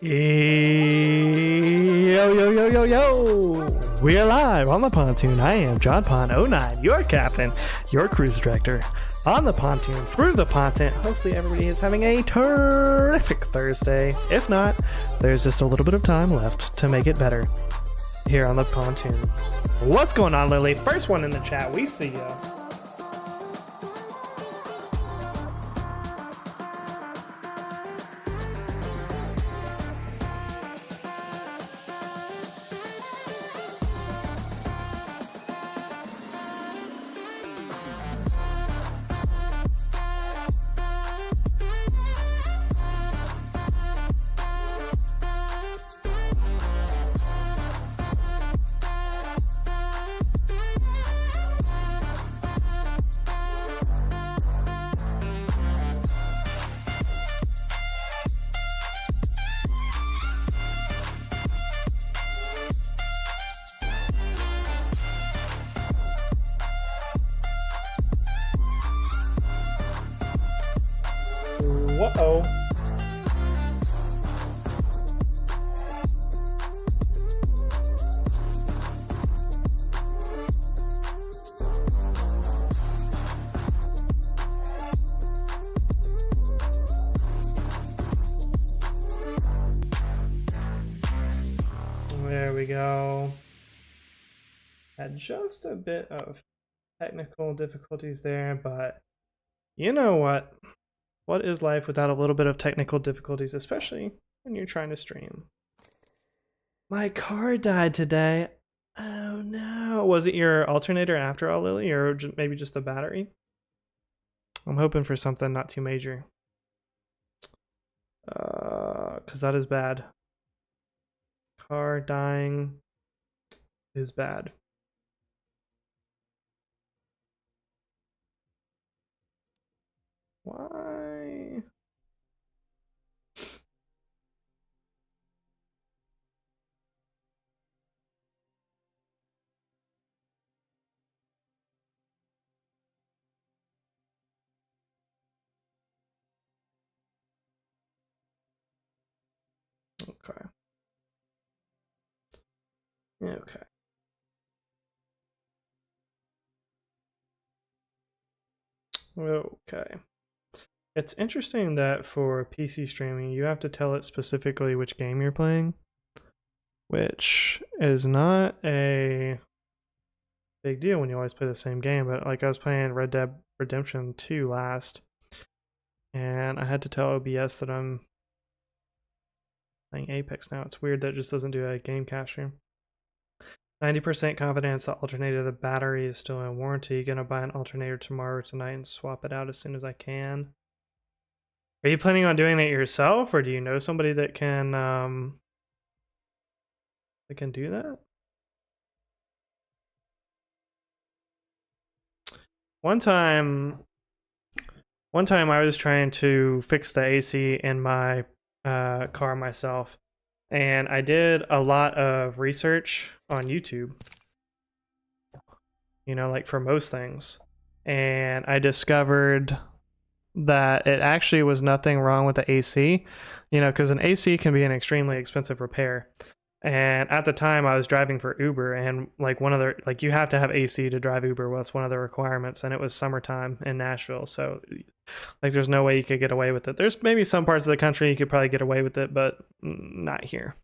Yo, yo, yo, yo, yo! We are live on the pontoon. I am John Pon09, your captain, your cruise director on the pontoon through the pontoon. Hopefully everybody is having a terrific Thursday. If not, there's just a little bit of time left to make it better here on the pontoon. What's going on, Lily? First one in the chat. We see ya. Whoa. There we go. Had just a bit of technical difficulties there, but you know what? What is life without a little bit of technical difficulties, especially when you're trying to stream? My car died today. Oh no. Was it your alternator after all, Lily, or maybe just the battery? I'm hoping for something not too major. Because that is bad. Car dying is bad. Why? Okay. Okay. Okay. It's interesting that for PC streaming, you have to tell it specifically which game you're playing, which is not a big deal when you always play the same game. But like I was playing Red Dead Redemption 2 last, and I had to tell OBS that I'm playing Apex now. It's weird that it just doesn't do a game capture. 90% confidence the alternator, the battery is still in warranty. Gonna buy an alternator tomorrow or tonight and swap it out as soon as I can. Are you planning on doing it yourself, or do you know somebody that can do that? One time I was trying to fix the AC in my car myself, and I did a lot of research on YouTube, you know, like for most things, and I discovered that it actually was nothing wrong with the AC, you know, because an AC can be an extremely expensive repair. And at the time I was driving for Uber, and like one of the, like you have to have AC to drive Uber, was one of the requirements, and it was summertime in Nashville, so like there's no way you could get away with it. There's maybe some parts of the country you could probably get away with it, but not here.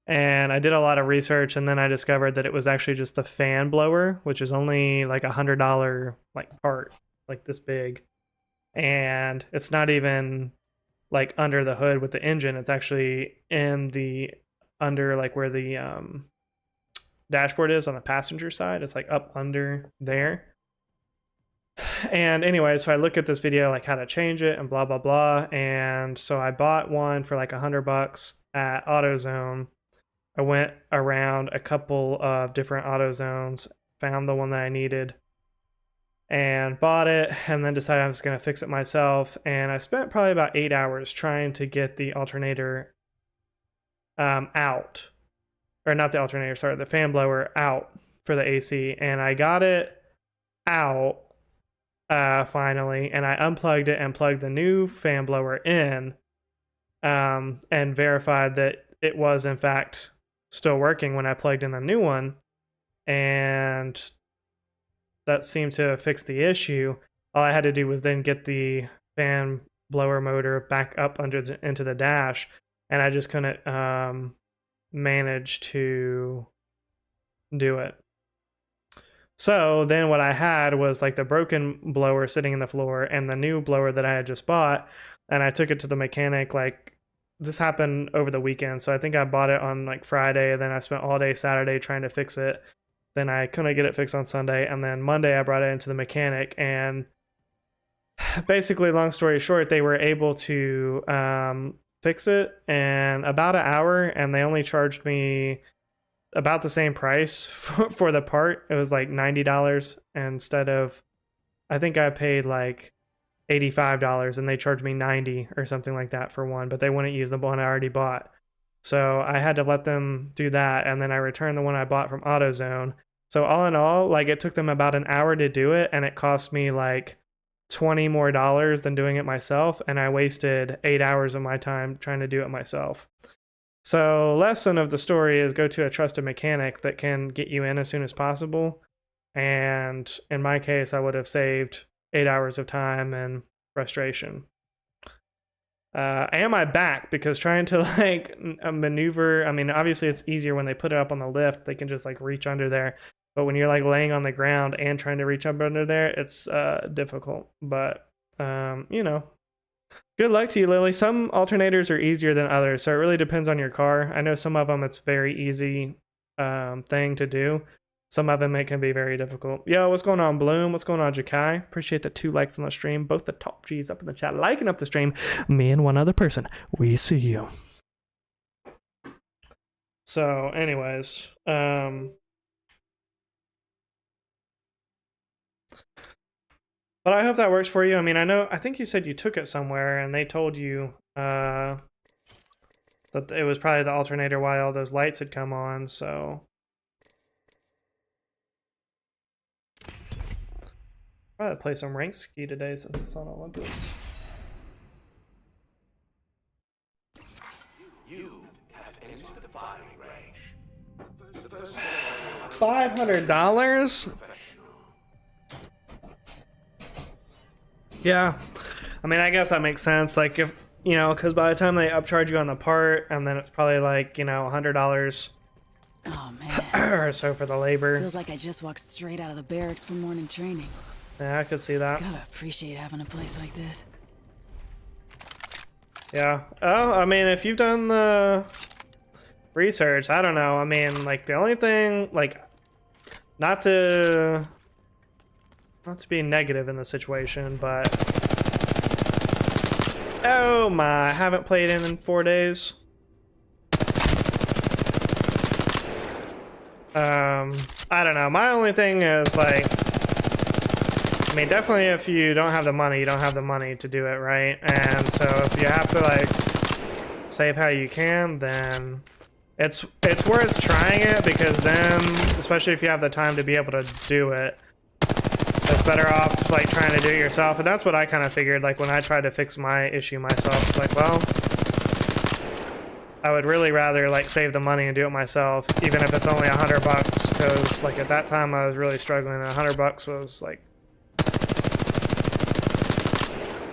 And I did a lot of research, and then I discovered that it was actually just the fan blower, which is only like $100 like part, like this big. And it's not even like under the hood with the engine. It's actually in the under, like where the dashboard is on the passenger side. It's like up under there. And anyway, so I look at this video like how to change it and blah blah blah, and so I bought one for like $100 at AutoZone. I went around a couple of different AutoZones, found the one that I needed, and bought it, and then decided I was going to fix it myself. And I spent probably about 8 hours trying to get the alternator out, or not the alternator, sorry, the fan blower out for the AC, and I got it out finally, and I unplugged it and plugged the new fan blower in, and verified that it was in fact still working when I plugged in a new one, and that seemed to fix the issue. All I had to do was then get the fan blower motor back up into the dash, and I just couldn't manage to do it. So then what I had was like the broken blower sitting in the floor and the new blower that I had just bought, and I took it to the mechanic. Like, this happened over the weekend, so I think I bought it on like Friday, and then I spent all day Saturday trying to fix it. Then I couldn't get it fixed on Sunday, and then Monday I brought it into the mechanic, and basically, long story short, they were able to fix it in about an hour, and they only charged me about the same price for the part. It was like $90 instead of, I think I paid like $85, and they charged me $90 or something like that for one, but they wouldn't use the one I already bought. So I had to let them do that, and then I returned the one I bought from AutoZone. So all in all, like, it took them about an hour to do it, and it cost me like $20 more than doing it myself, and I wasted 8 hours of my time trying to do it myself. So, lesson of the story is go to a trusted mechanic that can get you in as soon as possible. And in my case, I would have saved 8 hours of time and frustration. And my back, because trying to like maneuver, I mean, obviously it's easier when they put it up on the lift, they can just like reach under there. But when you're like laying on the ground and trying to reach up under there, it's difficult. But, you know, good luck to you, Lily. Some alternators are easier than others, so it really depends on your car. I know some of them it's very easy thing to do. Some of them it can be very difficult. Yo, what's going on, Bloom? What's going on, Jakai? Appreciate the 2 likes on the stream. Both the top G's up in the chat, liking up the stream. Me and one other person. We see you. So, anyways, but I hope that works for you. I mean, I think you said you took it somewhere and they told you that it was probably the alternator why all those lights had come on, so. Probably play some ranked ski today since it's on Olympics. You have entered the firing range. $500? Yeah, I mean, I guess that makes sense. Like, if you know, because by the time they upcharge you on the part, and then it's probably like, you know, $100 or so for the labor. Feels like I just walked straight out of the barracks from morning training. Yeah, I could see that. Gotta appreciate having a place like this. Yeah. Oh, I mean, if you've done the research, I don't know. I mean, like, the only thing, like, not to be negative in the situation, but oh my, I haven't played in 4 days. I don't know. My only thing is, like, I mean, definitely if you don't have the money, you don't have the money to do it, right? And so if you have to, like, save how you can, then it's worth trying it, because then, especially if you have the time to be able to do it, it's better off like trying to do it yourself. And that's what I kind of figured, like, when I tried to fix my issue myself. It's like, well, I would really rather like save the money and do it myself, even if it's only $100, because like at that time I was really struggling, and $100 was like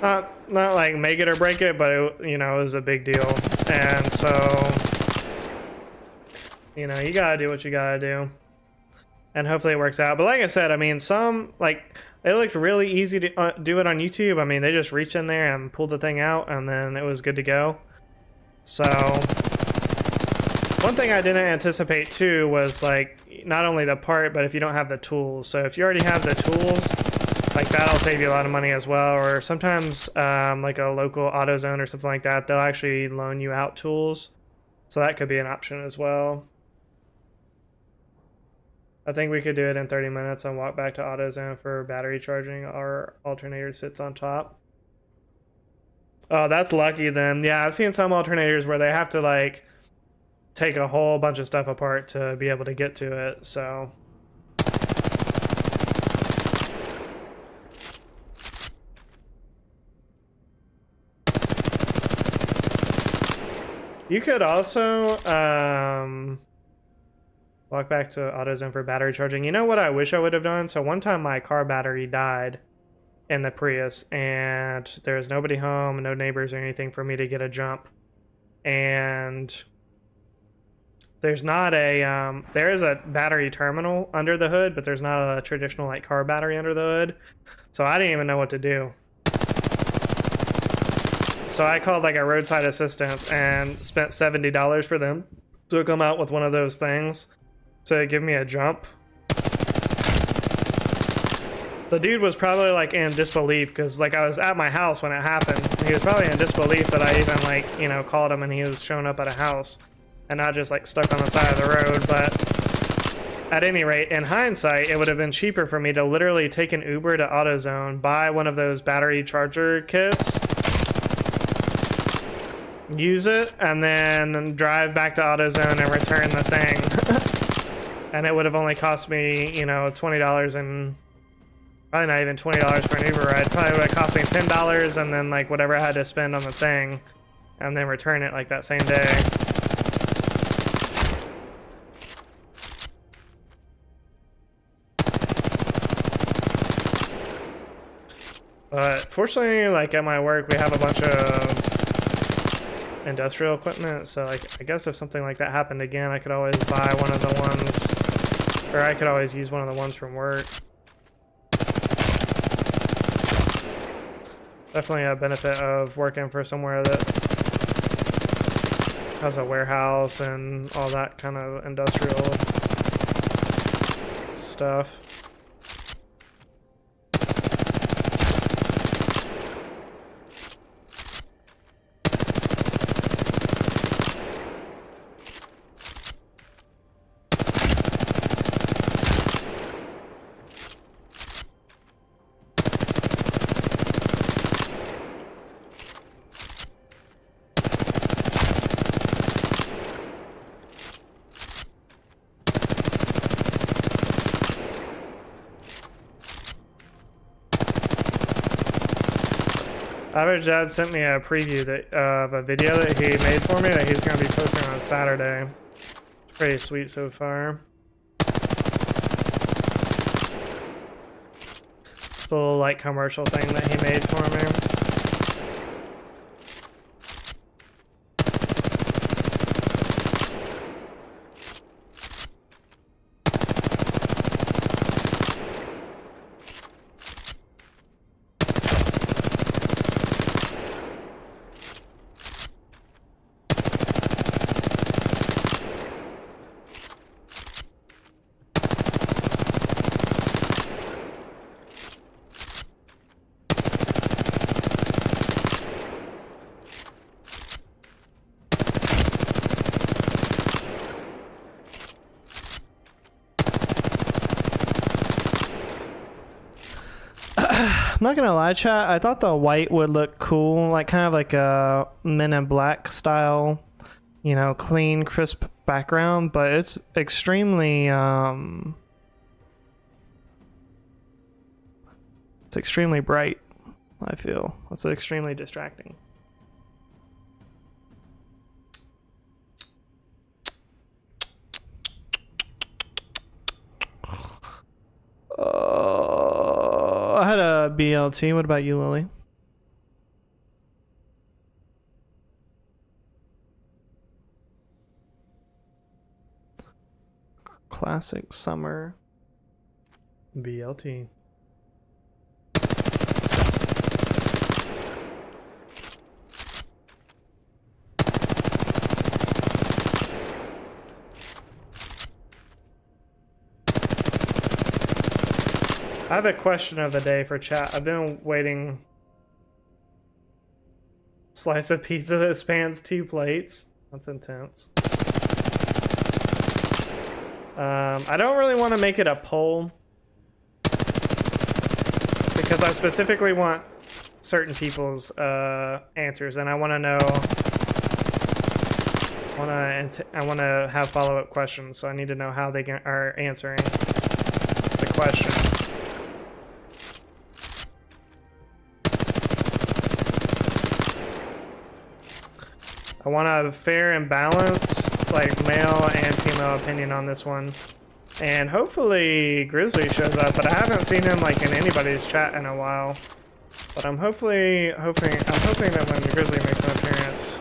not like make it or break it, but it, you know, it was a big deal. And so, you know, you gotta do what you gotta do, and hopefully it works out. But like I said, I mean, some, like, it looked really easy to do it on YouTube. I mean, they just reach in there and pull the thing out, and then it was good to go. So one thing I didn't anticipate too was, like, not only the part, but if you don't have the tools. So if you already have the tools, like, that'll save you a lot of money as well. Or sometimes like a local AutoZone or something like that, they'll actually loan you out tools, so that could be an option as well. I think we could do it in 30 minutes and walk back to AutoZone for battery charging. Our alternator sits on top. Oh, that's lucky then. Yeah, I've seen some alternators where they have to, like, take a whole bunch of stuff apart to be able to get to it, so. You could also walk back to AutoZone for battery charging. You know what I wish I would have done? So one time my car battery died in the Prius, and there was nobody home, no neighbors or anything for me to get a jump. And there's not a there is a battery terminal under the hood, but there's not a traditional like car battery under the hood. So I didn't even know what to do. So I called like a roadside assistance and spent $70 for them to come out with one of those things to give me a jump. The dude was probably like in disbelief because like I was at my house when it happened. He was probably in disbelief that I even like, you know, called him and he was showing up at a house and not just like stuck on the side of the road. But at any rate, in hindsight, it would have been cheaper for me to literally take an Uber to AutoZone, buy one of those battery charger kits, use it, and then drive back to AutoZone and return the thing. And it would have only cost me, you know, $20 and probably not even $20 for an Uber ride. Probably would have cost me $10 and then like whatever I had to spend on the thing and then return it like that same day. But fortunately, like at my work, we have a bunch of industrial equipment. So like, I guess if something like that happened again, I could always buy one of the ones, or I could always use one of the ones from work. Definitely a benefit of working for somewhere that has a warehouse and all that kind of industrial stuff. Average Dad sent me a preview of a video that he made for me that he's going to be posting on Saturday. It's pretty sweet so far. It's a little like commercial thing that he made for me. I'm not gonna lie, chat. I thought the white would look cool, like kind of like a Men in Black style, you know, clean, crisp background. But it's extremely, it's extremely bright. I feel it's extremely distracting. I had a BLT. What about you, Lily? Classic summer BLT. I have a question of the day for chat. I've been waiting. Slice of pizza that spans 2 plates. That's intense. I don't really want to make it a poll because I specifically want certain people's answers, and I want to know. I want to have follow-up questions, so I need to know how they are answering the question. I want a fair and balanced, like, male and female opinion on this one. And hopefully Grizzly shows up, but I haven't seen him, like, in anybody's chat in a while. But I'm hoping that when Grizzly makes an appearance,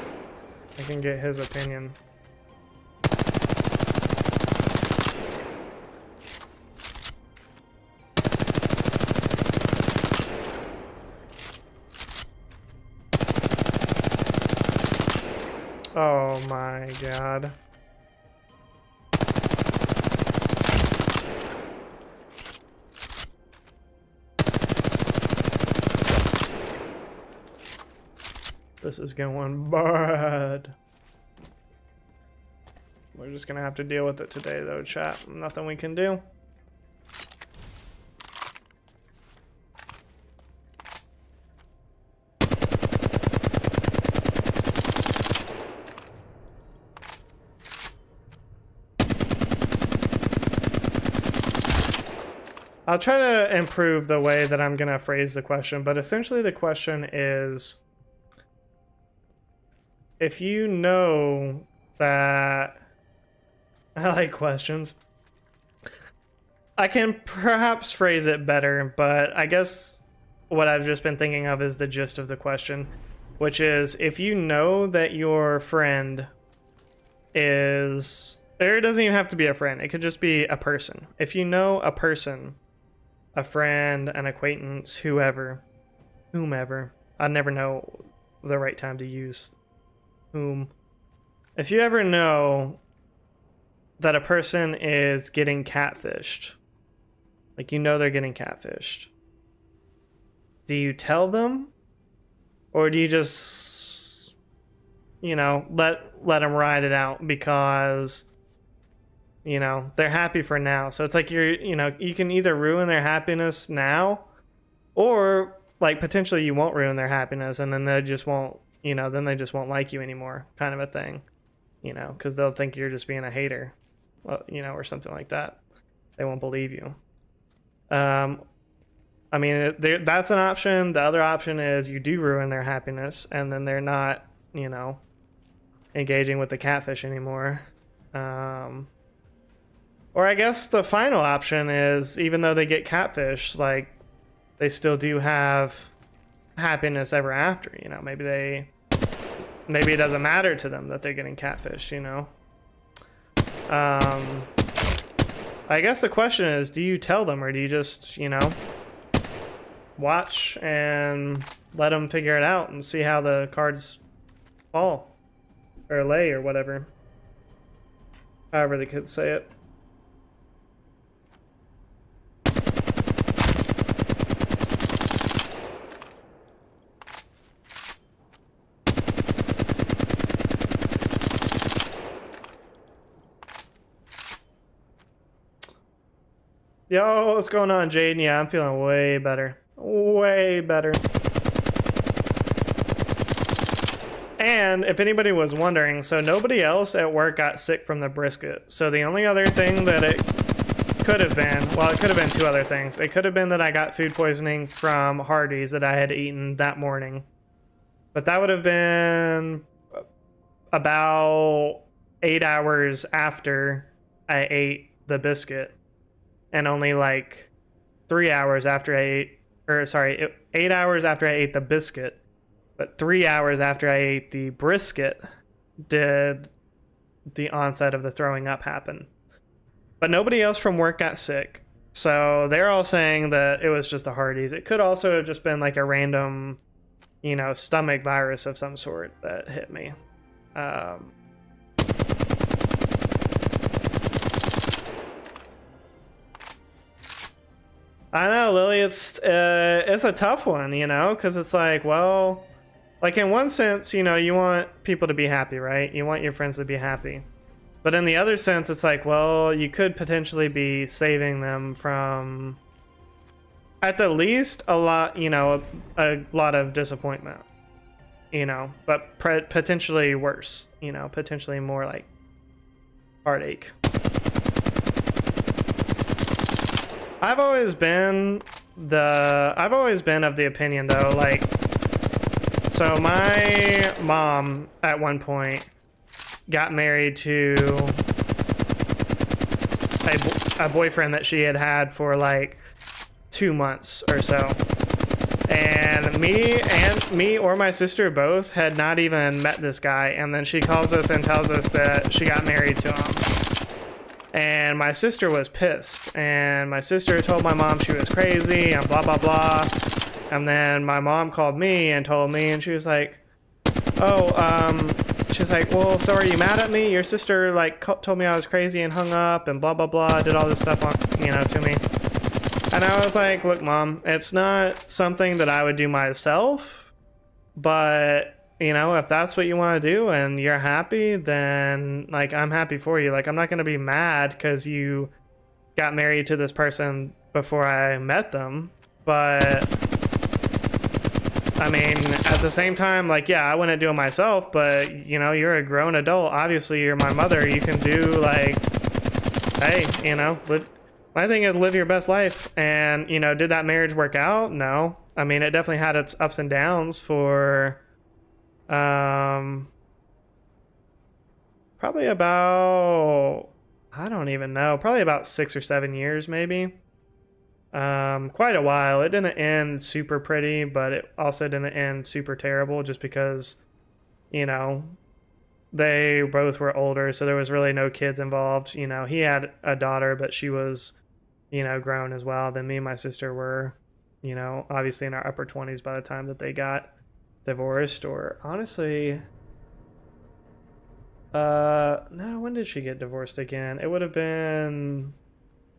I can get his opinion. Oh my god. This is going bad. We're just gonna have to deal with it today though, chat. Nothing we can do. I'll try to improve the way that I'm gonna phrase the question, but essentially the question is, if you know that... I like questions. I can perhaps phrase it better, but I guess what I've just been thinking of is the gist of the question, which is, if you know that your friend is... Or it doesn't even have to be a friend, it could just be a person. If you know a person, a friend, an acquaintance, whomever, I never know the right time to use whom. If you ever know that a person is getting catfished, like, you know they're getting catfished, do you tell them, or do you just, you know, let them ride it out because, you know, they're happy for now? So it's like you know, you can either ruin their happiness now, or like potentially you won't ruin their happiness, and then they just won't, you know, then they just won't like you anymore, kind of a thing, you know, because they'll think you're just being a hater, well, you know, or something like that. They won't believe you. I mean, that's an option. The other option is you do ruin their happiness, and then they're not, you know, engaging with the catfish anymore. Or I guess the final option is, even though they get catfish, like, they still do have happiness ever after, you know. Maybe it doesn't matter to them that they're getting catfished, you know. I guess the question is, do you tell them, or do you just, you know, watch and let them figure it out and see how the cards fall or lay or whatever, however they could say it. Yo, what's going on, Jaden? Yeah, I'm feeling way better. Way better. And if anybody was wondering, so nobody else at work got sick from the brisket. So the only other thing that it could have been, well, it could have been two other things. It could have been that I got food poisoning from Hardee's that I had eaten that morning. But that would have been about 8 hours after I ate the biscuit. And only like 3 hours after I ate, or sorry, 8 hours after I ate the biscuit, but 3 hours after I ate the brisket did the onset of the throwing up happen. But nobody else from work got sick. So they're all saying that it was just a Hardee's. It could also have just been like a random, you know, stomach virus of some sort that hit me. I know, Lily, it's a tough one, you know, because it's like, well, like, in one sense, you know, you want people to be happy, right? You want your friends to be happy. But in the other sense, it's like, well, you could potentially be saving them from, at the least, a lot, you know, a lot of disappointment, you know, but potentially worse, you know, potentially more like heartache. I've always been of the opinion, though, like, So my mom at one point got married to a boyfriend that she had had for like 2 months or so. And me or my sister both had not even met this guy, and then she calls us and tells us that she got married to him. And my sister was pissed, and my sister told my mom she was crazy and blah blah blah. And then my mom called me and told me, and she was like, she's like, well, so are you mad at me? Your sister like told me I was crazy and hung up and blah blah blah, did all this stuff on, to me. And I was like, look, Mom, it's not something that I would do myself, but if that's what you want to do and you're happy, then like I'm happy for you. Like I'm not going to be mad because you got married to this person before I met them. But I mean, at the same time, like, yeah, I wouldn't do it myself, but you're a grown adult. Obviously, you're my mother. You can do like, hey, live. My thing is live your best life. And, did that marriage work out? No. I mean, it definitely had its ups and downs for probably about, I don't even know, probably about 6 or 7 years maybe. Quite a while. It didn't end super pretty, but it also didn't end super terrible just because, they both were older, so there was really no kids involved. He had a daughter, but she was, grown as well. Then me and my sister were, obviously in our upper 20s by the time that they got divorced. Or honestly, no, when did she get divorced again? It would have been,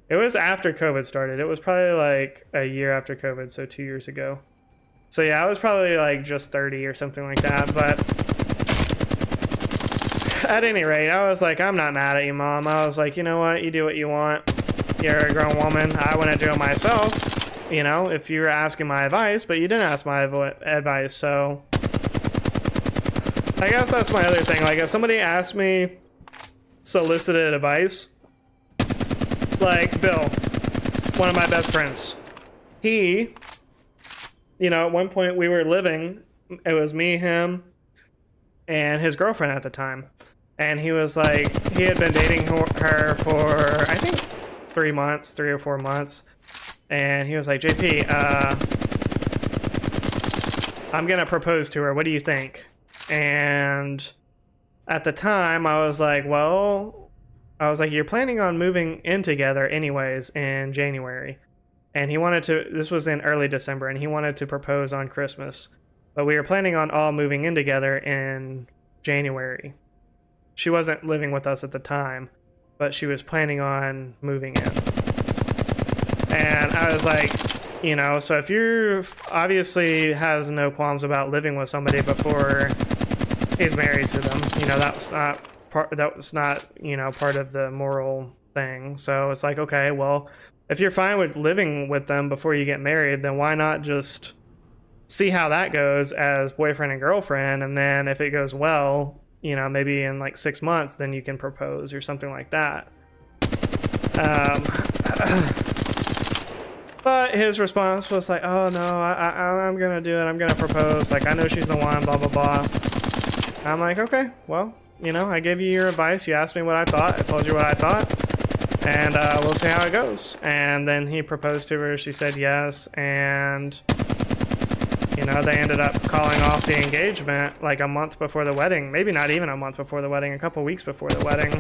it was after COVID started. It was probably like a year after COVID, so 2 years ago. So yeah, I was probably like just 30 or something like that. But at any rate, I was like, I'm not mad at you, Mom. I was like, you know what? You do what you want. You're a grown woman. I wouldn't do it myself, if you were asking my advice, but you didn't ask my advice, so I guess that's my other thing. Like, if somebody asked me solicited advice, like Bill, one of my best friends, he, at one point we were living, it was me, him, and his girlfriend at the time. And he was like, he had been dating her for, I think, 3 or 4 months. And he was like, JP, I'm going to propose to her. What do you think? And at the time, I was like, you're planning on moving in together anyways in January. And he wanted to, this was in early December, and he wanted to propose on Christmas. But we were planning on all moving in together in January. She wasn't living with us at the time, but she was planning on moving in. And I was like, so if you're obviously has no qualms about living with somebody before he's married to them, that was not part of the moral thing. So it's like, okay, well, if you're fine with living with them before you get married, then why not just see how that goes as boyfriend and girlfriend, and then if it goes well, maybe in like 6 months, then you can propose or something like that. But his response was like, oh no, I'm gonna do it, I'm gonna propose, like I know she's the one, blah blah blah. I'm like, okay, well, I gave you your advice, you asked me what I thought, I told you what I thought, and we'll see how it goes. And then he proposed to her, she said yes, and they ended up calling off the engagement like a month before the wedding. Maybe not even a month before the wedding, a couple weeks before the wedding.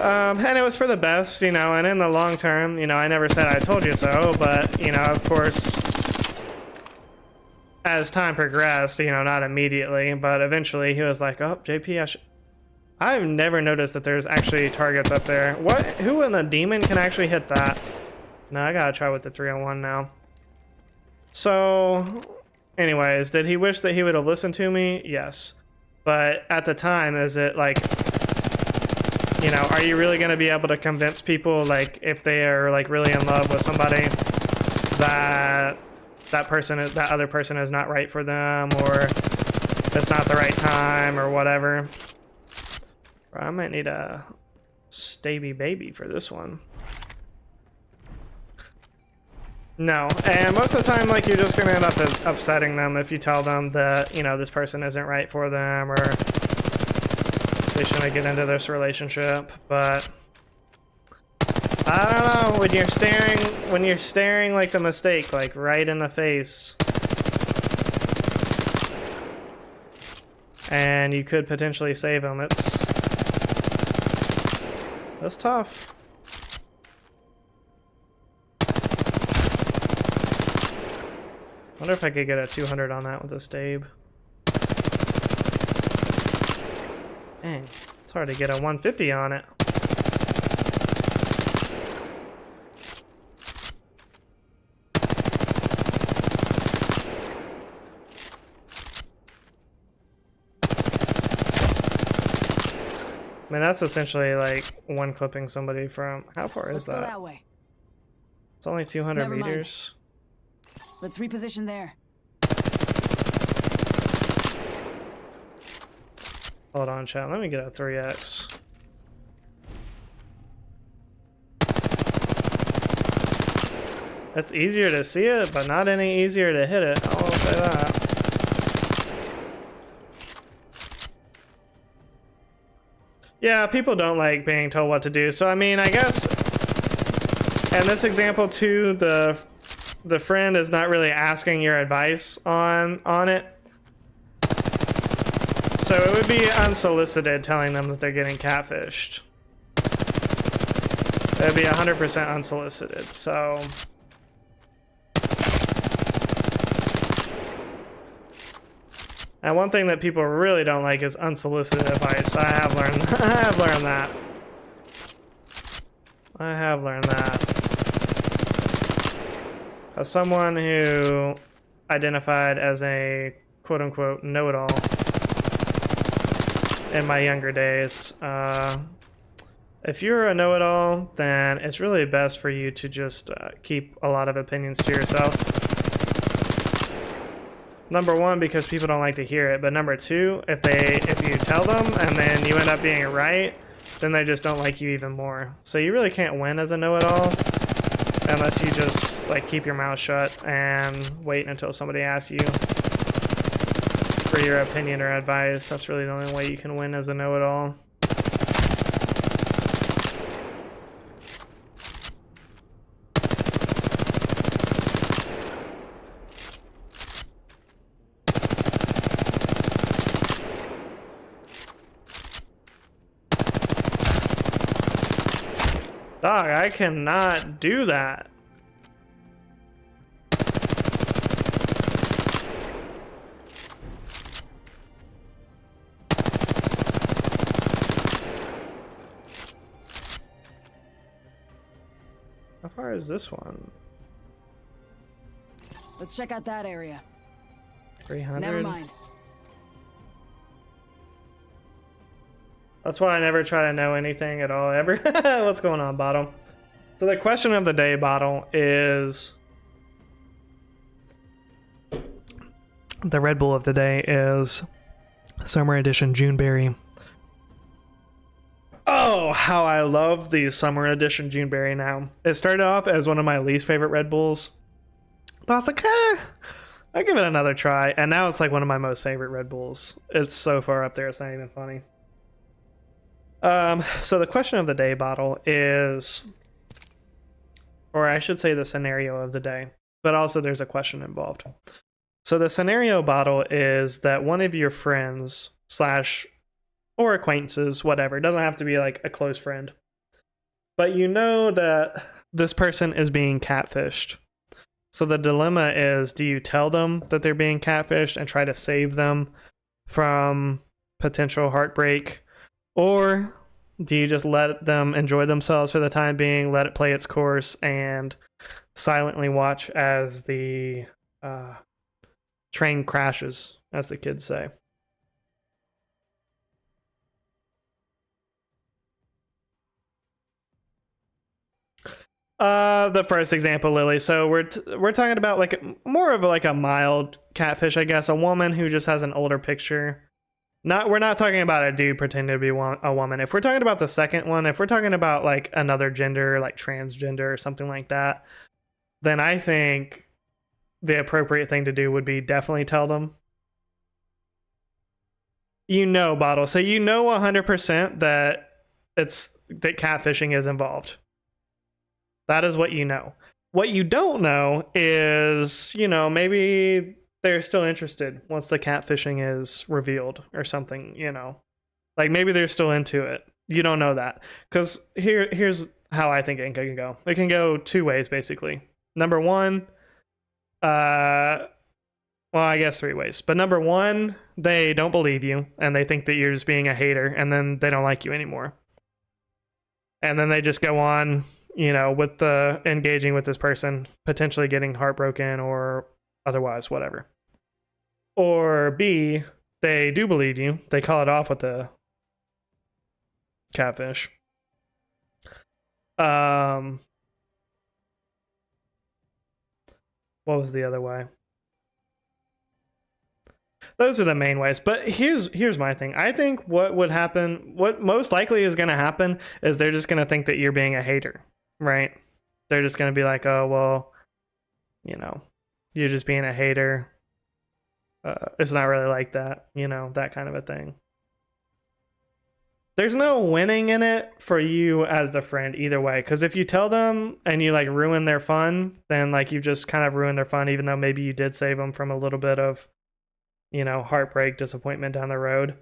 And it was for the best, and in the long term, I never said I told you so, but, of course, as time progressed, not immediately, but eventually he was like, oh, JP, I've never noticed that there's actually targets up there. What? Who in the demon can actually hit that? No, I gotta try with the 301 now. So, anyways, did he wish that he would have listened to me? Yes. But at the time, is it like, are you really going to be able to convince people, like, if they are, like, really in love with somebody, that that other person is not right for them, or it's not the right time, or whatever? I might need a Stabby baby for this one. No, and most of the time, like, you're just gonna end up upsetting them if you tell them that, you know, this person isn't right for them or they shouldn't get into this relationship. But I don't know, when you're staring like the mistake, like right in the face, and you could potentially save them, that's tough. Wonder if I could get a 200 on that with a stave. Dang, it's hard to get a 150 on it. I mean, that's essentially like one clipping somebody from. How far is Let's that? go that way. It's only 200 Never mind. meters. Let's reposition there. Hold on, chat. Let me get a 3x. It's easier to see it, but not any easier to hit it. I'll say that. Yeah, people don't like being told what to do. So, I mean, I guess in this example too, the friend is not really asking your advice on it. So it would be unsolicited telling them that they're getting catfished. It would be 100% unsolicited. So and one thing that people really don't like is unsolicited advice. I have learned that. I have learned that. As someone who identified as a quote-unquote know-it-all in my younger days, if you're a know-it-all, then it's really best for you to just keep a lot of opinions to yourself. Number one, because people don't like to hear it, but number two, if you tell them and then you end up being right, then they just don't like you even more. So you really can't win as a know-it-all unless you just like keep your mouth shut and wait until somebody asks you for your opinion or advice. That's really the only way you can win as a know-it-all. Dog, I cannot do that. How far is this one? Let's check out that area. 300? Never mind. That's why I never try to know anything at all, ever. What's going on, Bottle? So the question of the day, Bottle, is... The Red Bull of the day is Summer Edition Juneberry. Oh, how I love the Summer Edition Juneberry now. It started off as one of my least favorite Red Bulls. But I was like, I'll give it another try. And now it's like one of my most favorite Red Bulls. It's so far up there, it's not even funny. So the question of the day, Bottle, is, or I should say the scenario of the day, but also there's a question involved. So the scenario, Bottle, is that one of your friends slash or acquaintances, whatever, it doesn't have to be like a close friend, but you know that this person is being catfished. So the dilemma is, do you tell them that they're being catfished and try to save them from potential heartbreak? Or do you just let them enjoy themselves for the time being, let it play its course, and silently watch as the train crashes, as the kids say? The first example, Lily. So we're talking about like more of like a mild catfish, I guess. A woman who just has an older picture. We're not talking about a dude pretending to be a woman. If we're talking about the second one, if we're talking about like another gender, like transgender or something like that, then I think the appropriate thing to do would be definitely tell them. You know, Bottle. So you know 100% that that catfishing is involved. That is what you know. What you don't know is, you know, maybe they're still interested once the catfishing is revealed or something, you know. Like maybe they're still into it. You don't know that. Because here's how I think it can go. It can go two ways, basically. Number one, well, I guess three ways. But number one, they don't believe you and they think that you're just being a hater and then they don't like you anymore. And then they just go on, you know, with the engaging with this person, potentially getting heartbroken or otherwise, whatever. Or B, they do believe you. They call it off with the catfish. What was the other way? Those are the main ways. But here's my thing. I think what would happen, what most likely is going to happen, is they're just going to think that you're being a hater, right? They're just going to be like, oh, well, you know, you're just being a hater. It's not really like that, you know, that kind of a thing. There's no winning in it for you as the friend either way, because if you tell them and you like ruin their fun, then like you just kind of ruined their fun, even though maybe you did save them from a little bit of, you know, heartbreak, disappointment down the road.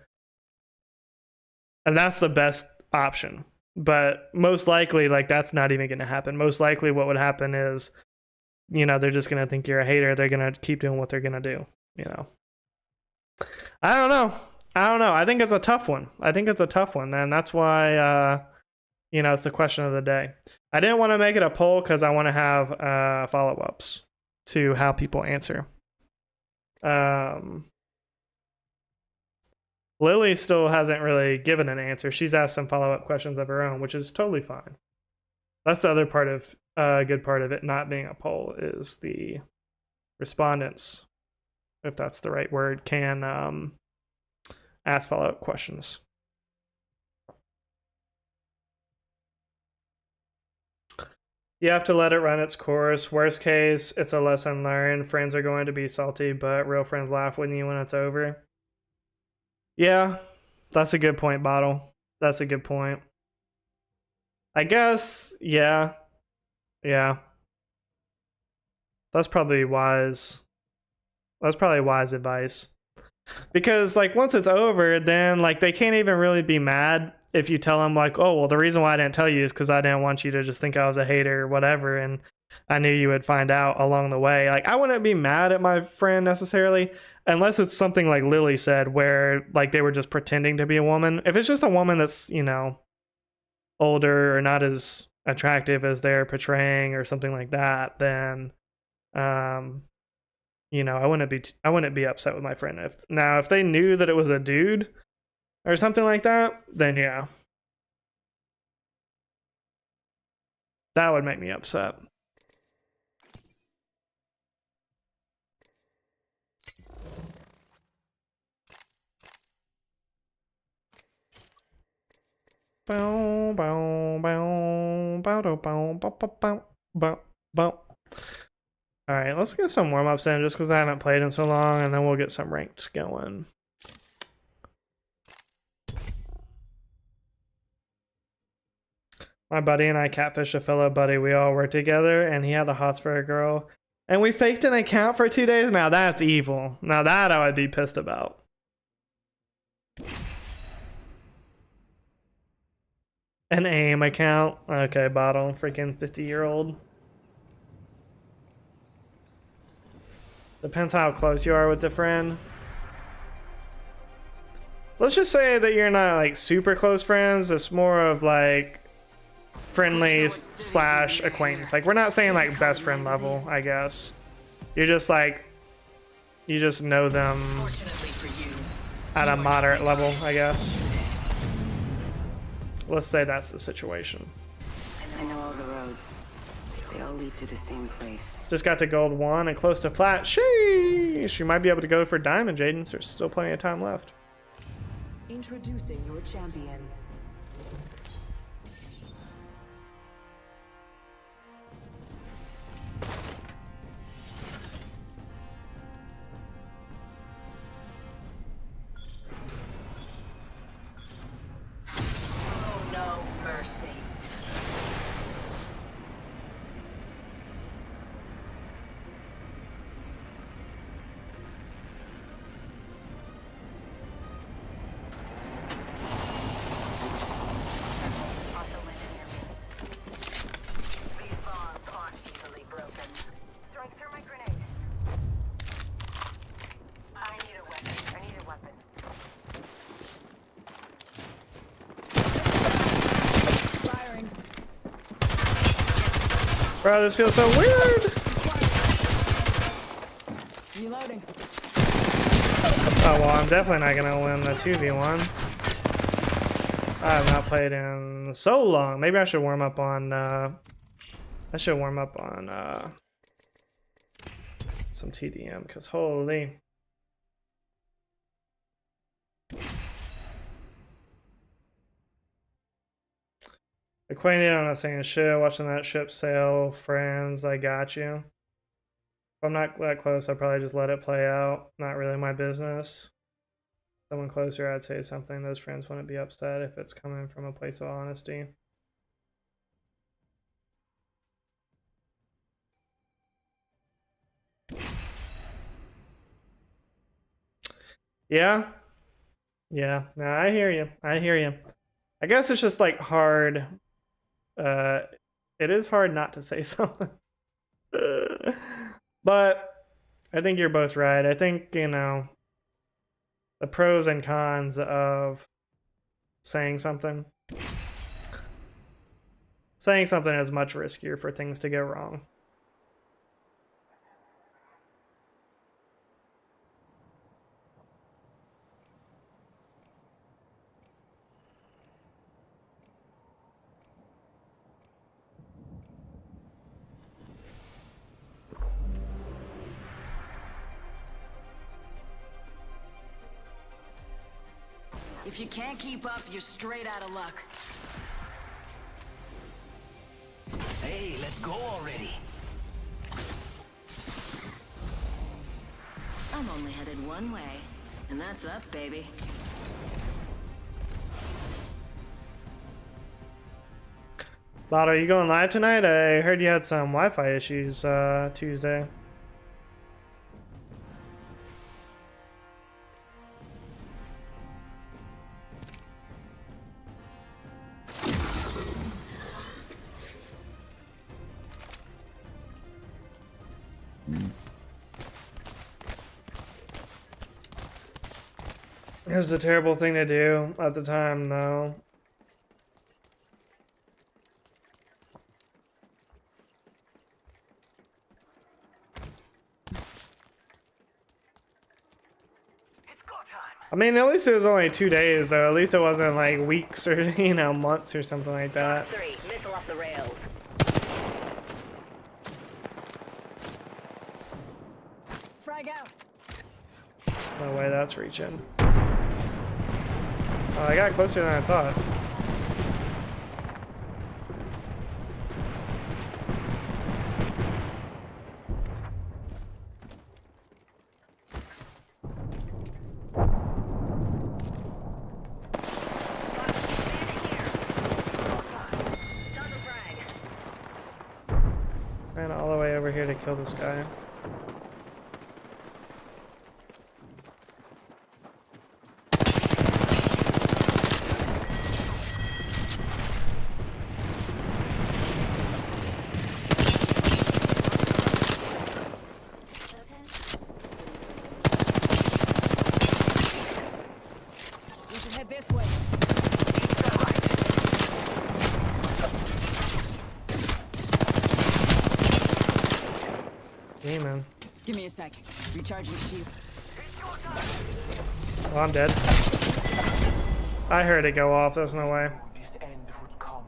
And that's the best option. But most likely, like, that's not even going to happen. Most likely what would happen is, you know, they're just going to think you're a hater. They're going to keep doing what they're going to do, you know. I don't know. I think it's a tough one. And that's why, you know, it's the question of the day. I didn't want to make it a poll because I want to have follow-ups to how people answer. Lily still hasn't really given an answer. She's asked some follow-up questions of her own, which is totally fine. That's the other part of good part of it not being a poll, is the respondents, if that's the right word, can ask follow-up questions. You have to let it run its course. Worst case, it's a lesson learned. Friends are going to be salty, but real friends laugh with you when it's over. Yeah, that's a good point, Bottle. That's a good point. I guess, yeah. Yeah. That's probably wise. That's probably wise advice. Because, like, once it's over, then, like, they can't even really be mad if you tell them, like, oh, well, the reason why I didn't tell you is because I didn't want you to just think I was a hater or whatever, and I knew you would find out along the way. Like, I wouldn't be mad at my friend necessarily, unless it's something like Lily said, where, like, they were just pretending to be a woman. If it's just a woman that's, you know, older or not as attractive as they're portraying or something like that, then, you know, I wouldn't be upset with my friend. If they knew that it was a dude or something like that, then yeah, that would make me upset. Bow, bow, bow, bow, bow, bow, bow, bow, bow, bow. All right, let's get some warm-ups in just because I haven't played in so long, and then we'll get some ranked going. My buddy and I catfished a fellow buddy. We all worked together, and he had the hots for a girl. And we faked an account for 2 days? Now that's evil. Now that I would be pissed about. An AIM account? Okay, Bottle. Freaking 50-year-old. Depends how close you are with the friend. Let's just say that you're not like super close friends. It's more of like friendly slash acquaintance. Like, we're not saying like best friend level, I guess. You're just like, you just know them at a moderate level, I guess. Let's say that's the situation. I know all the roads. They all lead to the same place. Just got to gold 1 and close to plat. Sheesh! You might be able to go for diamond, Jaden. There's still plenty of time left. Introducing your champion. Bro, this feels so weird. Reloading. Oh well, I'm definitely not gonna win the 2v1. I have not played in so long. Maybe I should warm up on some TDM, because holy. Acquainted, I'm not saying shit. Watching that ship sail, friends, I got you. If I'm not that close, I'd probably just let it play out. Not really my business. Someone closer, I'd say something. Those friends wouldn't be upset if it's coming from a place of honesty. Yeah. Yeah. No, I hear you. I hear you. I guess it's just like hard. It is hard not to say something. But I think you're both right. I think, you know, the pros and cons of saying something. Saying something is much riskier for things to go wrong. If you can't keep up, you're straight out of luck. Hey, let's go already. I'm only headed one way, and that's up, baby. Lotto, you going live tonight? I heard you had some Wi-Fi issues Tuesday. It was a terrible thing to do at the time, though. I mean, at least it was only 2 days, though. At least it wasn't like weeks or, you know, months or something like that. Fox 3, missile off the rails. Frag out. No way that's reaching. Oh, I got closer than I thought. Ran all the way over here to kill this guy. We should head this way. Hey, man. Give me a sec. Recharging shield. Oh, I'm dead. I heard it go off. There's no way. This end would come.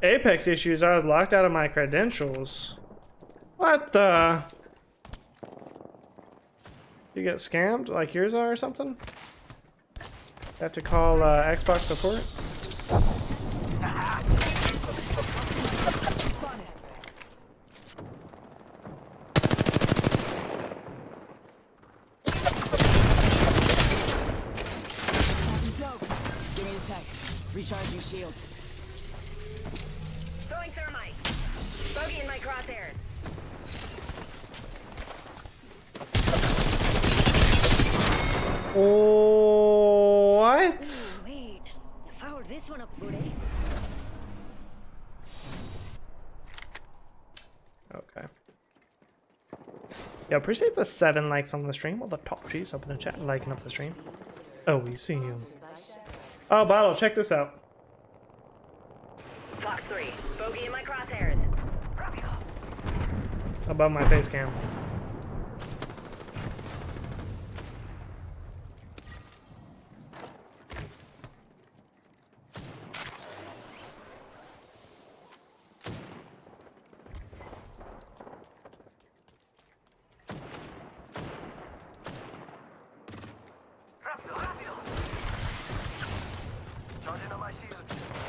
Apex issues. I was locked out of my credentials. What the? You get scammed like yours are or something? Have to call Xbox support? Spotted. Smoke. Give me a sec. Recharging shields. Throwing thermite. Bogey in my crosshairs. Oh, what? Wait, you fouled this one up good, eh? Okay. Yeah, appreciate the 7 likes on the stream. Well, the top G's up in the chat and liking up the stream. Oh, we see you. Oh, Bottle, check this out. Fox 3, bogey in my crosshairs. Above my face cam.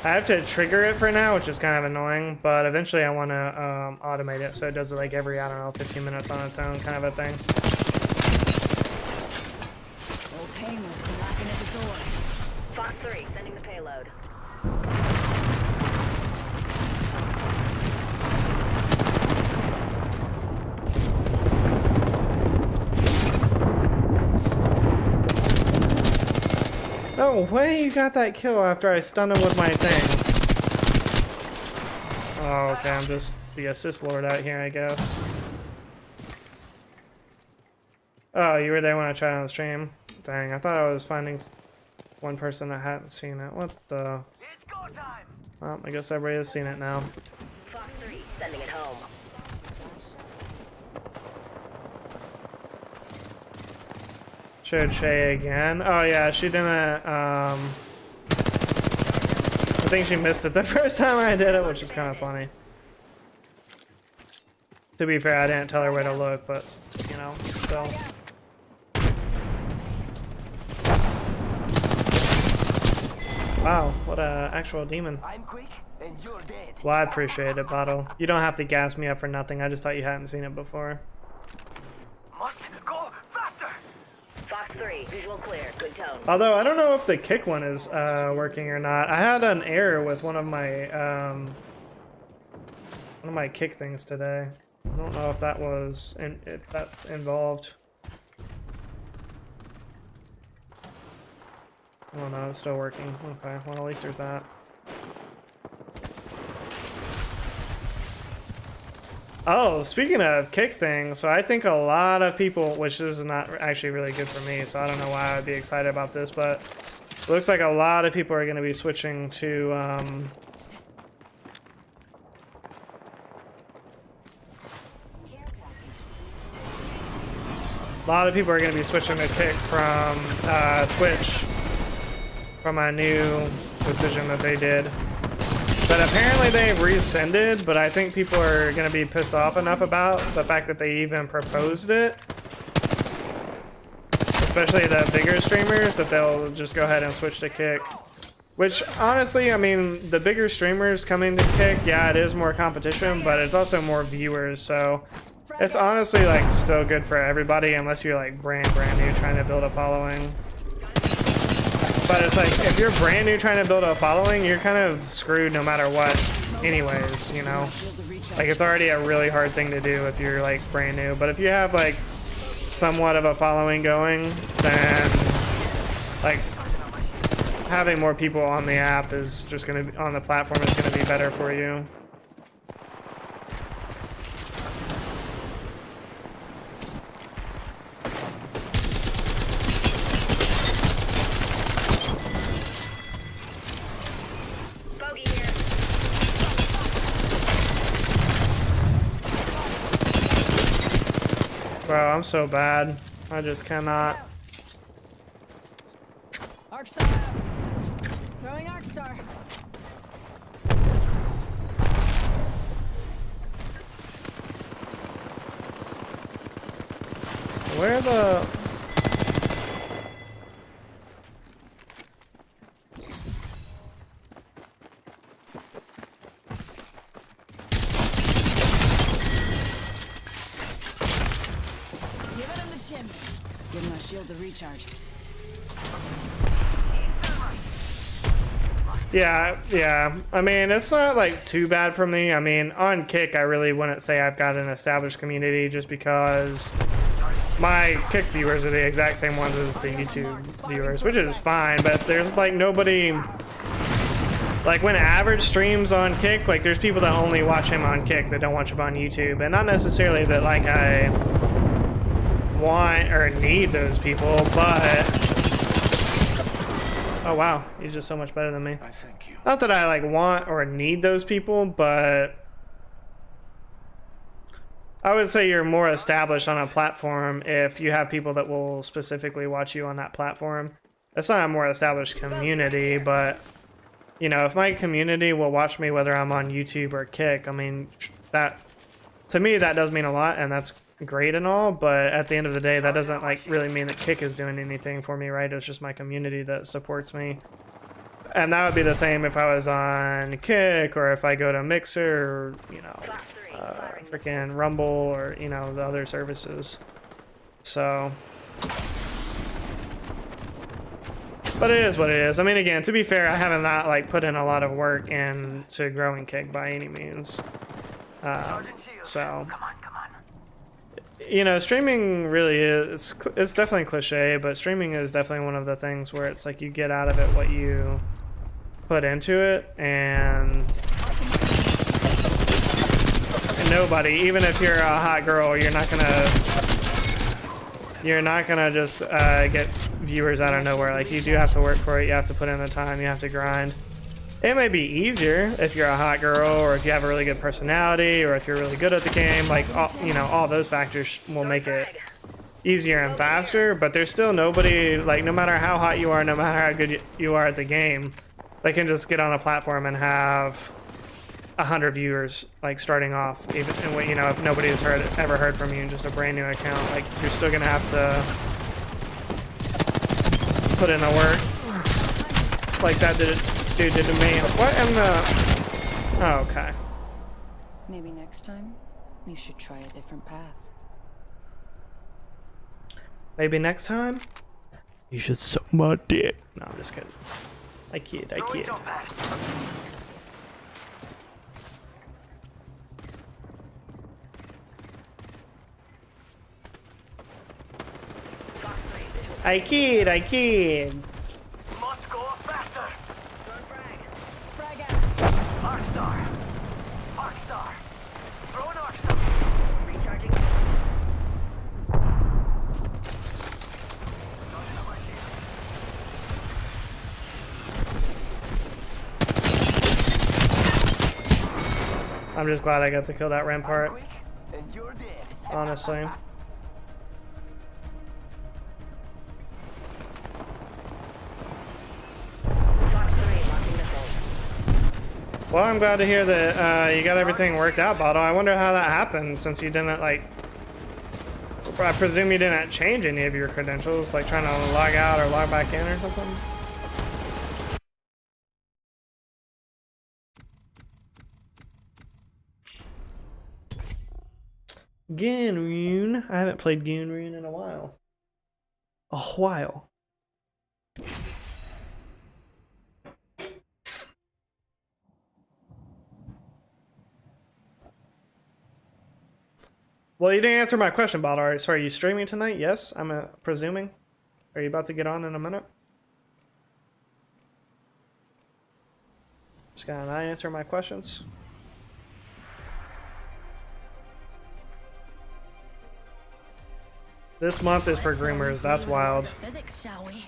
I have to trigger it for now, which is kind of annoying, but eventually I want to automate it so it does it like every, I don't know, 15 minutes on its own kind of a thing. Old Painless knocking at the door. Fox 3, sending the payload. No way you got that kill after I stunned him with my thing. Oh, okay, I'm just the assist lord out here, I guess. Oh, you were there when I tried on the stream? Dang, I thought I was finding one person that hadn't seen it. What the? It's go time. Well, I guess everybody has seen it now. Fox 3, sending it home. Showed Shay again. Oh yeah, she didn't, I think she missed it the first time I did it, which is kind of funny. To be fair, I didn't tell her where to look, but, you know, still. Wow, what a actual demon. I'm quick and you're dead. Well, I appreciate it, Bottle. You don't have to gas me up for nothing. I just thought you hadn't seen it before. Must go faster. Fox 3, visual clear, good tone. Although, I don't know if the kick one is working or not. I had an error with one of my kick things today. I don't know if that was, if that's involved. Oh no, it's still working. Okay, well at least there's that. Oh, speaking of kick things, so I think a lot of people, which is not actually really good for me, so I don't know why I'd be excited about this, but it looks like a lot of people are going to be switching to, a lot of people are going to be switching to kick from Twitch from a new decision that they did. But apparently they rescinded, but I think people are going to be pissed off enough about the fact that they even proposed it. Especially the bigger streamers, that they'll just go ahead and switch to kick. Which, honestly, I mean, the bigger streamers coming to kick, yeah, it is more competition, but it's also more viewers, so it's honestly, like, still good for everybody, unless you're, like, brand new trying to build a following. But it's like, if you're brand new trying to build a following, you're kind of screwed no matter what anyways, you know? Like, it's already a really hard thing to do if you're, like, brand new. But if you have, like, somewhat of a following going, then, like, having more people on the app is just going to be, on the platform is going to be better for you. Bro, I'm so bad. I just cannot. Arcstar out. Throwing Arcstar. Where the... Give my shields a recharge. Yeah. I mean, it's not like too bad for me. I mean, on Kick, I really wouldn't say I've got an established community just because my Kick viewers are the exact same ones as the YouTube viewers, which is fine, but there's like nobody... Like when Average streams on Kick, like there's people that only watch him on Kick that don't watch him on YouTube, and not necessarily that like I want or need those people, but Oh wow, he's just so much better than me. I thank you. Not that I like want or need those people, but I would say you're more established on a platform if you have people that will specifically watch you on that platform. It's not a more established community, but you know, if my community will watch me whether I'm on YouTube or Kick, I mean, that to me that does mean a lot, and that's great and all, but at the end of the day that doesn't like really mean that Kick is doing anything for me, right? It's just my community that supports me. And that would be the same if I was on Kick or if I go to Mixer or, you know, freaking Rumble or, you know, the other services. So, but it is what it is. I mean, again, to be fair, I haven't not like put in a lot of work into growing Kick by any means. So, you know, streaming really is, it's definitely cliche, but streaming is definitely one of the things where it's like you get out of it what you put into it, and nobody, even if you're a hot girl, you're not gonna just get viewers out of nowhere. Like, you do have to work for it, you have to put in the time, you have to grind. It may be easier if you're a hot girl, or if you have a really good personality, or if you're really good at the game. Like, all, you know, all those factors will make it easier and faster, but there's still nobody, like, no matter how hot you are, no matter how good you are at the game, they can just get on a platform and have 100 viewers, like, starting off. Even, you know, if nobody's ever heard from you in just a brand new account, like, you're still gonna have to put in the work, like that dude did to me. What in the? Oh, okay. Maybe next time you should try a different path. Maybe next time you should suck my dick. No, I'm just kidding. I kid. I kid. Must go faster. Frag out. Arc star. Throw an arc star. Recharging. I'm just glad I got to kill that rampart, Quick, and you're dead. honestly. Fox 3, launching missiles. Well, I'm glad to hear that you got everything worked out, Bottle. I wonder how that happened, since you didn't, like... I presume you didn't change any of your credentials, like trying to log out or log back in or something? Gunrune. I haven't played Gunrune in a while. Well, you didn't answer my question, Baldar. Sorry, are you streaming tonight? Yes, I'm presuming. Are you about to get on in a minute? Just gonna not answer my questions. This month is for groomers. That's wild. Physics, shall we?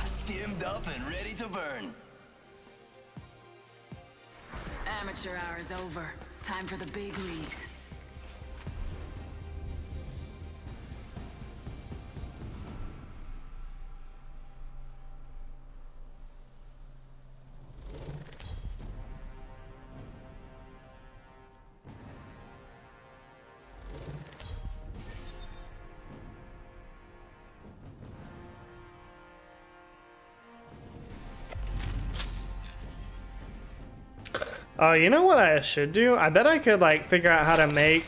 Stimmed up and ready to burn. Amateur hour is over. Time for the big leagues. Oh, you know what I should do? I bet I could like figure out how to make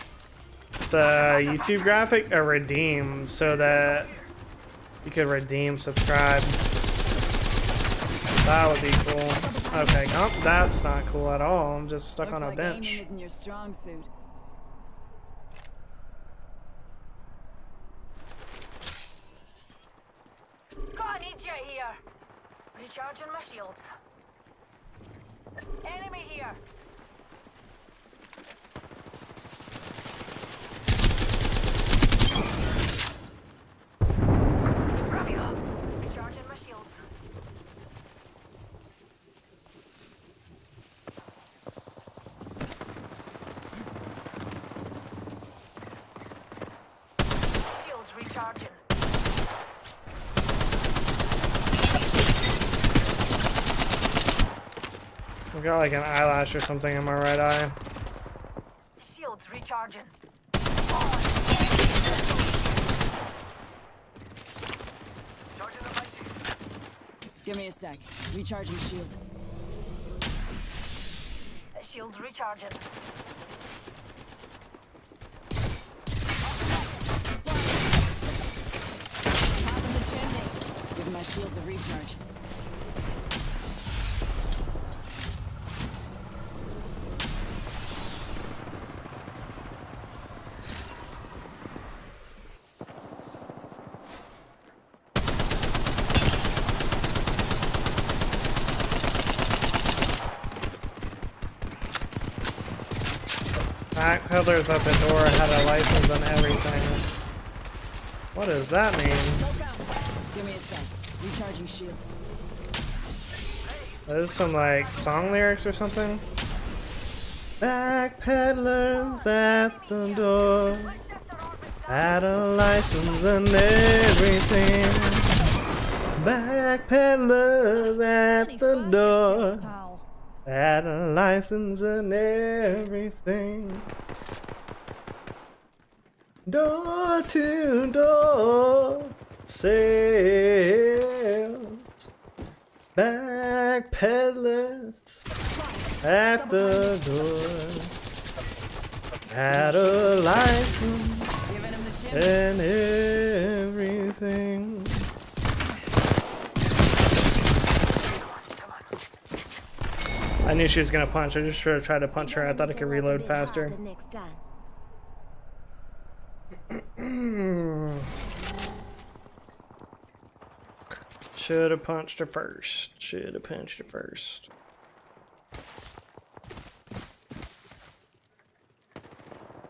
the YouTube graphic a redeem so that you could redeem subscribe. That would be cool. Okay, that's not cool at all. I'm just stuck Looks on a like bench. aiming isn't your strong suit. Got an EJ here. Recharging my shields. Enemy here. I've got like an eyelash or something in my right eye. Shields recharging. Charging up my shield. Give me a sec. Recharging shields. Shields recharging. Top of the chimney. Giving my shields a recharge. Backpedalers at the door had a license and everything. What does that mean? Give me a sec. Recharging shields. Those some like song lyrics or something? Backpedalers at the door had a license and everything. Backpedalers at the door had a license and everything. Door to door sales. Backpedalers at the door had a license Giving him the chimney. and everything. I knew she was gonna punch. I just should have tried to punch her. I thought I could reload faster. Should have punched her first. Should have punched her first.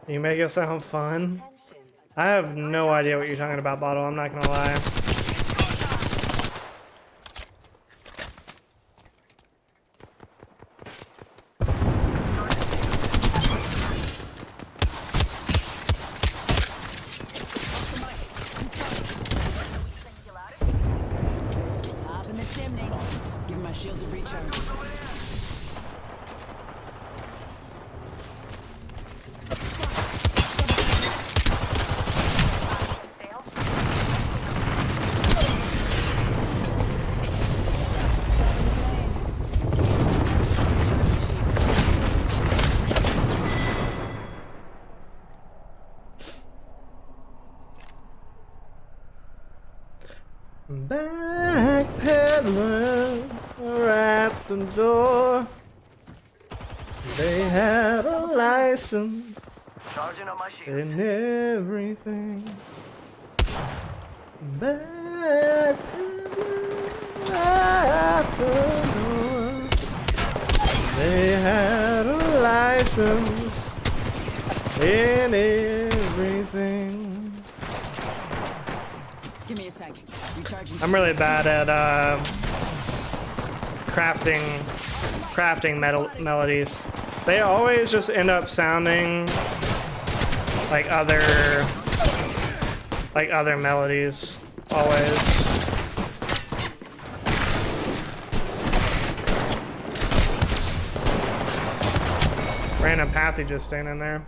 You make it sound fun. I have no idea what you're talking about, Bottle. I'm not gonna lie. Top in the chimney. Giving my shields a recharge. Backpedalers are at the door. They had a license Charging up my shield. and everything. Backpedalers at the door. They had a license and everything. Give me a sec. Recharging. I'm really bad at crafting melodies. They always just end up sounding like other melodies. Always. Random Pathy just standing there.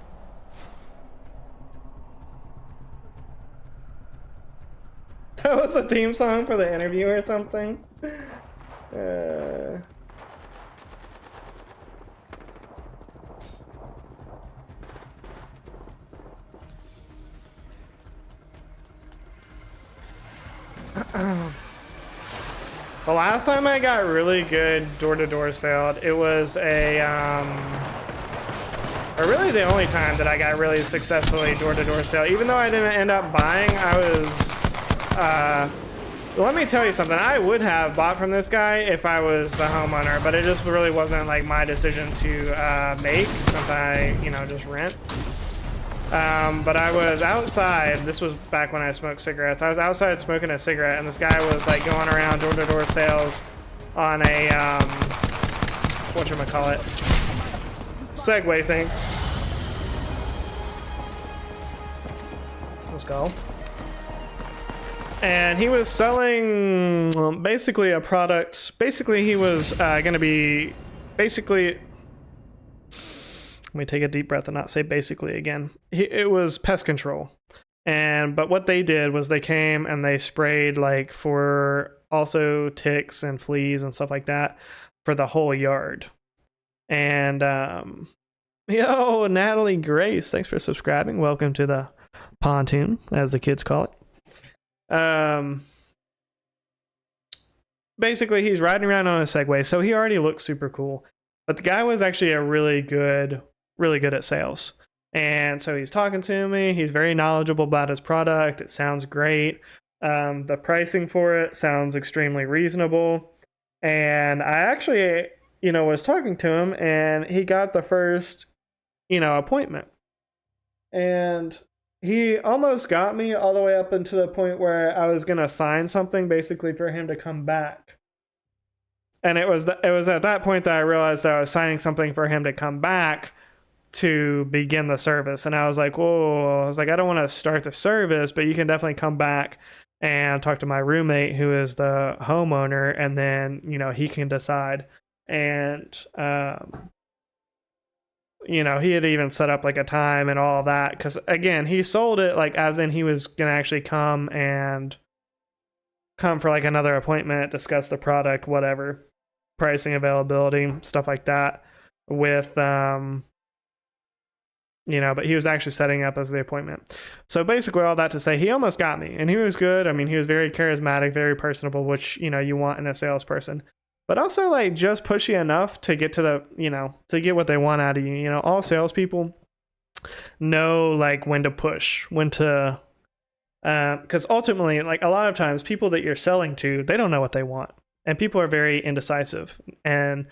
That was the theme song for the interview or something. The last time I got really good door-to-door sale, it was or really the only time that I got really successfully door-to-door sale. Even though I didn't end up buying, I was, let me tell you something. I would have bought from this guy if I was the homeowner, but it just really wasn't like my decision to make since I, just rent. But I was outside. This was back when I smoked cigarettes. I was outside smoking a cigarette, and this guy was like going around door-to-door sales on a whatchamacallit, Segway thing. Let's go. And he was selling basically a product. Basically, he was going to be basically, let me take a deep breath and not say basically again. It was pest control. But what they did was they came and they sprayed like for also ticks and fleas and stuff like that for the whole yard. And yo, Natalie Grace, thanks for subscribing. Welcome to the pontoon, as the kids call it. Basically, he's riding around on a Segway, so he already looks super cool. But the guy was actually really good at sales. And so he's talking to me. He's very knowledgeable about his product. It sounds great. The pricing for it sounds extremely reasonable. And I actually, was talking to him, and he got the first, appointment. And he almost got me all the way up until the point where I was going to sign something basically for him to come back. And it was at that point that I realized that I was signing something for him to come back to begin the service. And I was like, whoa, I don't want to start the service, but you can definitely come back and talk to my roommate who is the homeowner, and then, he can decide. And, he had even set up like a time and all that. Because again, he sold it like as in he was going to actually come for like another appointment, discuss the product, whatever, pricing, availability, stuff like that with, but he was actually setting up as the appointment. So basically all that to say, he almost got me, and he was good. I mean, he was very charismatic, very personable, which, you want in a salesperson, but also like just pushy enough to get to the, to get what they want out of you. All salespeople know like when to push, when to, because ultimately, like a lot of times people that you're selling to, they don't know what they want, and people are very indecisive, and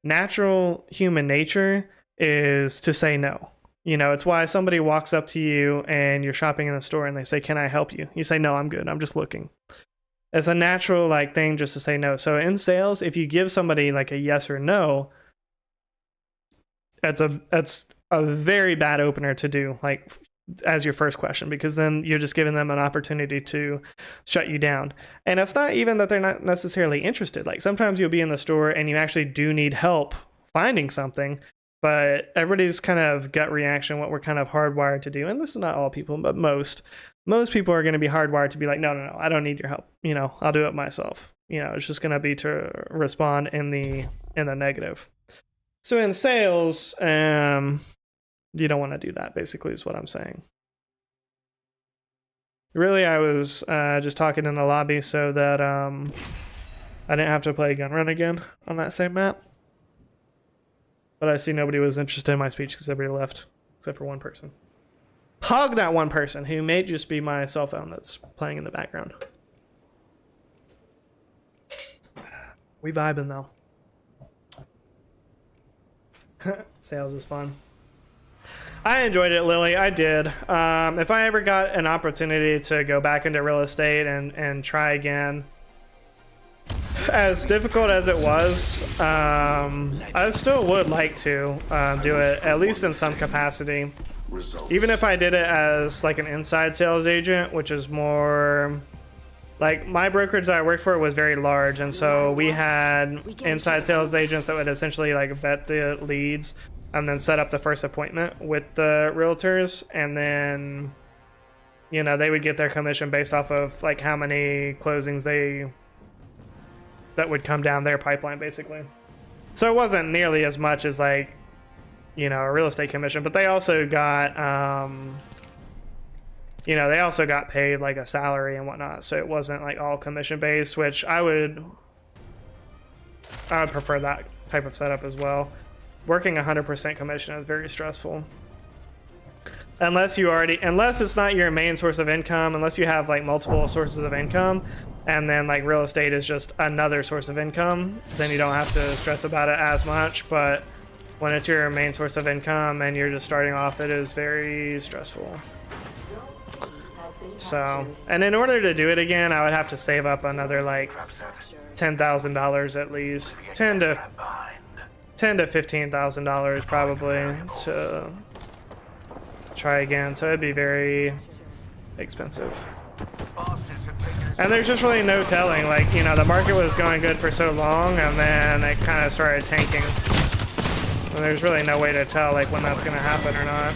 natural human nature is to say no. It's why somebody walks up to you and you're shopping in the store and they say, "Can I help you?" You say, "No, I'm good. I'm just looking." It's a natural like thing just to say no. So in sales, if you give somebody like a yes or no, that's a very bad opener to do, like as your first question, because then you're just giving them an opportunity to shut you down. And it's not even that they're not necessarily interested. Like sometimes you'll be in the store and you actually do need help finding something, but everybody's kind of gut reaction, what we're kind of hardwired to do, and this is not all people, but most people are going to be hardwired to be like, no, I don't need your help. I'll do it myself. It's just going to be to respond in the negative. So in sales, you don't want to do that, basically, is what I'm saying. Really, I was just talking in the lobby so that I didn't have to play gun run again on that same map. But I see nobody was interested in my speech because everybody left, except for one person. Hug that one person who may just be my cell phone that's playing in the background. We vibing though. Sales is fun. I enjoyed it, Lily. I did. If I ever got an opportunity to go back into real estate and try again, as difficult as it was, I still would like to do it, at least in some capacity. Even if I did it as like an inside sales agent, which is more like my brokerage that I worked for was very large, and so we had inside sales agents that would essentially like vet the leads and then set up the first appointment with the realtors, and then they would get their commission based off of like how many closings that would come down their pipeline, basically. So it wasn't nearly as much as like a real estate commission, but they also got they also got paid like a salary and whatnot, so it wasn't like all commission based, which I would prefer that type of setup as well. Working 100% commission is very stressful. Unless it's not your main source of income, unless you have like multiple sources of income, and then like real estate is just another source of income, then you don't have to stress about it as much. But when it's your main source of income and you're just starting off, it is very stressful. So, and in order to do it again, I would have to save up another like $10,000 at least, $10,000 to $15,000 probably to try again. So it'd be very expensive. And there's just really no telling, like, the market was going good for so long and then it kind of started tanking. And there's really no way to tell like when that's gonna happen or not.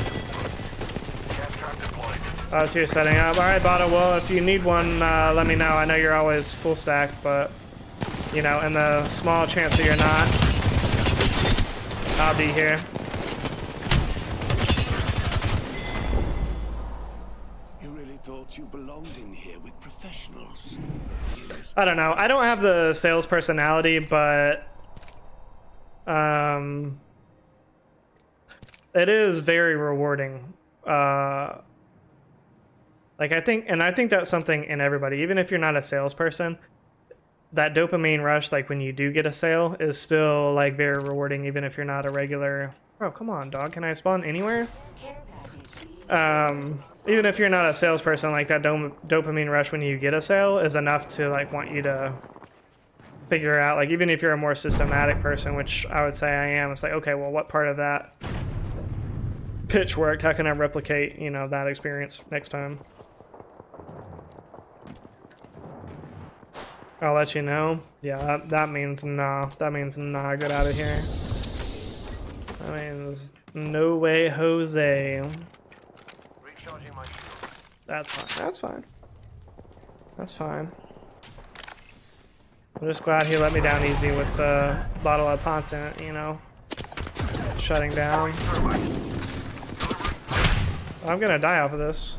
Gas trap deployed. Oh, so you're setting up. All right, Bottle. Well, if you need one, let me know. I know you're always full stack, but you know, in the small chance that you're not, I'll be here. You really thought you belonged in here with professionals? I don't know. I don't have the sales personality, but it is very rewarding. Like I think that's something in everybody, even if you're not a salesperson, that dopamine rush, like when you do get a sale, is still like very rewarding, even if you're not a regular. Bro, come on, dog. Can I spawn anywhere? Even if you're not a salesperson, like that dopamine rush when you get a sale is enough to like want you to figure out, like even if you're a more systematic person, which I would say I am, it's like, okay, well, what part of that pitch worked? How can I replicate, you know, that experience next time? I'll let you know. Yeah, that means nah. That means nah, get out of here. That means no way, Jose. Recharging my shield. That's fine. That's fine. That's fine. I'm just glad he let me down easy with the bottle of Pontoon, you know, shutting down. I'm gonna die off of this.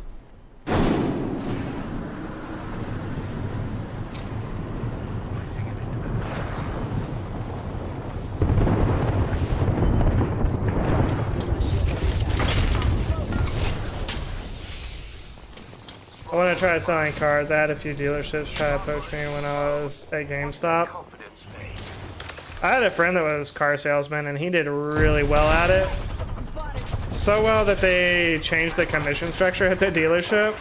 I want to try selling cars. I had a few dealerships try to approach me when I was at GameStop. Confidence fade. I had a friend that was a car salesman, and he did really well at it. So well that they changed the commission structure at the dealership.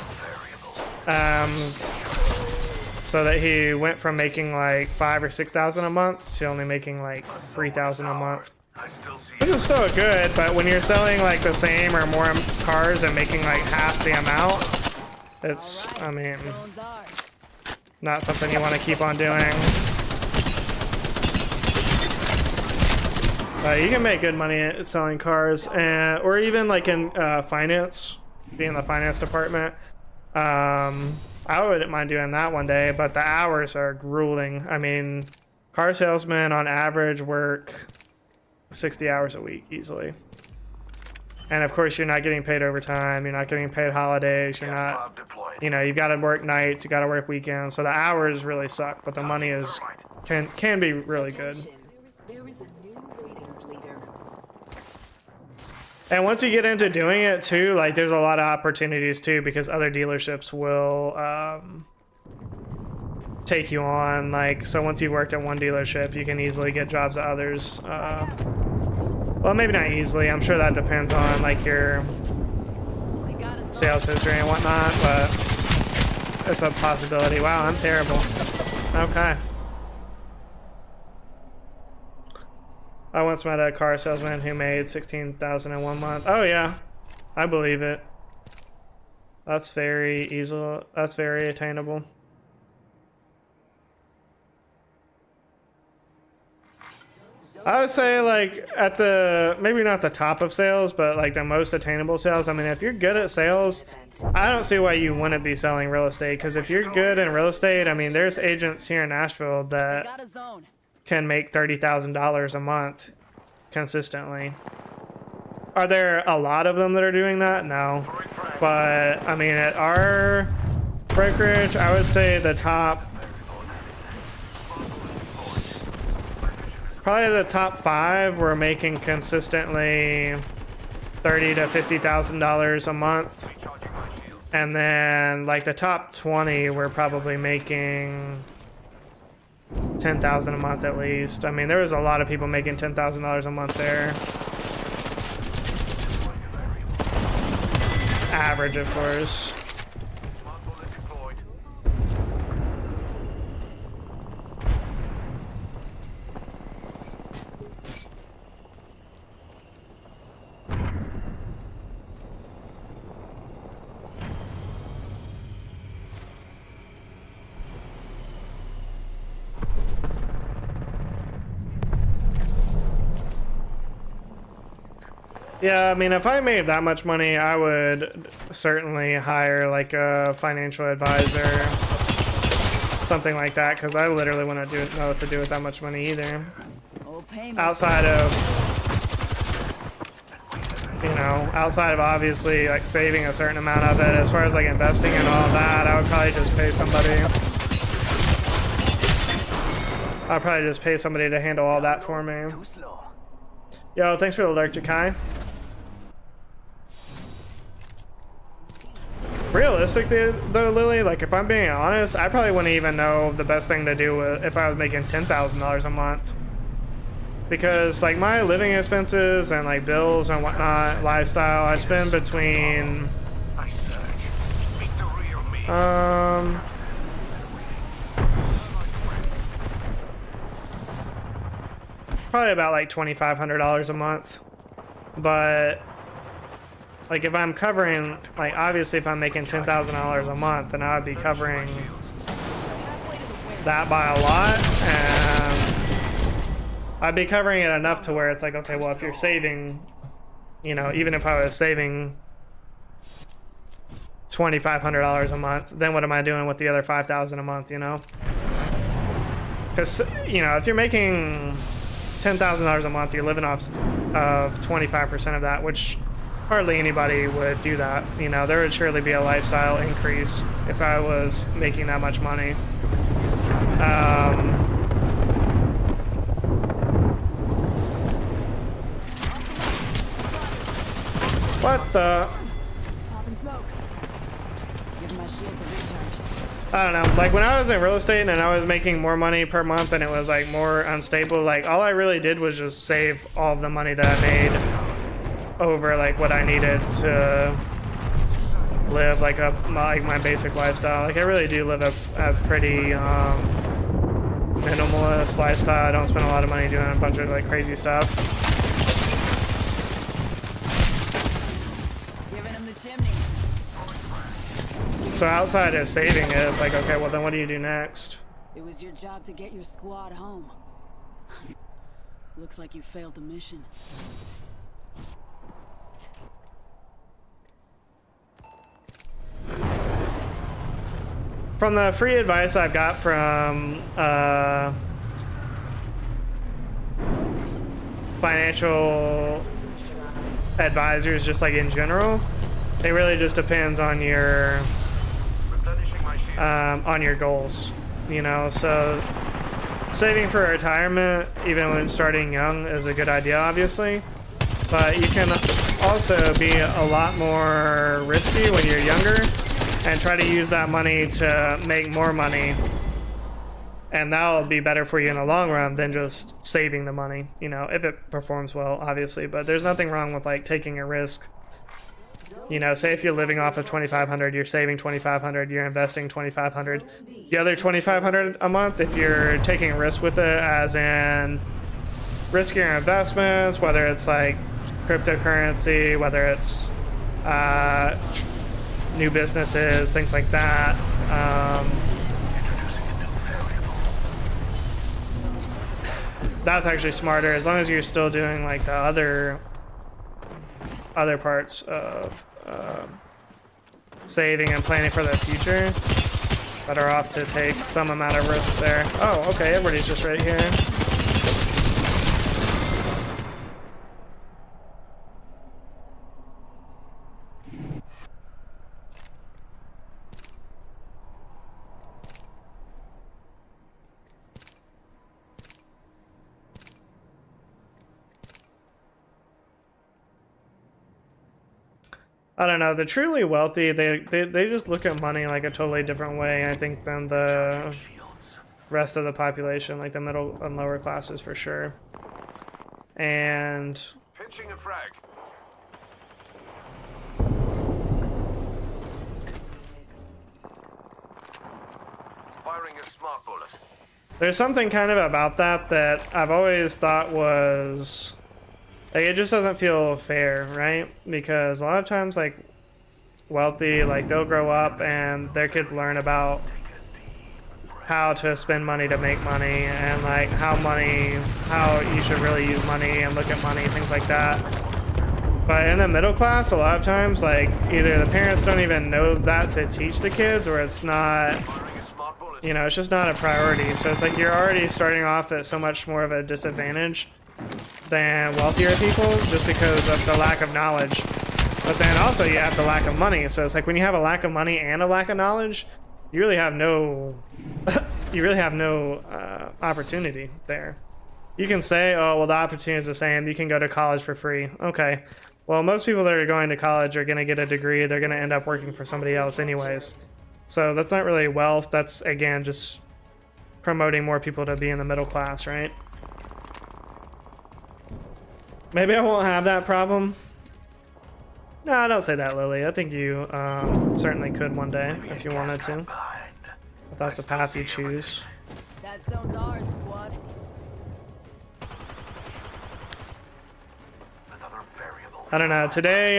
So that he went from making like $5,000 or $6,000 a month to only making like $3,000 a month. I still see Which is still good, but when you're selling like the same or more cars and making like half the amount, it's, I mean, not something you want to keep on doing. You can make good money at selling cars, or even like in finance, be in the finance department. I wouldn't mind doing that one day, but the hours are grueling. I mean, car salesmen on average work 60 hours a week easily. And of course, you're not getting paid overtime. You're not getting paid holidays. You're gas not, pod deployed. you know, you've got to work nights. You got to work weekends. So the hours really suck, but the money is can be really good. There is a new ratings leader. And once you get into doing it too, like there's a lot of opportunities too, because other dealerships will take you on. Like, so once you've worked at one dealership, you can easily get jobs at others. Well, maybe not easily. I'm sure that depends on like your sales history and whatnot, but it's a possibility. Wow, I'm terrible. Okay. I once met a car salesman who made $16,000 in 1 month. Oh yeah, I believe it. That's very easy. That's very attainable. I would say like at the, maybe not the top of sales, but like the most attainable sales. I mean, if you're good at sales, I don't see why you wouldn't be selling real estate. Because if you're good in real estate, I mean, there's agents here in Nashville that Got a zone. can make $30,000 a month consistently. Are there a lot of them that are doing that? No. But I mean, at our brokerage, I would say the top, probably the top 5 were making consistently $30,000 to $50,000 a month. And then like the top 20 were probably making $10,000 a month at least. I mean, there was a lot of people making $10,000 a month there. Average, of course. Smart bullet deployed. Yeah, I mean, if I made that much money, I would certainly hire like a financial advisor, something like that, because I literally wouldn't know what to do with that much money either. Old payments. Outside of, you know, outside of obviously like saving a certain amount of it, as far as like investing and all that, I would probably just pay somebody. I'll probably just pay somebody to handle all that for me. Too slow. Yo, thanks for the electric Kai. Realistic though, Lily, like if I'm being honest, I probably wouldn't even know the best thing to do if I was making $10,000 a month. Because like my living expenses and like bills and whatnot, lifestyle, I spend between I search. Meet the real me. Probably about like $2,500 a month. But like if I'm covering, like obviously if I'm making $10,000 a month, then I would be covering that by a lot, and I'd be covering it enough to where it's like, okay, well if you're saving, you know, even if I was saving $2,500 a month, then what am I doing with the other $5,000 a month, you know? Because, you know, if you're making $10,000 a month, you're living off of 25% of that, which hardly anybody would do that. You know, there would surely be a lifestyle increase if I was making that much money. What the? Popping smoke. Give my shields a recharge. I don't know. Like when I was in real estate and I was making more money per month and it was like more unstable, like all I really did was just save all of the money that I made over like what I needed to live like my basic lifestyle. Like I really do live a pretty minimalist lifestyle. I don't spend a lot of money doing a bunch of like crazy stuff. Giving him the chimney. So outside of saving it, it's like, okay, well then what do you do next? It was your job to get your squad home. Looks like you failed the mission. From the free advice I've got from financial advisors, just like in general, it really just depends on your Replenishing my shield. on your goals, you know. So saving for retirement, even when starting young, is a good idea, obviously, but you can also be a lot more risky when you're younger and try to use that money to make more money, and that'll be better for you in the long run than just saving the money, you know, if it performs well, obviously. But there's nothing wrong with like taking a risk. You know, say if you're living off of 2,500, you're saving 2,500, you're investing 2,500. The other 2,500 a month, if you're taking a risk with it, as in riskier investments, whether it's like cryptocurrency, whether it's new businesses, things like that. That's actually smarter, as long as you're still doing like the other parts of saving and planning for the future. Better off to take some amount of risk there. Oh, okay, everybody's just right here. I don't know. The truly wealthy, they just look at money like a totally different way, I think, than the rest of the population, like the middle and lower classes for sure. And Pitching a frag. Firing a smart bullet. there's something kind of about that I've always thought was, like, it just doesn't feel fair, right? Because a lot of times, like, wealthy, like, they'll grow up and their kids learn about how to spend money to make money, and like how you should really use money and look at money, things like that. But in the middle class, a lot of times, like, either the parents don't even know that to teach the kids, or it's not, Firing a smart bullet. you know, it's just not a priority. So it's like you're already starting off at so much more of a disadvantage than wealthier people just because of the lack of knowledge. But then also you have the lack of money. So it's like when you have a lack of money and a lack of knowledge, you really have no opportunity there. You can say, oh, well, the opportunity is the same. You can go to college for free. Okay. Well, most people that are going to college are going to get a degree. They're going to end up working for somebody else anyways. So that's not really wealth. That's, again, just promoting more people to be in the middle class, right? Maybe I won't have that problem. No, don't say that, Lily. I think you certainly could one day if you wanted to. If that's the path you choose. That zone's ours, squad. I don't know. Today,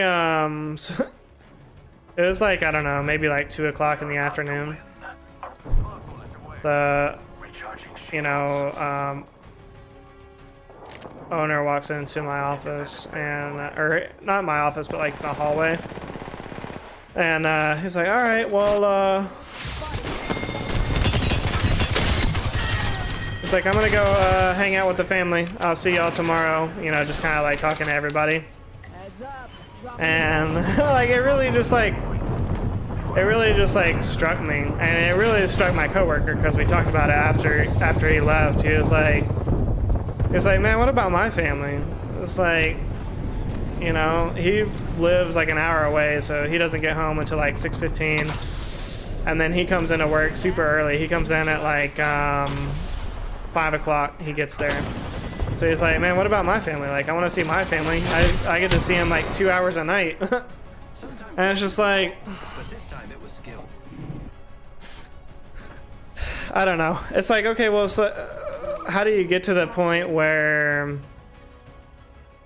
it was like, I don't know, maybe like 2 o'clock in the afternoon. The, you know, owner walks into my office and, or not my office, but like the hallway. And he's like, all right, well, he's like, I'm gonna go hang out with the family. I'll see y'all tomorrow. You know, just kind of like talking to everybody. Heads up. Drop And like it really just like struck me, and it really struck my coworker because we talked about it after he left. He was like, man, what about my family? It's like, you know, he lives like an hour away, so he doesn't get home until like 6:15, and then he comes into work super early. He comes in at like 5 o'clock. He gets there. So he's like, man, what about my family? Like, I want to see my family. I get to see him like 2 hours a night. And it's just like, I don't know. It's like, okay, well, so how do you get to the point where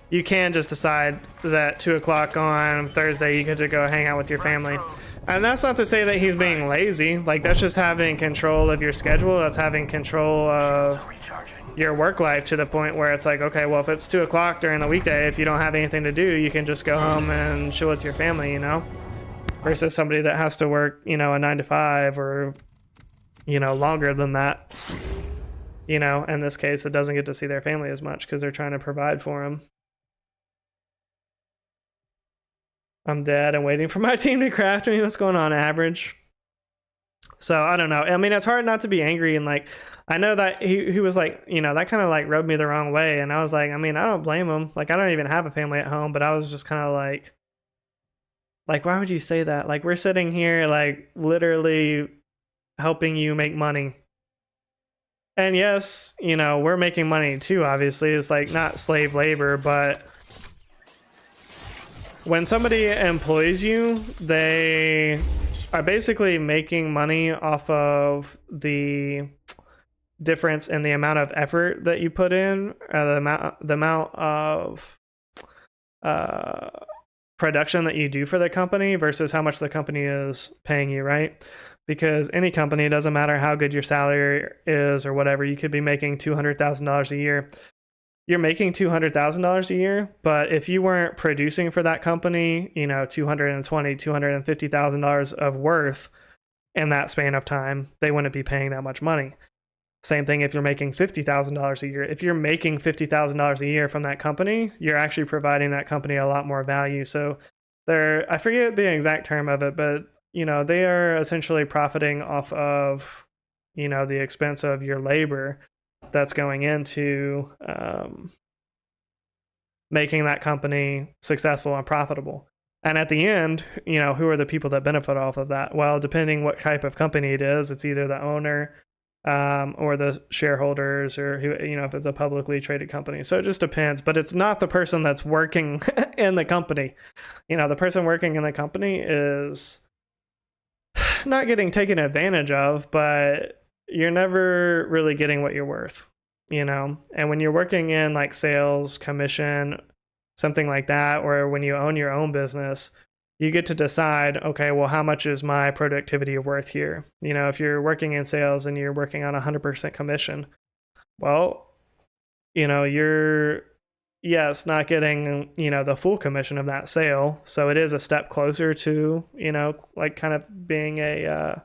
you can just decide that 2 o'clock on Thursday you get to go hang out with your family? And that's not to say that he's being lazy. Like, that's just having control of your schedule. That's having control of your work life to the point where it's like, okay, well, if it's 2 o'clock during the weekday, if you don't have anything to do, you can just go home and chill with your family, you know? Versus somebody that has to work, you know, a 9 to 5 or, you know, longer than that. You know, in this case, it doesn't get to see their family as much because they're trying to provide for them. I'm dead and waiting for my team to craft me. What's going on, average? So I don't know. I mean, it's hard not to be angry, and like, I know that he was like, you know, that kind of like rubbed me the wrong way, and I was like, I mean, I don't blame him. Like, I don't even have a family at home, but I was just kind of like, why would you say that? Like, we're sitting here, like, literally helping you make money. And yes, you know, we're making money too, obviously. It's like not slave labor, but when somebody employs you, they are basically making money off of the difference in the amount of effort that you put in, the amount of production that you do for the company versus how much the company is paying you, right? Because any company, doesn't matter how good your salary is or whatever, you could be making $200,000 a year. You're making $200,000 a year, but if you weren't producing for that company, you know, $220,000, $250,000 of worth in that span of time, they wouldn't be paying that much money. Same thing if you're making $50,000 a year. If you're making $50,000 a year from that company, you're actually providing that company a lot more value. So they're, I forget the exact term of it, but you know, they are essentially profiting off of, you know, the expense of your labor that's going into making that company successful and profitable. And at the end, you know, who are the people that benefit off of that? Well, depending what type of company it is, it's either the owner or the shareholders, or who, you know, if it's a publicly traded company. So it just depends, but it's not the person that's working in the company. You know, the person working in the company is not getting taken advantage of, but you're never really getting what you're worth, you know? And when you're working in like sales, commission, something like that, or when you own your own business, you get to decide, okay, well, how much is my productivity worth here? You know, if you're working in sales and you're working on 100% commission, well, you know, yes, not getting, you know, the full commission of that sale. So it is a step closer to, you know, like kind of being a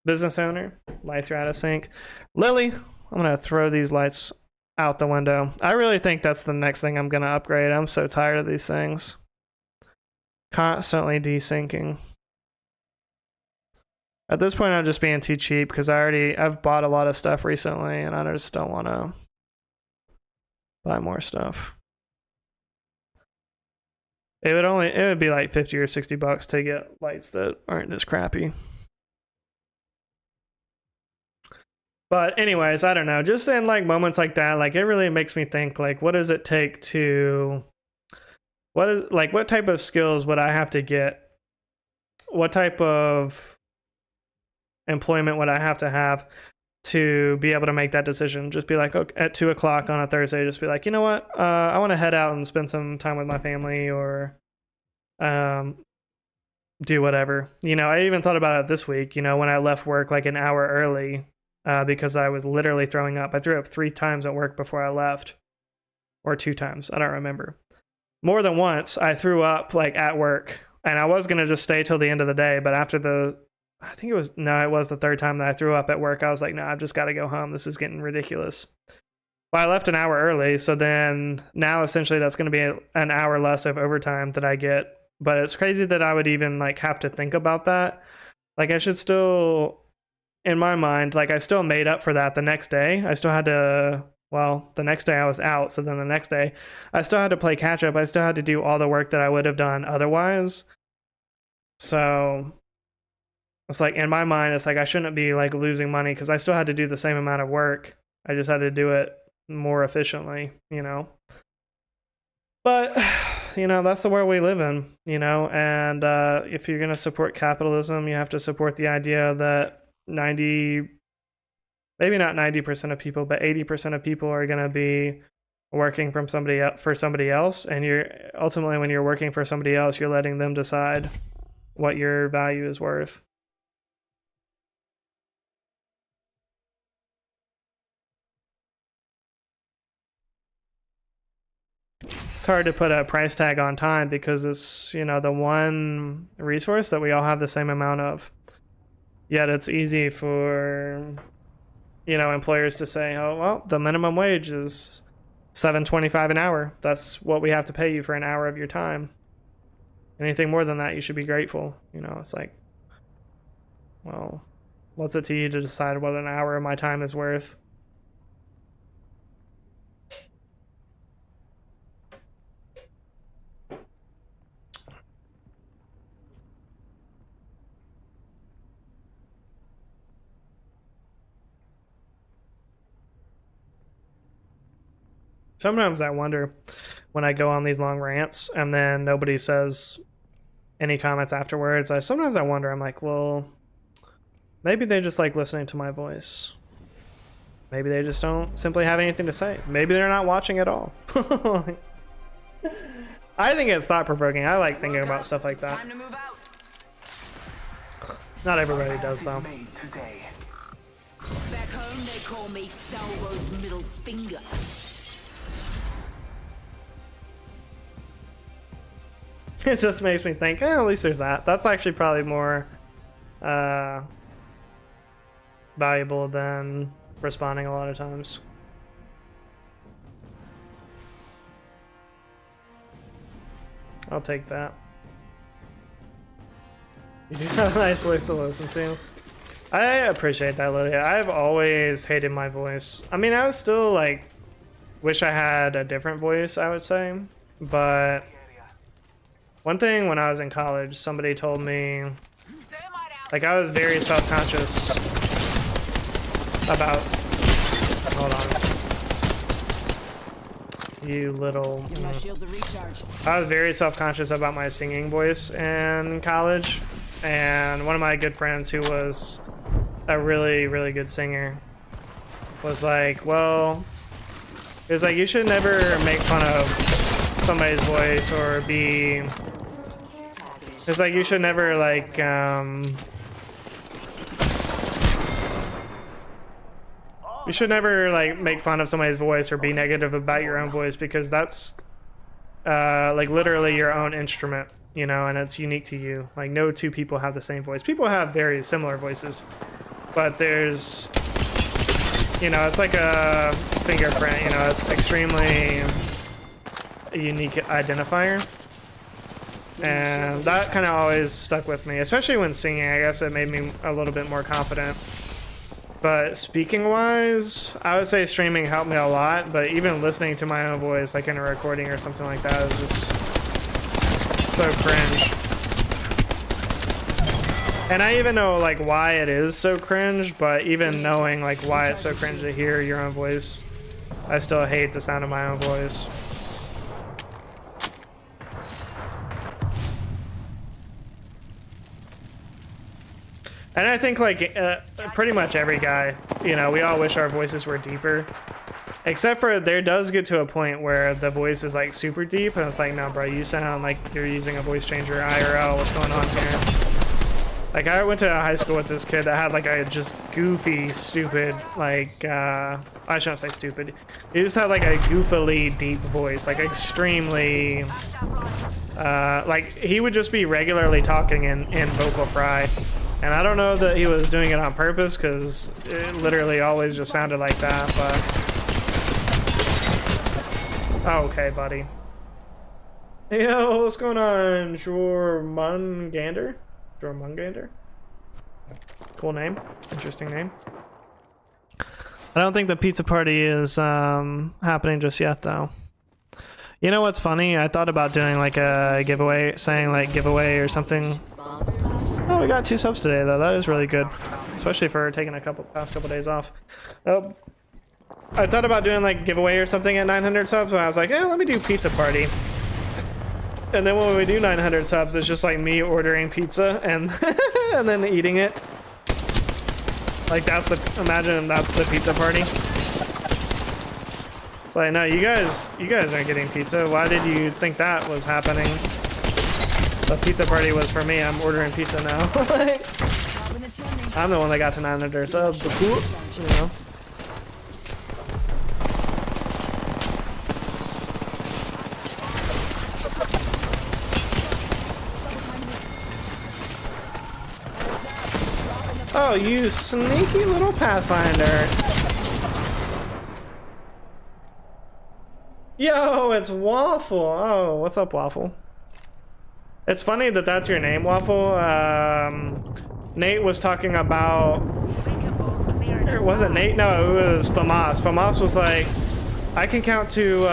business owner. Lights are out of sync. Lily, I'm going to throw these lights out the window. I really think that's the next thing I'm going to upgrade. I'm so tired of these things. Constantly desyncing. At this point, I'm just being too cheap because I've bought a lot of stuff recently and I just don't want to buy more stuff. It would be like 50 or 60 bucks to get lights that aren't this crappy. But anyways, I don't know. Just in like moments like that, like it really makes me think like, what does it take to, what type of skills would I have to get? What type of employment would I have to be able to make that decision? Just be like, okay, at 2 o'clock on a Thursday, just be like, you know what? I want to head out and spend some time with my family or do whatever. You know, I even thought about it this week, you know, when I left work like an hour early because I was literally throwing up. I threw up 3 times at work before I left, or 2 times. I don't remember. More than once, I threw up like at work, and I was going to just stay till the end of the day. But after it was the 3rd time that I threw up at work, I was like, no, I've just got to go home. This is getting ridiculous. Well, I left an hour early. So then now essentially that's going to be an hour less of overtime that I get. But it's crazy that I would even like have to think about that. Like I should still, in my mind, like I still made up for that the next day. I still had to, well, the next day I was out. So then the next day I still had to play catch up. I still had to do all the work that I would have done otherwise. So it's like in my mind, it's like I shouldn't be like losing money because I still had to do the same amount of work. I just had to do it more efficiently, you know. But, you know, that's the world we live in, you know. And if you're going to support capitalism, you have to support the idea that maybe not 90% of people, but 80% of people are going to be working for somebody else. And you're ultimately, when you're working for somebody else, you're letting them decide what your value is worth. It's hard to put a price tag on time because it's, you know, the one resource that we all have the same amount of. Yet it's easy for, you know, employers to say, oh, well, the minimum wage is $7.25 an hour. That's what we have to pay you for an hour of your time. Anything more than that, you should be grateful. You know, it's like, well, what's it to you to decide what an hour of my time is worth? Sometimes I wonder when I go on these long rants and then nobody says any comments afterwards. Sometimes I wonder, I'm like, well, maybe they just like listening to my voice. Maybe they just don't simply have anything to say. Maybe they're not watching at all. I think it's thought-provoking. I like thinking about stuff like that. Time to move out. Not everybody does, though. Back home, they call me Salvo's middle finger. It just makes me think, at least there's that. That's actually probably more valuable than responding a lot of times. I'll take that. You do have a nice voice to listen to. I appreciate that, Lydia. I've always hated my voice. I mean, I was still like, wish I had a different voice, I would say. But one thing when I was in college, somebody told me, like, I was very self-conscious about, hold on. You little, My shields are recharged. I was very self-conscious about my singing voice in college. And one of my good friends who was a really, really good singer was like, well, it was like, you should never make fun of somebody's voice or be, it's like, you should never like, you should never like make fun of somebody's voice or be negative about your own voice, because that's like literally your own instrument, you know, and it's unique to you. Like no two people have the same voice. People have very similar voices, but there's, you know, it's like a fingerprint, you know, it's extremely a unique identifier. And that kind of always stuck with me, especially when singing. I guess it made me a little bit more confident. But speaking wise, I would say streaming helped me a lot, but even listening to my own voice, like in a recording or something like that, is just so cringe. And I even know like why it is so cringe, but even knowing like why it's so cringe to hear your own voice, I still hate the sound of my own voice. And I think like pretty much every guy, you know, we all wish our voices were deeper. Except for there does get to a point where the voice is like super deep and it's like, no bro, you sound like you're using a voice changer IRL, what's going on here? Like I went to high school with this kid that had like a just goofy, stupid, like, I shouldn't say stupid. He just had like a goofily deep voice, like extremely, like he would just be regularly talking in vocal fry. And I don't know that he was doing it on purpose because it literally always just sounded like that, but... Oh, okay, buddy. Yo, what's going on? Jormungander? Jormungander? Cool name. Interesting name. I don't think the pizza party is happening just yet, though. You know what's funny? I thought about doing like a giveaway, saying like giveaway or something. Oh, we got 2 subs today though. That is really good, especially for taking a past couple days off. Oh, I thought about doing like giveaway or something at 900 subs, and I was like, yeah, let me do pizza party. And then when we do 900 subs, it's just like me ordering pizza and and then eating it. Like that's the, imagine that's the pizza party. It's like, no, you guys aren't getting pizza. Why did you think that was happening? The pizza party was for me. I'm ordering pizza now. I'm the one that got to 900 subs. You know. Oh, you sneaky little Pathfinder. Yo, it's Waffle. Oh, what's up, Waffle? It's funny that that's your name, Waffle. Nate was talking about... Or was it Nate? No, it was Famas. Famas was like, I can count to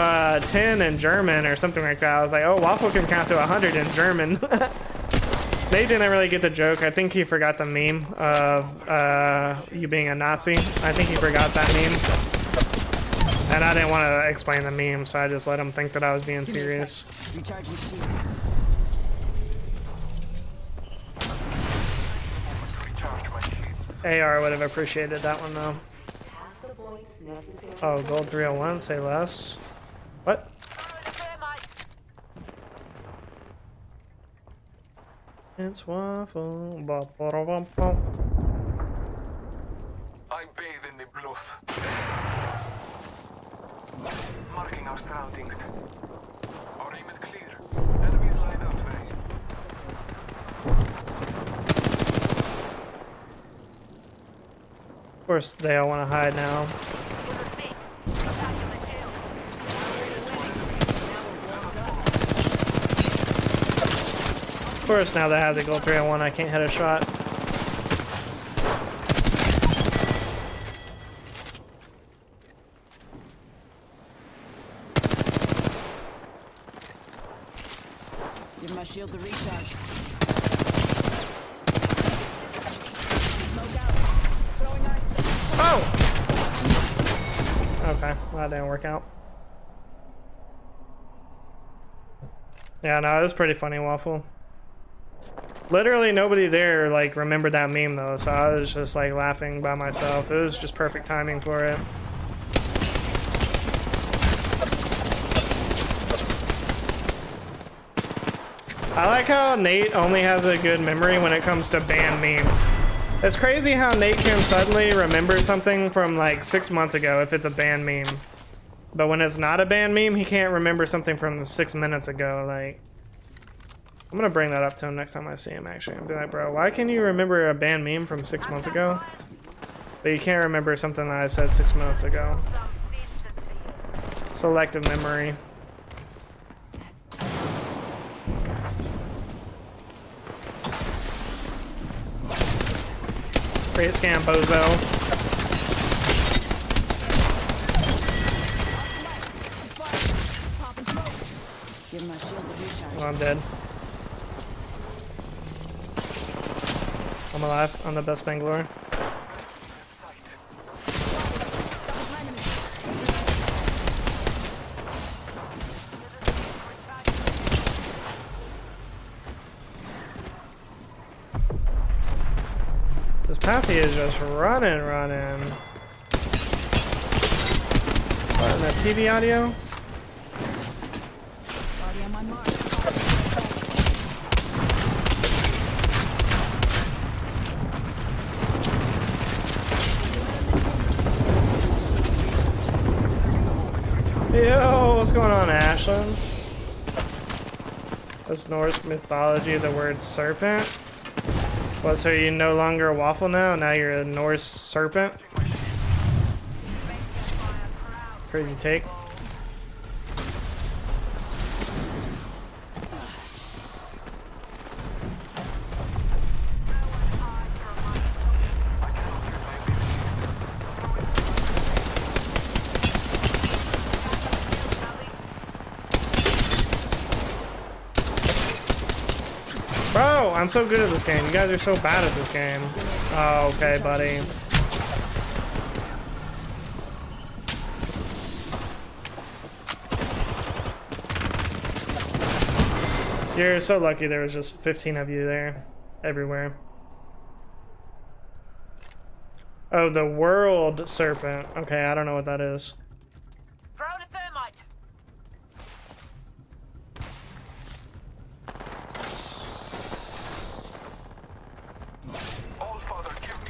10 in German or something like that. I was like, oh, Waffle can count to 100 in German. Nate didn't really get the joke. I think he forgot the meme of you being a Nazi. I think he forgot that meme. And I didn't want to explain the meme, so I just let him think that I was being serious. Recharging shields. AR would have appreciated that one though. Oh, gold 301, say less. What? It's Waffle. I bathe in the blood. Marking our surroundings. Our aim is clear. Enemies line up very. Of course, they all want to hide now. Of course, now that I have the gold 301, I can't hit a shot. Give my shield to recharge. Oh! Okay, well, that didn't work out. Yeah, no, it was pretty funny, Waffle. Literally nobody there like remembered that meme though, so I was just like laughing by myself. It was just perfect timing for it. I like how Nate only has a good memory when it comes to banned memes. It's crazy how Nate can suddenly remember something from like 6 months ago if it's a banned meme. But when it's not a banned meme, he can't remember something from 6 minutes ago. Like, I'm gonna bring that up to him next time I see him, actually. I'm be like, bro, why can you remember a banned meme from 6 months ago? But you can't remember something that I said 6 minutes ago. Selective memory. Great scam, bozo. Give my shields a recharge. Oh, I'm dead. I'm alive. I'm the best Bangalore. This Pathy is just running. What, in that TV audio? Body on my mark. Yo, what's going on, Ashland? This Norse mythology, the word serpent. What, so you're no longer a waffle now? Now you're a Norse serpent? Crazy take. Bro, I'm so good at this game. You guys are so bad at this game. Oh, okay, buddy. You're so lucky there was just 15 of you there. Everywhere. Oh, the world serpent. Okay, I don't know what that is. Throw the thermite. All father, give me.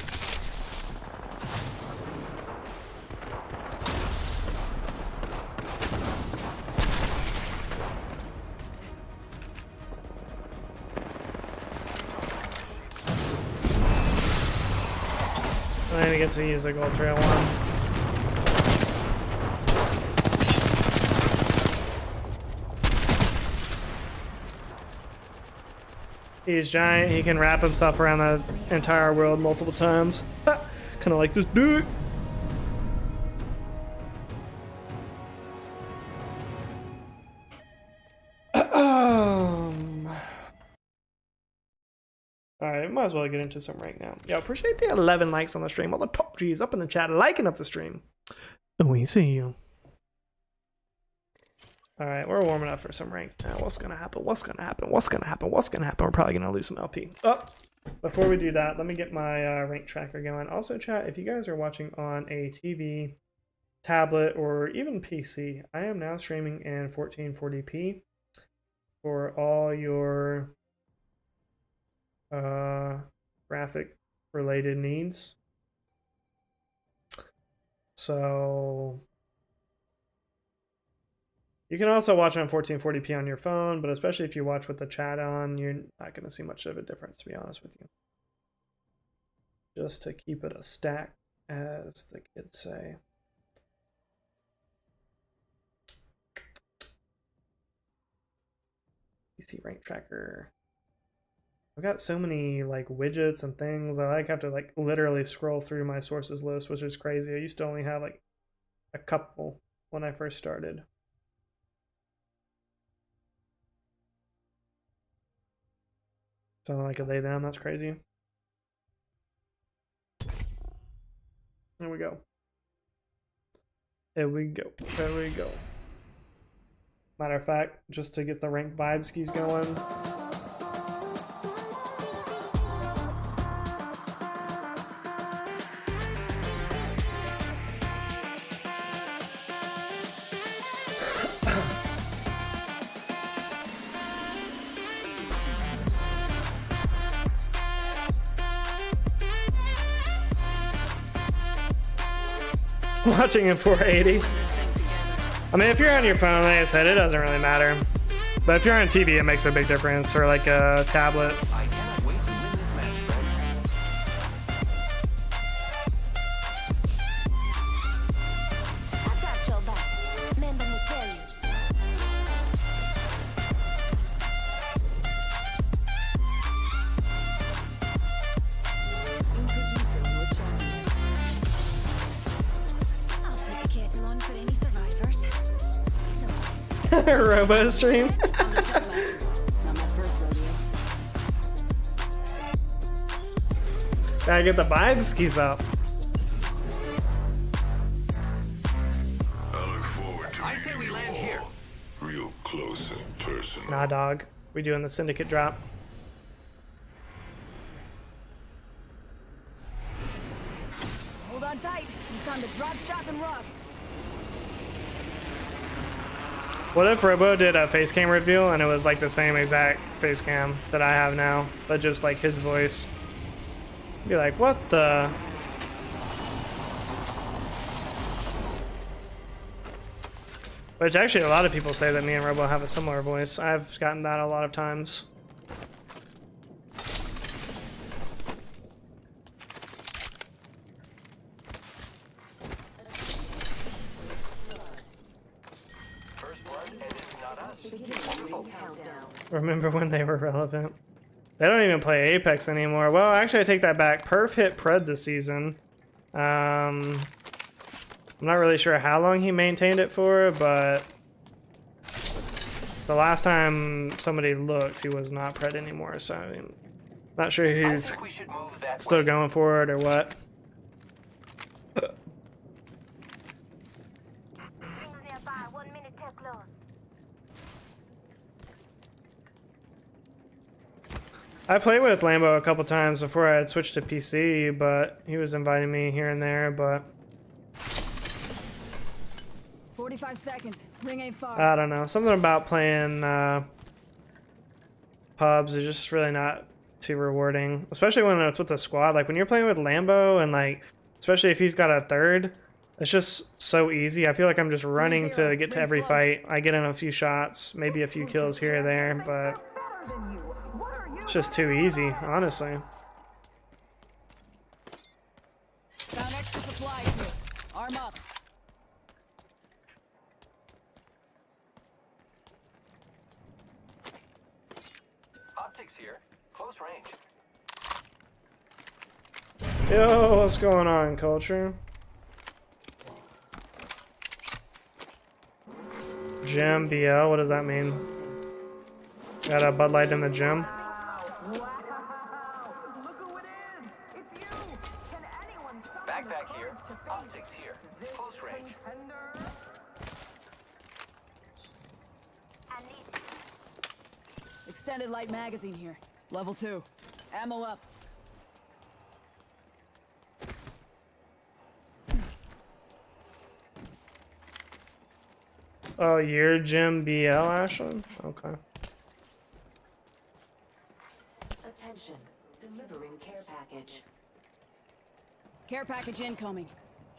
I didn't get to use the gold trail one. He's giant. He can wrap himself around the entire world multiple times. Kind of like this dude. Alright, might as well get into some rank now. Yo, appreciate the 11 likes on the stream. All the top G's up in the chat, liking up the stream. We see you. Alright, we're warming up for some rank now. What's gonna happen? What's gonna happen? What's gonna happen? What's gonna happen? We're probably gonna lose some LP. Oh, before we do that, let me get my rank tracker going. Also, chat, if you guys are watching on a TV, tablet, or even PC, I am now streaming in 1440p for all your graphic related needs. So you can also watch on 1440p on your phone, but especially if you watch with the chat on, you're not going to see much of a difference, to be honest with you. Just to keep it a stack, as the kids say. PC rank tracker. I've got so many like widgets and things. I have to like literally scroll through my sources list, which is crazy. I used to only have like a couple when I first started. So like a they them, that's crazy. There we go. There we go. There we go. Matter of fact, just to get the rank vibe skis going. Watching in 480. This thing together. I mean, if you're on your phone, like I said, it doesn't really matter. But if you're on TV, it makes a big difference, or like a tablet. I cannot wait to win this match, friend. I got your back. Remember me tell you. I'll put the kettle on for any survivors. Robo stream. Not my first rodeo. Gotta get the vibes skis up. I look forward to I say we land here. real close and personal. Nah, dog. We doing the syndicate drop. Hold on tight. It's time to drop, shock, and rock. What if Robo did a face cam reveal and it was like the same exact face cam that I have now, but just like his voice? Be like, what the? Which actually a lot of people say that me and Robo have a similar voice. I've gotten that a lot of times. First blood, and it's not us. Remember when they were relevant? They don't even play Apex anymore. Well, actually, I take that back. Perf hit Pred this season. I'm not really sure how long he maintained it for, but the last time somebody looked, he was not Pred anymore. So, I mean, not sure I who's think we should move that still way. going for it or what. Rings nearby. 1 minute till close. I played with Lambo a couple times before I had switched to PC, but he was inviting me here and there, but 45 seconds. Ring ain't far. I don't know. Something about playing pubs is just really not too rewarding, especially when it's with a squad. Like when you're playing with Lambo and like, especially if he's got a third, it's just so easy. I feel like I'm just running to get to every fight. I get in a few shots, maybe a few kills here or there, but it's just too easy, honestly. Found extra supplies here. Arm up. Optics here. Close range. Yo, what's going on, culture? Gym BL, what does that mean? Got a Bud Light in the gym? Backpack here. Optics here. Close range. I need Extended light magazine here. Level 2. Ammo up. Oh, your gym BL, Ashlyn? Okay. Attention. Delivering care package. Care package incoming.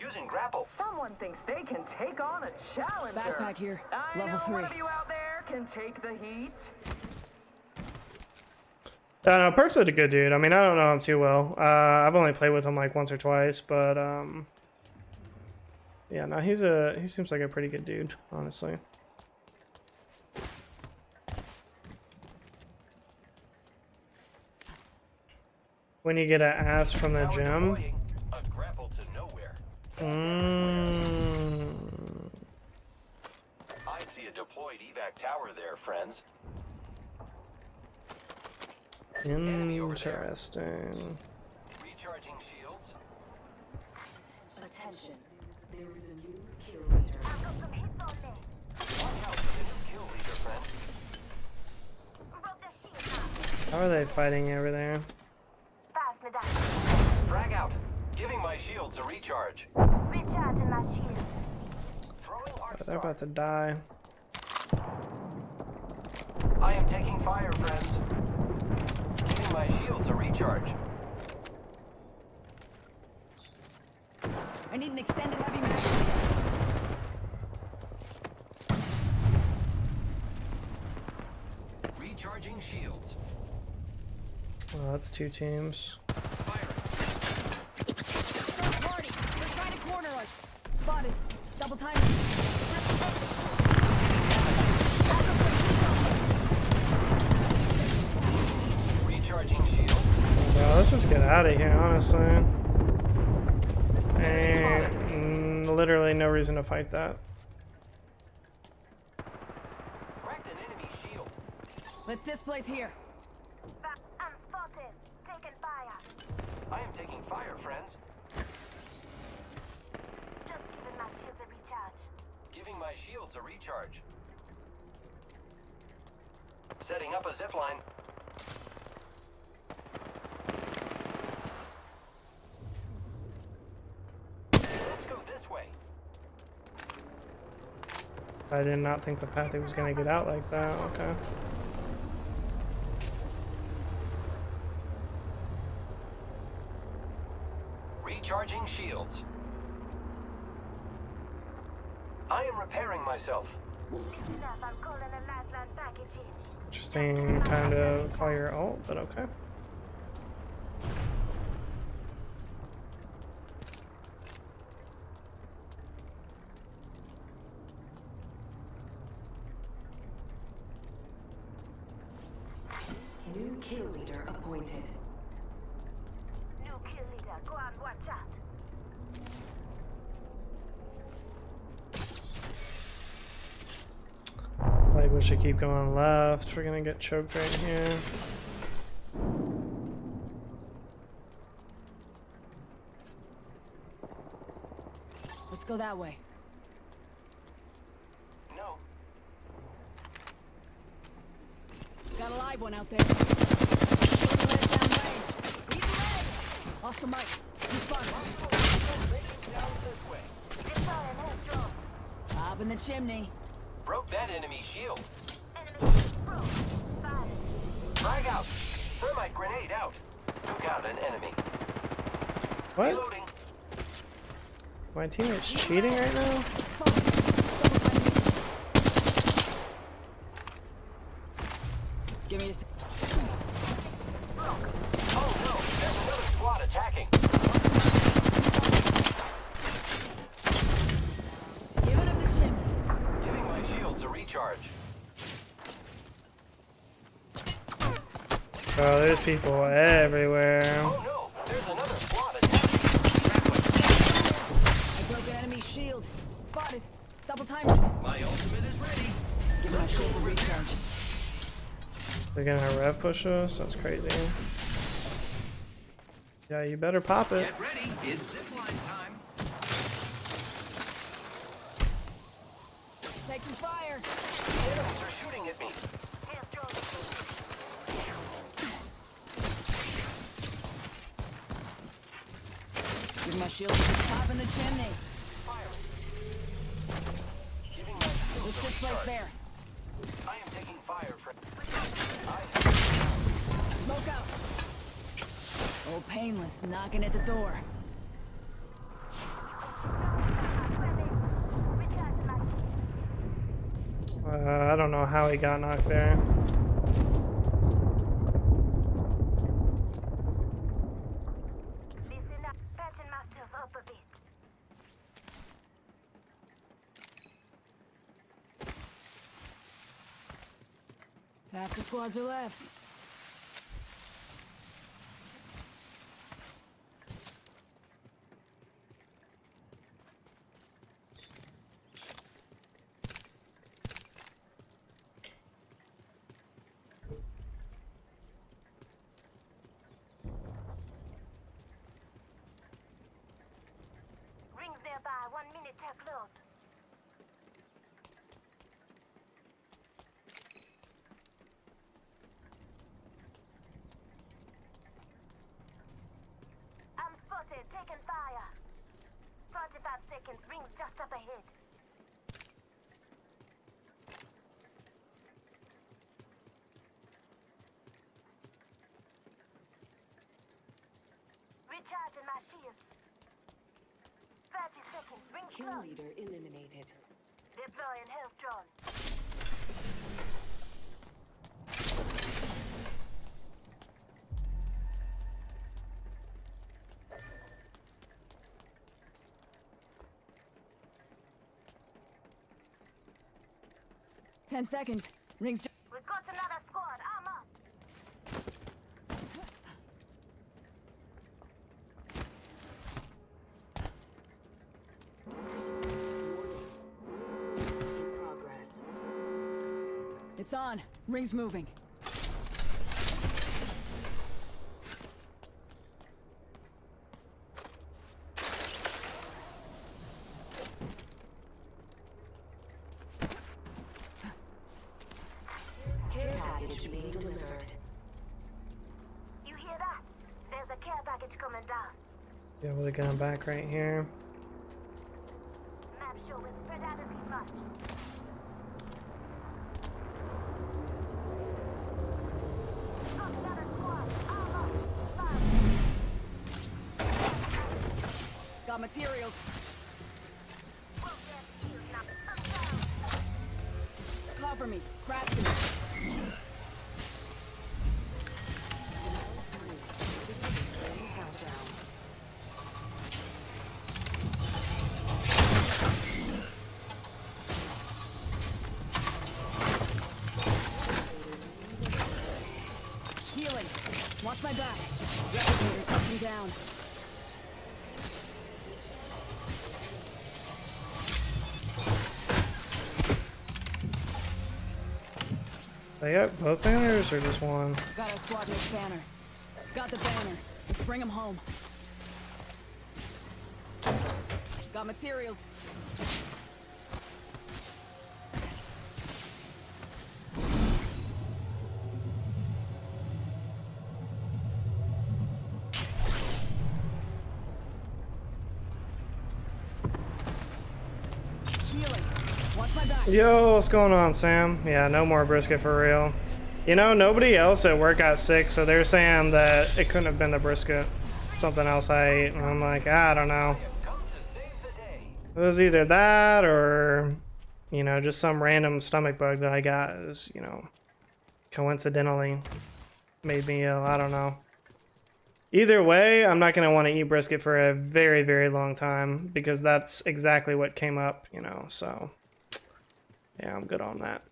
Using grapple. Someone thinks they can take on a challenger. Backpack here. I Level know 3. one of you out there can take the heat. Yeah, no, Perf's a good dude. I mean, I don't know him too well. I've only played with him like once or twice, but yeah, no, he seems like a pretty good dude, honestly. When you get an ass from the Now we're gym. deploying. A grapple to nowhere. I see a deployed evac tower there, friends. Enemy over there. Interesting. Recharging shields. Attention. There is a new kill leader. I've got some hits on me. Watch out for the new kill leader, friend. Broke the shield now. How are they fighting over there? Pass me that. Frag out. Giving my shields a recharge. Recharging my shield. Throwing arc They're star. about to die. I am taking fire, friends. Giving my shields a recharge. I need an extended heavy magazine. Recharging shields. Well, that's 2 teams. Party! They're trying to corner us. Spotted. Double time. Recharging shields. Yeah, let's just get out of here, honestly. And literally no reason to fight that. Cracked an enemy shield. Let's displace here. I'm spotted. Taking fire. I am taking fire, friends. Just giving my shields a recharge. Giving my shields a recharge. Setting up a zipline. Let's go this way. I did not think the Pathy was gonna get out like that. Okay. Recharging shields. I am repairing myself. Enough, I'm calling a lifeline package in. Interesting time to call your ult, but okay. New kill leader appointed. New kill leader, go on, watch out. Like we should keep going left. We're gonna get choked right here. Let's go that way. No. Got a live one out there. Shooting let it down range. Lead the leg. Oscar Mike. You spotted. Down this way. Deploying head drone. Up in the chimney. Broke that enemy shield. Enemy shield broke. Fired. Frag out. Thermite grenade out. Took out an enemy. What? Reloading. My teammate's cheating right now? Give me a sec. Oh no, there's another squad attacking. Giving him the shimmy. Giving my shields a recharge. Oh, there's people everywhere. Oh no, there's another squad attacking. I broke an enemy shield. Spotted. Double time. My ultimate is ready. Give my shield a recharge. They're gonna rev push us? That's crazy. Yeah, you better pop it. Get ready, it's zipline time. Taking fire. The enemies are shooting at me. Head drone. Give my shield a pop in the chimney. Firing. Giving my shields Let's a displace recharge. there. I am taking fire, friend. Smoke out. Old Painless knocking at the door. Recharge my shield. I don't know how he got knocked there. Listen up. Patching myself up a bit. Half the squads are left. Rings nearby. 1 minute till close. I'm spotted. Taking fire. 45 seconds. Rings just up ahead. Recharging my shields. 30 seconds. Rings Kill close. leader eliminated. Deploying health drone. 10 seconds. Rings. We've got another squad. I'm up. Progress. It's on. Rings moving. Care package being delivered. You hear that? There's a care package coming down. Yeah, with a gun back right here. Map show is spread out a bit much. Got another squad. I'm up. Fire. Got materials. We'll get you now. I'm down. Cover me. Crafting. Countdown. Healing. Watch my back. Replicator touching down. They got both banners or just one? Got our squad mate's banner. Got the banner. Let's bring him home. Got materials. Healing. Watch my back. Yo, what's going on, Sam? Yeah, no more brisket for real. You know, nobody else at work got sick, so they're saying that it couldn't have been the brisket. Something else I ate, and I'm like, I don't know. Come to save the day. It was either that or, you know, just some random stomach bug that I got is, you know, coincidentally made me ill. I don't know. Either way, I'm not going to want to eat brisket for a very, very long time because that's exactly what came up, you know, so yeah, I'm good on that.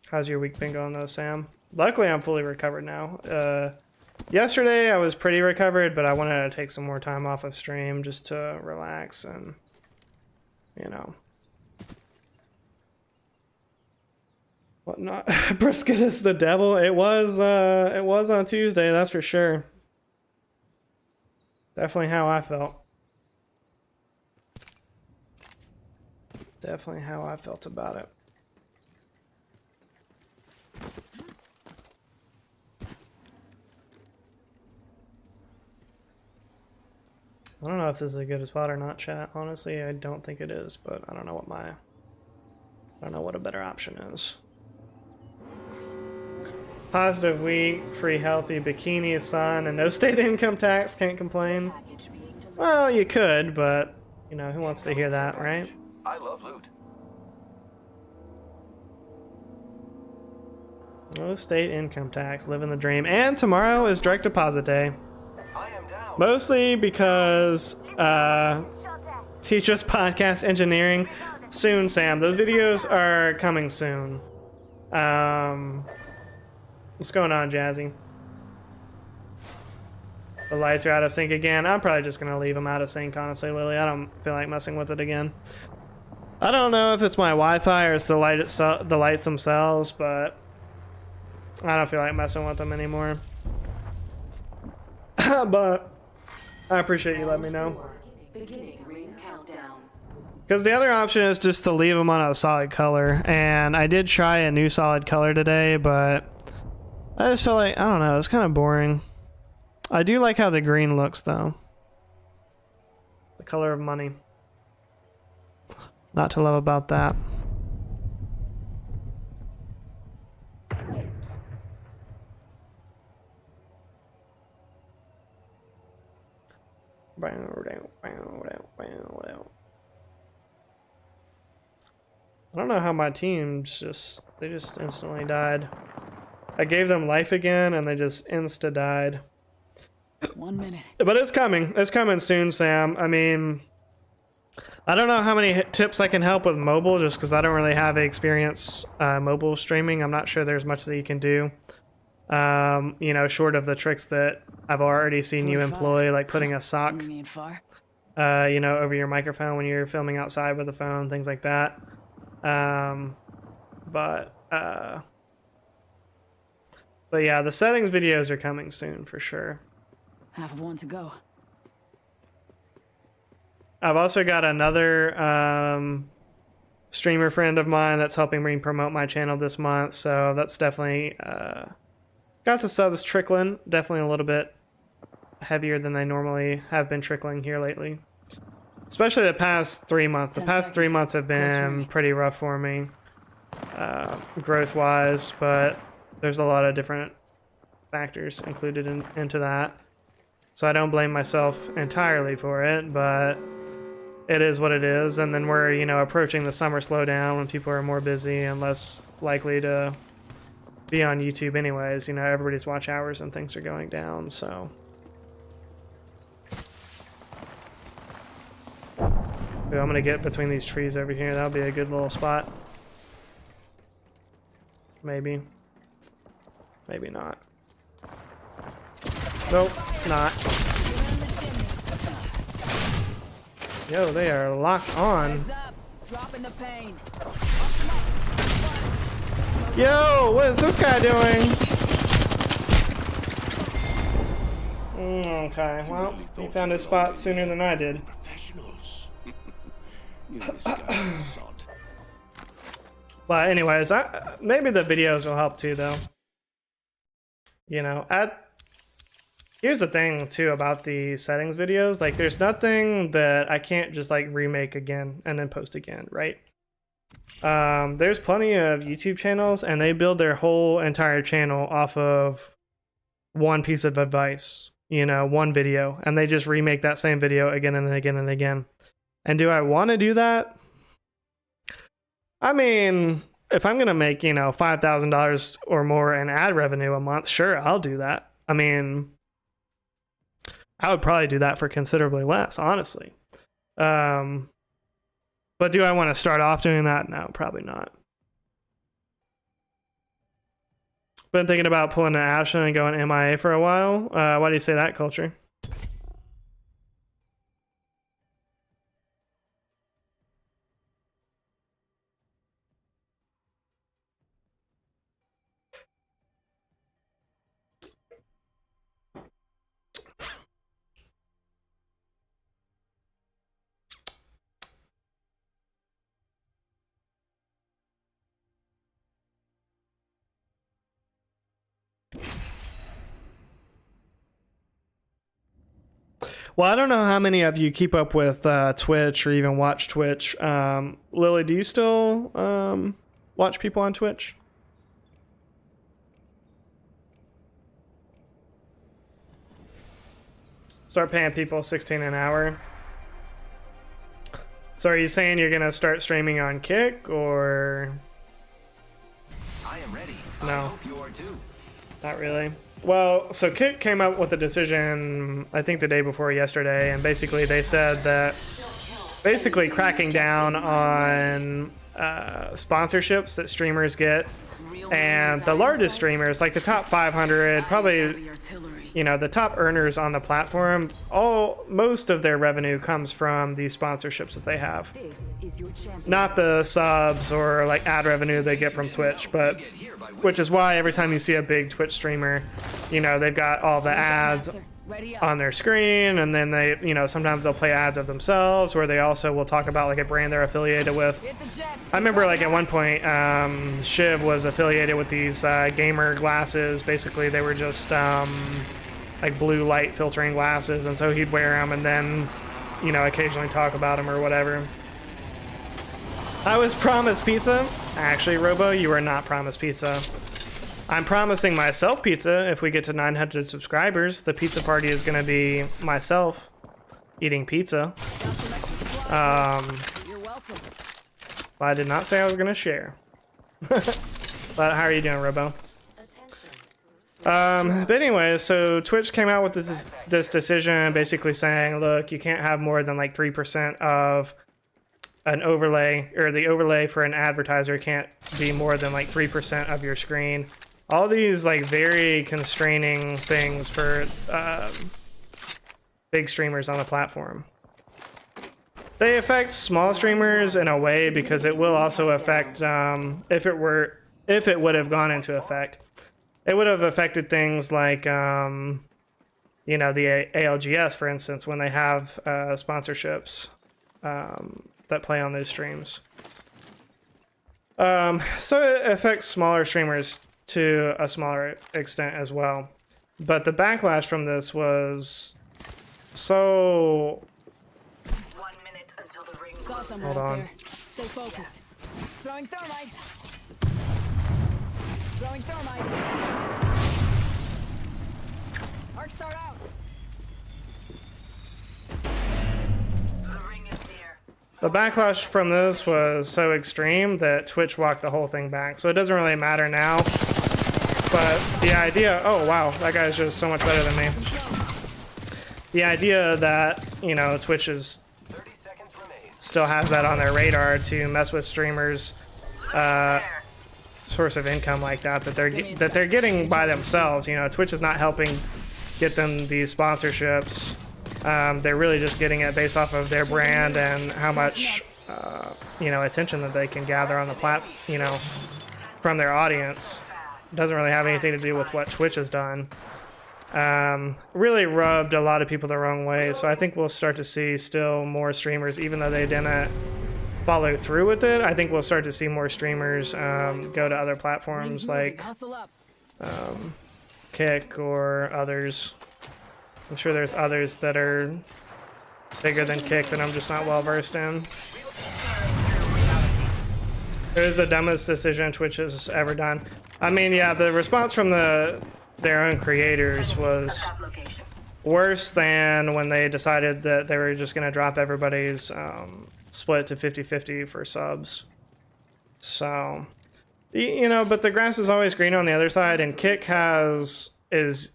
How's your week been going though, Sam? Luckily, I'm fully recovered now. Yesterday, I was pretty recovered, but I wanted to take some more time off of stream just to relax and, you know, whatnot. Brisket is the devil. It was on Tuesday, that's for sure. Definitely how I felt. Definitely how I felt about it. I don't know if this is a good spot or not, chat. Honestly, I don't think it is, but I don't know what a better option is. Positive week, free healthy bikini, sun, and no state income tax. Can't complain. Package being delivered. Well, you could, but you know, who wants to hear that, right? I love loot. No state income tax, living the dream. And tomorrow is direct deposit day. I am down. Mostly because Shot at. teach us podcast engineering soon, Sam. Those videos are coming soon. What's going on, Jazzy? The lights are out of sync again. I'm probably just gonna leave them out of sync, honestly, Lily. I don't feel like messing with it again. I don't know if it's my Wi-Fi or it's the light the lights themselves, but I don't feel like messing with them anymore. But I appreciate you letting me know. 4. Beginning ring countdown. Because the other option is just to leave them on a solid color. And I did try a new solid color today, but I just feel like, I don't know, it's kind of boring. I do like how the green looks, though. The color of money. Not to love about that. I don't know how my teams they just instantly died. I gave them life again and they just insta died. 1 minute. But it's coming. It's coming soon, Sam. I mean, I don't know how many tips I can help with mobile, just because I don't really have experience mobile streaming. I'm not sure there's much that you can do. You know, short of the tricks that I've already seen you employ, like putting a sock, you know, over your microphone when you're filming outside with the phone, things like that. But yeah, the settings videos are coming soon for sure. Half of one to go. I've also got another streamer friend of mine that's helping me promote my channel this month, so that's definitely got the subs trickling. Definitely a little bit heavier than they normally have been trickling here lately, especially the past 3 months. The past 3 months have been pretty rough for me growth wise, but there's a lot of different factors included into that, so I don't blame myself entirely for it, but it is what it is. And then we're, you know, approaching the summer slowdown when people are more busy and less likely to be on YouTube anyways. You know, everybody's watch hours and things are going down, so. Ooh, I'm gonna get between these trees over here. That'll be a good little spot. Maybe. Maybe not. Nope, not. Yo, they are locked on. Dropping the pain. Yo, what is this guy doing? Okay, well, he found his spot sooner than I did. Professionals. You this guy sod. But anyways, maybe the videos will help too, though. You know, here's the thing too about the settings videos. Like, there's nothing that I can't just like remake again and then post again, right? There's plenty of YouTube channels and they build their whole entire channel off of one piece of advice, you know, one video, and they just remake that same video again and again and again. And do I want to do that? I mean, if I'm gonna make, you know, $5,000 or more in ad revenue a month, sure, I'll do that. I mean, I would probably do that for considerably less, honestly. But do I want to start off doing that? No, probably not. Been thinking about pulling an Ashton and going MIA for a while. Why do you say that, Culture? Well, I don't know how many of you keep up with Twitch or even watch Twitch. Lily, do you still watch people on Twitch? Start paying people $16 an hour. So are you saying you're going to start streaming on Kick, or? I am ready. No. I hope you are too. Not really. Well, so Kick came up with a decision, I think the day before yesterday, and basically they said that basically cracking down on sponsorships that streamers get, and the largest streamers, like the top 500, probably, you know, the top earners on the platform, most of their revenue comes from these sponsorships that they have. Not the subs or like ad revenue they get from Twitch, but which is why every time you see a big Twitch streamer, you know, they've got all the ads on their screen, and then they, you know, sometimes they'll play ads of themselves, or they also will talk about like a brand they're affiliated with. I remember like at one point, Shiv was affiliated with these gamer glasses. Basically, they were just like blue light filtering glasses, and so he'd wear them and then, you know, occasionally talk about them or whatever. I was promised pizza. Actually, Robo, you were not promised pizza. I'm promising myself pizza if we get to 900 subscribers. The pizza party is going to be myself eating pizza. But I did not say I was going to share. But how are you doing, Robo? But anyway, so Twitch came out with this decision basically saying, look, you can't have more than like 3% of an overlay, or the overlay for an advertiser can't be more than like 3% of your screen. All these like very constraining things for big streamers on the platform. They affect small streamers in a way because it will also affect if it would have gone into effect, it would have affected things like you know, the ALGS, for instance, when they have sponsorships that play on those streams. So it affects smaller streamers to a smaller extent as well. But the backlash from this was so... 1 minute until the ring. Saw someone Hold out on. there. Stay focused. Throwing thermite. Throwing thermite. Arc star out. The ring is near. The backlash from this was so extreme that Twitch walked the whole thing back. So it doesn't really matter now. But the idea... Oh, wow. That guy's just so much better than me. The idea that, you know, Twitch is 30 seconds remain. still has that on their radar to mess with streamers' source of income like that they're getting by themselves. You know, Twitch is not helping get them these sponsorships. They're really just getting it based off of their brand and how much you know, attention that they can gather on the you know, from their audience. It doesn't really have anything to do with what Twitch has done. Really rubbed a lot of people the wrong way, so I think we'll start to see still more streamers, even though they didn't follow through with it. I think we'll start to see more streamers go to other platforms like Hustle up. Kick or others. I'm sure there's others that are bigger than Kick that I'm just not well versed in. It was the dumbest decision Twitch has ever done. I mean, yeah, the response from their own creators was worse than when they decided that they were just going to drop everybody's split to 50-50 for subs. So, you know, but the grass is always green on the other side, and Kick is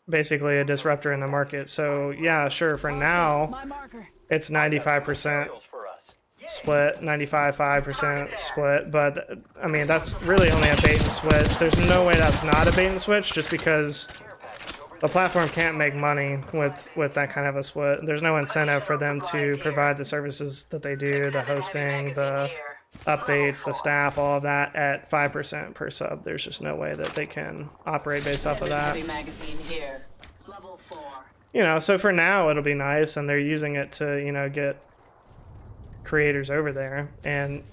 basically a disruptor in the market. So, yeah, sure, for now, My marker. it's 95% For us. split, 95.5% split, but I mean, that's really only a bait and switch. There's no way that's not a bait and switch, just because the platform can't make money with that kind of a split. There's no incentive for them to provide the services that they do, the hosting, the updates, the staff, all of that at 5% per sub. There's just no way that they can operate based off of that. Heavy magazine here. Level 4. You know, so for now it'll be nice, and they're using it to, you know, get creators over there and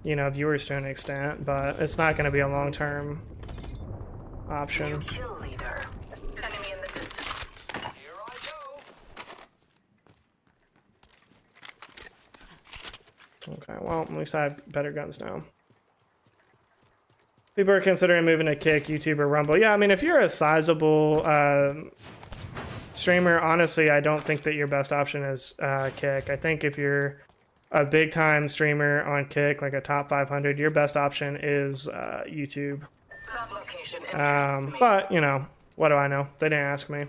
you know, viewers to an extent, but it's not going to be a long-term option. Kill leader. Enemy in the distance. Here I go. Okay, well, at least I have better guns now. People are considering moving to Kick, YouTube, or Rumble. Yeah, I mean, if you're a sizable streamer, honestly, I don't think that your best option is Kick. I think if you're a big-time streamer on Kick, like a top 500, your best option is YouTube. That location interests me. But, you know, what do I know? They didn't ask me.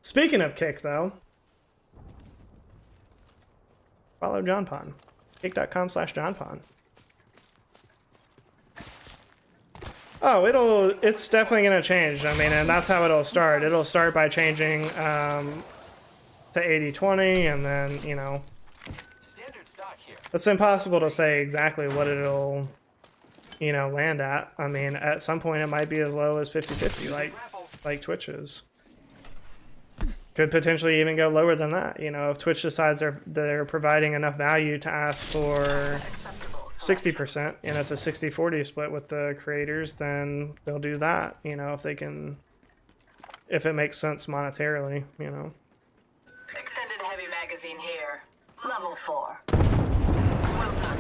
Speaking of Kick, though, follow John Pon. Kick.com/JohnPon. Oh, it's definitely going to change. I mean, and that's how it'll start. It'll start by changing to 80-20, and then, you know, Standard stock here. it's impossible to say exactly what it'll, you know, land at. I mean, at some point it might be as low as 50-50, like Twitch is. Could potentially even go lower than that. You know, if Twitch decides they're providing enough value to ask for 60%, and it's a 60-40 split with the creators, then they'll do that. You know, if it makes sense monetarily, you know. Extended heavy magazine here. Level 4. Well done.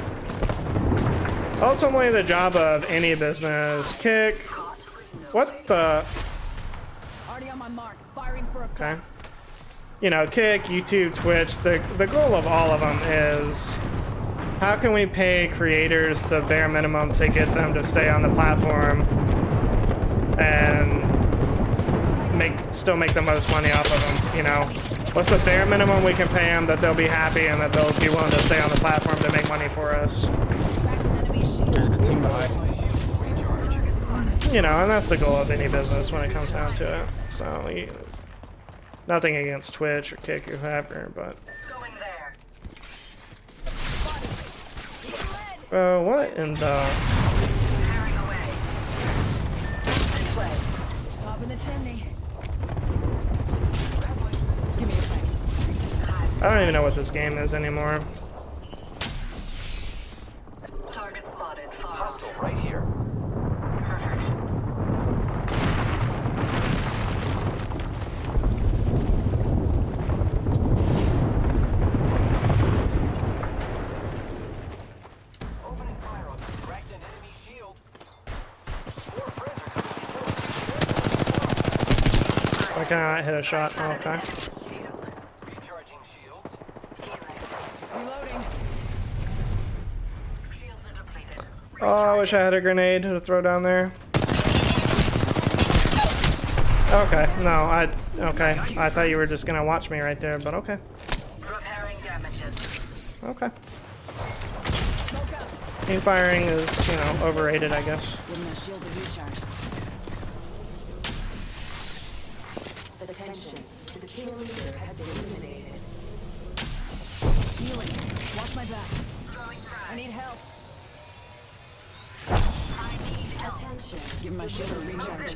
Ultimately, the job of any business, Kick. What the? Already on my mark. Firing for Okay. effect. You know, Kick, YouTube, Twitch. The goal of all of them is, how can we pay creators the bare minimum to get them to stay on the platform and still make the most money off of them, you know? What's the bare minimum we can pay them that they'll be happy and that they'll be willing to stay on the platform to make money for us? You know, and that's the goal of any business when it comes down to it. So, nothing against Twitch or Kick or whoever, but... Going there. Bro, what in the... Carrying away. This way. Pop in the chimney. Give me a second. I don't even know what this game is anymore. Target spotted. Far. Hostile right here. Perfect. Opening fire on them. Cracked an enemy shield. More friends are coming. I cannot hit a shot. Oh, okay. Recharging shields. Reloading. Shields are depleted. Oh, I wish I had a grenade to throw down there. Okay, no, okay. I thought you were just gonna watch me right there, but okay. Repairing damages. Okay. Team firing is, you know, overrated, I guess. Giving our shields a recharge. Attention. The kill leader has been eliminated. Healing. Watch my back. I need help. Attention. Give my shield a recharge.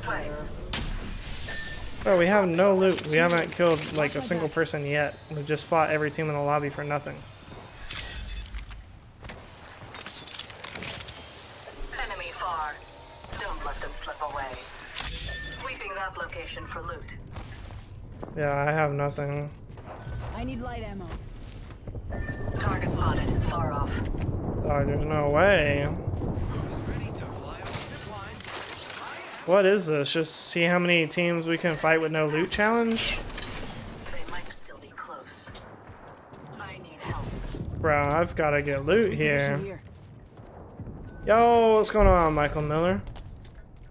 Bro, we have no loot. We haven't killed, like, a single person yet. We just fought every team in the lobby for nothing. Enemy far. Don't let them slip away. Sweeping that location for loot. Yeah, I have nothing. I need light ammo. Target spotted. Far off. Oh, there's no way. What is this? Just see how many teams we can fight with no loot challenge? They might still be close. I need help. Bro, I've got to get loot Position here. Yo, what's going on, Michael Miller?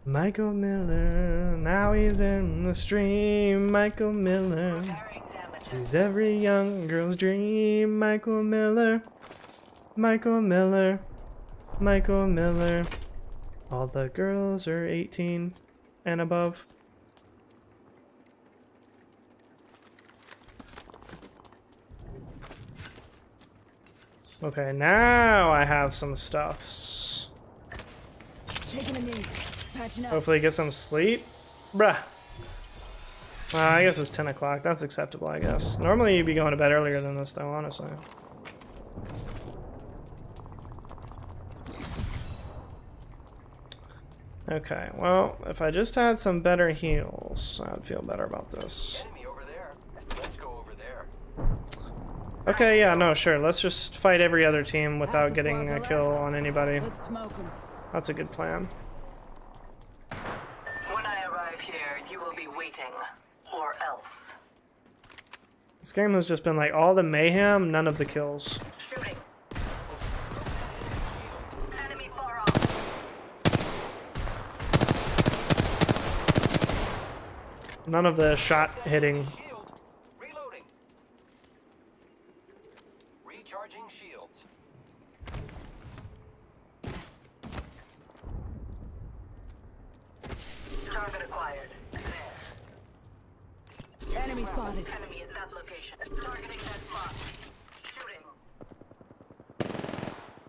Michael Miller, now he's in the stream. Michael Miller, Repairing damages. he's every young girl's dream. Michael Miller, Michael Miller, Michael Miller. All the girls are 18 and above. Okay, now I have some stuffs. Taking a knee. Patching up. Hopefully get some sleep. Bruh. I guess it's 10 o'clock. That's acceptable, I guess. Normally you'd be going to bed earlier than this, though, honestly. Okay, well, if I just had some better heals, I'd feel better about this. Enemy over there. Let's go over there. Okay, yeah, no, sure. Let's just fight every other team without getting a kill on anybody. Let's smoke them. That's a good plan. When I arrive here, you will be waiting. Or else. This game has just been like all the mayhem, none of the kills. Shooting. Enemy far off. None of the shot hitting. Shield. Reloading. Recharging shields. Target acquired. There. Enemy spotted. Enemy at that location. Targeting that spot. Shooting.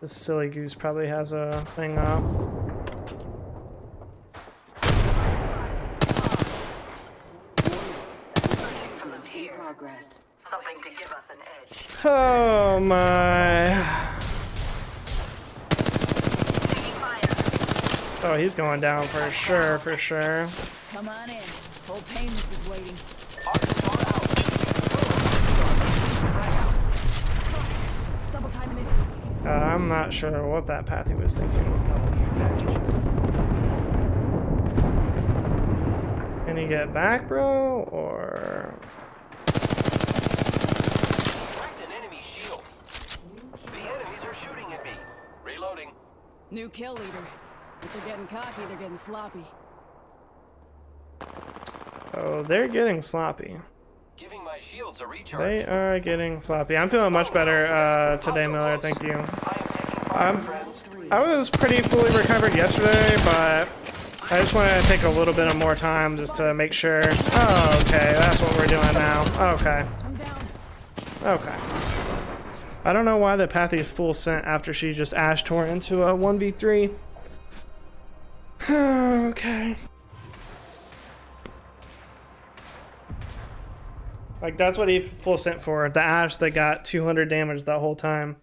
This silly goose probably has a thing up. From the In progress. Something to give us an edge. Oh my. Taking fire. Oh, he's going down for sure, for sure. Come on in. Old Painless is waiting. Double timing it. I'm not sure what that path he was thinking. Can he get back, bro? Or... Cracked an enemy shield. The enemies are shooting at me. Reloading. New kill leader. If they're getting cocky, they're getting sloppy. Oh, they're getting sloppy. Giving my shields are recharged. They are getting sloppy. I'm feeling much better today, Miller. Thank you. I am taking fire, friends. I was pretty fully recovered yesterday, but I just want to take a little bit of more time just to make sure. Oh, okay, that's what we're doing now. Okay. I'm down. Okay. I don't know why the Pathy is full scent after she just ash tore into a 1v3. Okay. Like, that's what he full sent for. The Ash that got 200 damage the whole time.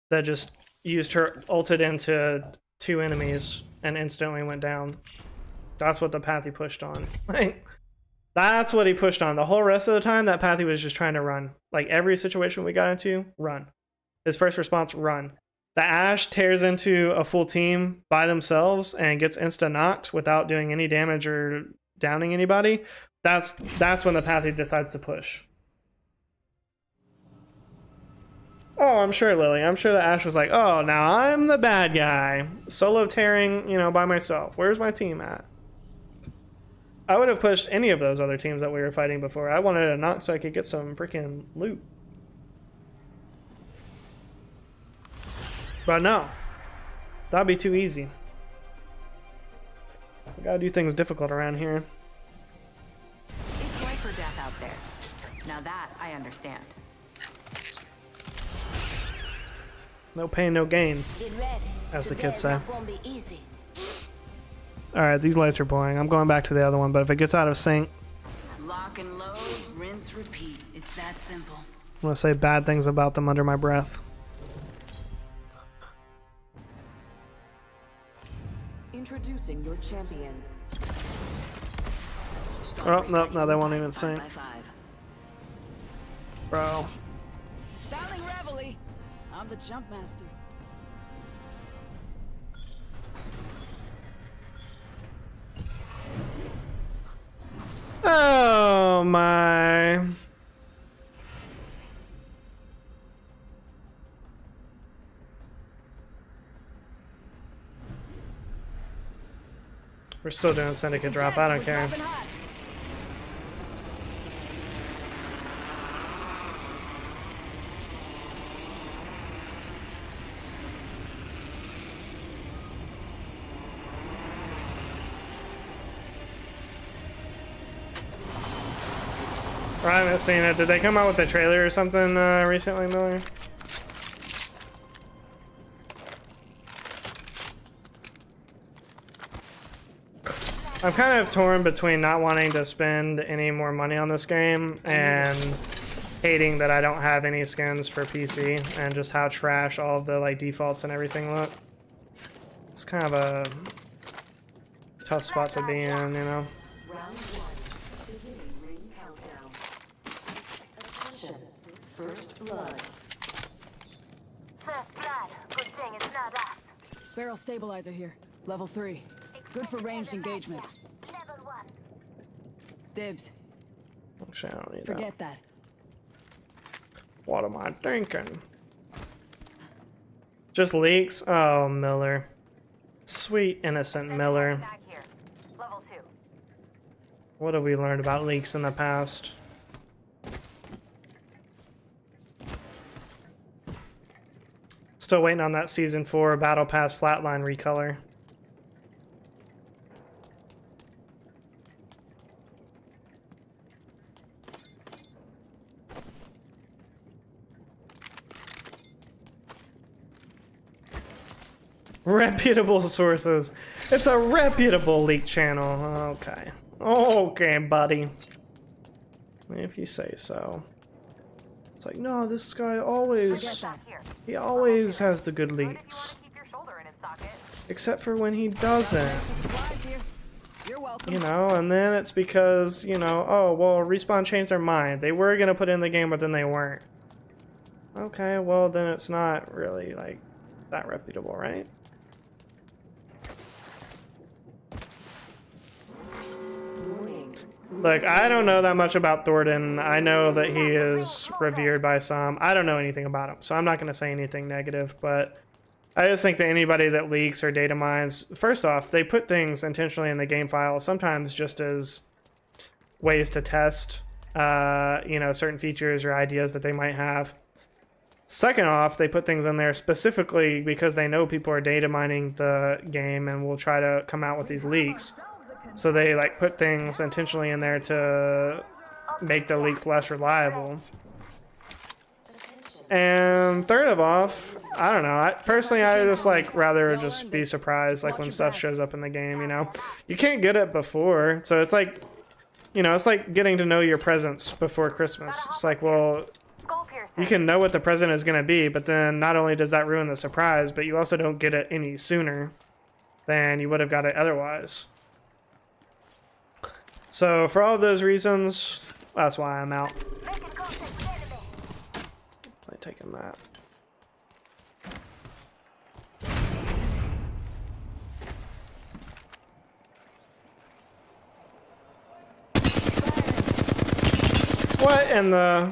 That just used her ulted into 2 enemies and instantly went down. That's what the Pathy pushed on. Like, that's what he pushed on. The whole rest of the time, that Pathy was just trying to run. Like, every situation we got into, run. His first response, run. The Ash tears into a full team by themselves and gets insta-knocked without doing any damage or downing anybody. That's when the Pathy decides to push. Oh, I'm sure, Lily. I'm sure the Ash was like, oh, now I'm the bad guy. Solo tearing, you know, by myself. Where's my team at? I would have pushed any of those other teams that we were fighting before. I wanted a knock so I could get some freaking loot. But no. That'd be too easy. We gotta do things difficult around here. It's life or death out there. Now that I understand. No pain, no gain, as the kids say. Alright, these lights are boring. I'm going back to the other one, but if it gets out of sync, Lock and load, rinse, repeat. It's that simple. I'm gonna say bad things about them under my breath. Introducing your champion. Oh, no, they won't even sync. Bro. Sounding reveille. I'm the jump master. Oh my. We're still doing Syndicate drop, I don't care. I haven't seen it. Did they come out with a trailer or something recently, Miller? I'm kind of torn between not wanting to spend any more money on this game and hating that I don't have any skins for PC and just how trash all of the like defaults and everything look. It's kind of a tough spot to be in, you know. Round 1, beginning ring countdown. Attention, first blood. First blood. Good thing it's not us. Barrel stabilizer here. Level 3. Good for ranged engagements. Level 1. Dibs. Actually, I don't need Forget that. What am I thinking? Just leaks? Oh, Miller. Sweet, innocent Miller. Back here. Level 2. What have we learned about leaks in the past? Still waiting on that Season 4 Battle Pass Flatline recolor. Reputable sources. It's a reputable leak channel. Okay. Okay, buddy. If you say so. It's like, no, this guy always... He always has the good leaks. Except for when he doesn't. You know, and then it's because, you know, oh, well, Respawn changed their mind. They were going to put it in the game, but then they weren't. Okay, well, then it's not really, like, that reputable, right? Look, I don't know that much about Thornton. I know that he is revered by some. I don't know anything about him, so I'm not going to say anything negative, but I just think that anybody that leaks or data mines, first off, they put things intentionally in the game file, sometimes just as ways to test you know, certain features or ideas that they might have. Second off, they put things in there specifically because they know people are data mining the game and will try to come out with these leaks. So they like put things intentionally in there to make the leaks less reliable. And third of off, I don't know. I just like rather just be surprised like when stuff shows up in the game, you know. You can't get it before, so it's like, you know, it's like getting to know your presents before Christmas. It's like, well, you can know what the present is going to be, but then not only does that ruin the surprise, but you also don't get it any sooner than you would have got it otherwise. So for all of those reasons, that's why I'm out. Play taking that. What in the...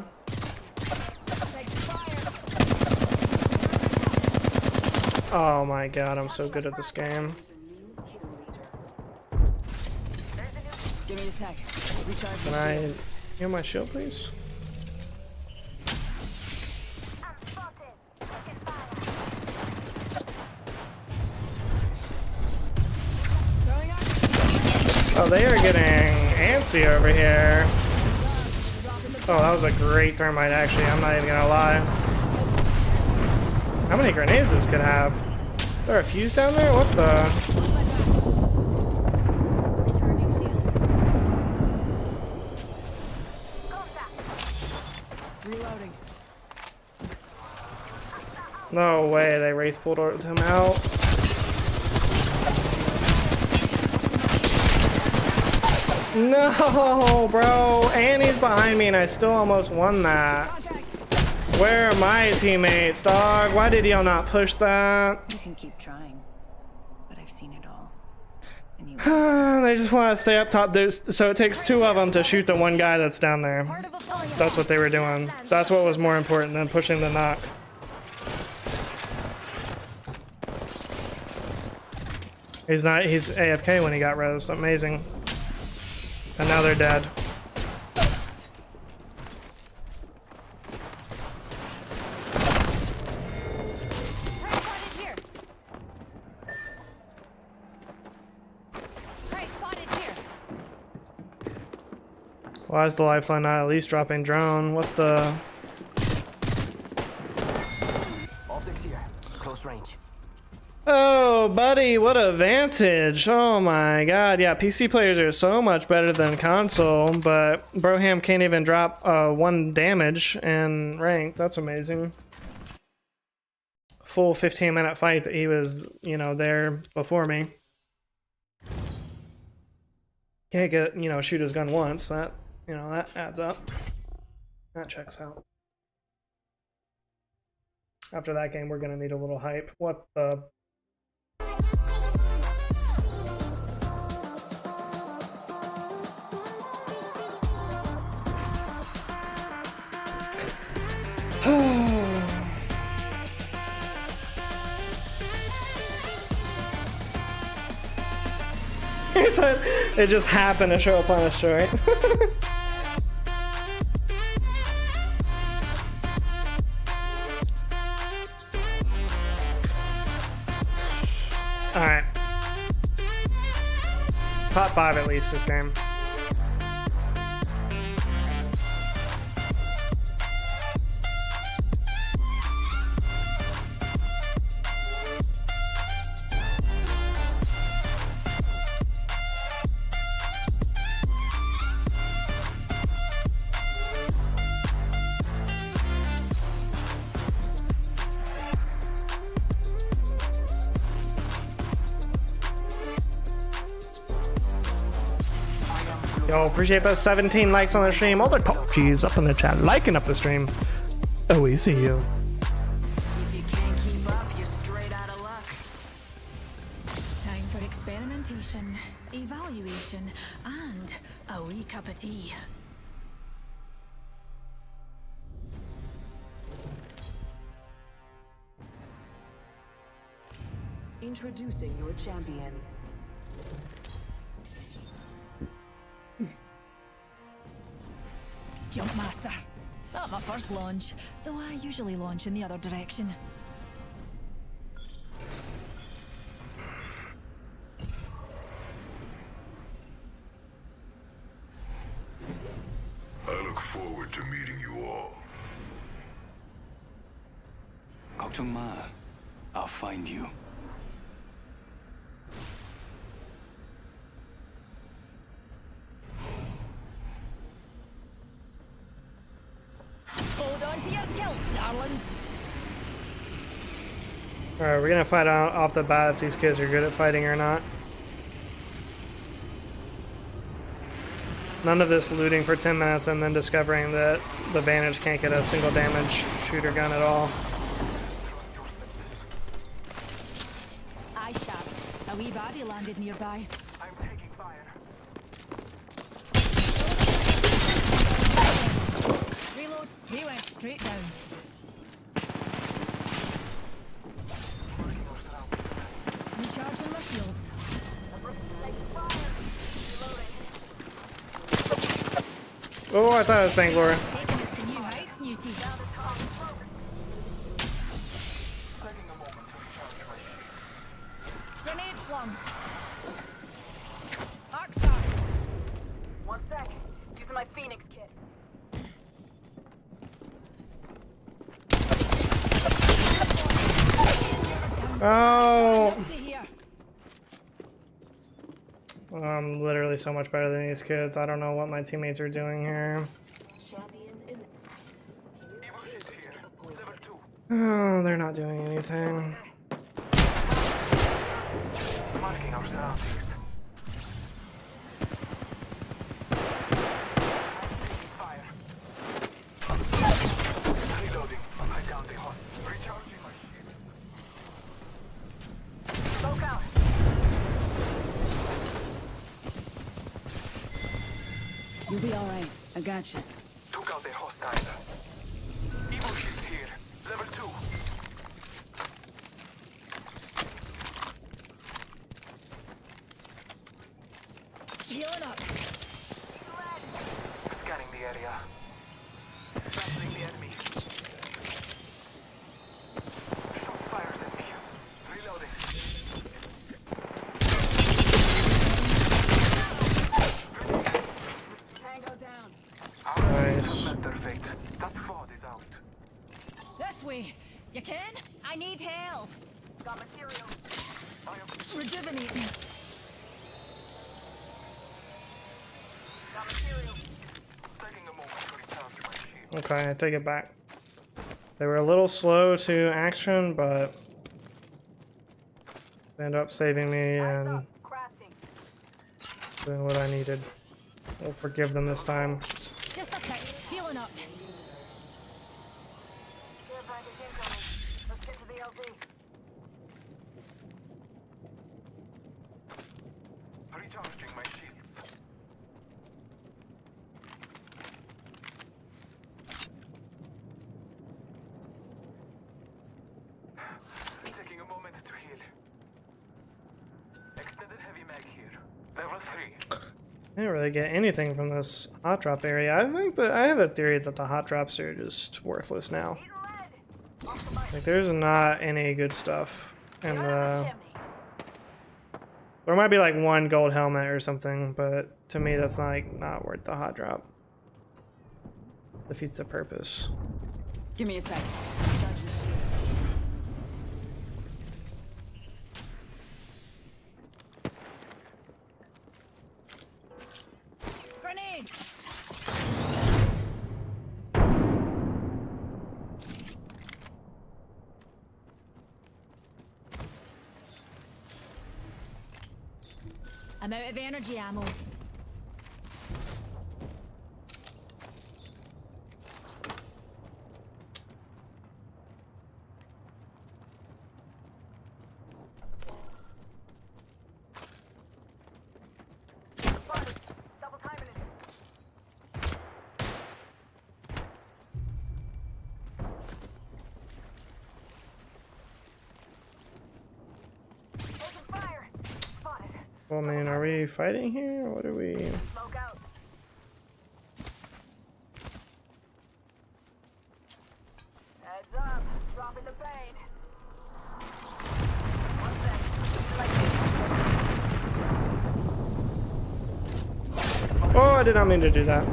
Oh my god, I'm so good at this game. Give me a sec. Recharge Can I heal my shield, please? Oh, they are getting antsy over here. Oh, that was a great thermite, actually. I'm not even gonna lie. How many grenades this could have? Is there a fuse down there? What the? Reloading. No way, they wraith pulled him out. No, bro. And he's behind me and I still almost won that. Where are my teammates, dog? Why did y'all not push that? You can keep trying, but I've seen it all. And you They just want to stay up top. So it takes two of them to shoot the one guy that's down there. That's what they were doing. That's what was more important than pushing the knock. He's AFK when he got res. Amazing. And now they're dead. Why is the lifeline not at least dropping drone? What the? Optics here. Close range. Oh, buddy, what a vantage. Oh my god. Yeah, PC players are so much better than console, but Broham can't even drop 1 damage in rank. That's amazing. Full 15-minute fight that he was, you know, there before me. Can't get, you know, shoot his gun once. That, you know, that adds up. That checks out. After that game, we're gonna need a little hype. What the? He said it just happened to show up on a short. Alright. Top 5 at least this game. Yo, appreciate those 17 likes on the stream. All the top G's up in the chat, liking up the stream. Oh, we see you. If you can't keep up, you're straight out of luck. Time for experimentation, evaluation, and a wee cup of tea. Introducing your champion. faster. Not my first launch, though I usually launch in the other direction. I look forward to meeting you all. 걱정 마. I'll find you. Hold on to your kilts, darlings. Alright, we're gonna find out off the bat if these kids are good at fighting or not. None of this looting for 10 minutes and then discovering that the Vantage can't get a single damage shooter gun at all. I shot. A wee body landed nearby. I'm taking fire. Reload. He went straight down. Marking our surroundings. Recharging my shields. Oh, I thought it was Bangalore. Taking us to new heights, Newty. Taking a moment to recharge my shield. Grenade flung. Arc star. 1 sec. Using my Phoenix kit. Oh! To here. I'm literally so much better than these kids. I don't know what my teammates are doing here. Evil shit here. Level 2. Oh, they're not doing anything. Marking our surroundings. Taking fire. Reloading. I downed the host. Recharging my shield. Smoke out. You'll be alright. I got you. Took out their hostile. Evil shields here. Level 2. Healing up. Scanning the area. Battling the enemy. Shots fired at me. Reloading. Tango down. Nice. Met their fate. That squad is out. This way. You can? I need help. Got material. I am Rejuvenating. Got material. taking a moment to recharge my shield. Okay, I take it back. They were a little slow to action, but they ended up saving me Eyes and up. Crafting. doing what I needed. We'll forgive them this time. Just a tick. Healing up. Care package incoming. Let's get to the LZ. Recharging my shields. Taking a moment to heal. Extended heavy mag here. Level 3. I didn't really get anything from this hot drop area. I think that I have a theory that the hot drops are just worthless now. Like there's not any good stuff in the. There might be like one gold helmet or something, but to me that's like not worth the hot drop. Defeats the purpose. Give me a sec. Grenade. I'm out of energy ammo. Spotted. Double timing it. Taking fire. Spotted. Well, I mean, are we fighting here? What are we? Smoke out. Heads up, dropping the pain. Oh, I did not mean to do that.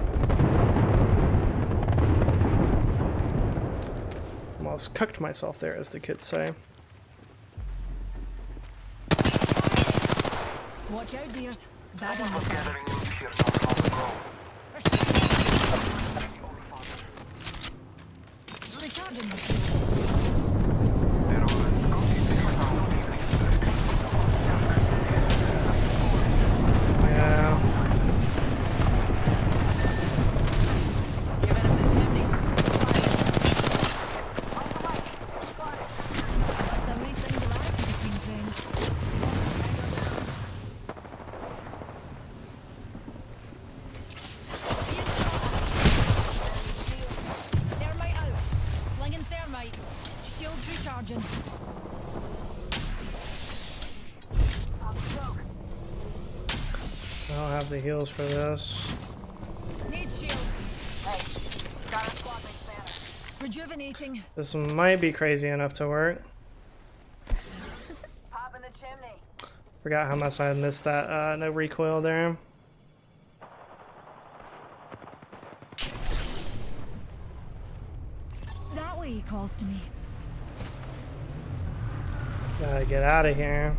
Almost cucked myself there, as the kids say. Watch out, dears. Someone was gathering loot here not long ago. Recharging the They're all Yeah. Giving him the chimney. That's a wee singularity between friends. Thermite out. Flinging thermite. Shields recharging. I don't have the heals for this. Need shields. Hey, got a squad mate banner. Rejuvenating. This might be crazy enough to work. Pop in the chimney. Forgot how much I missed that no recoil there. That way he calls to me. Gotta get out of here.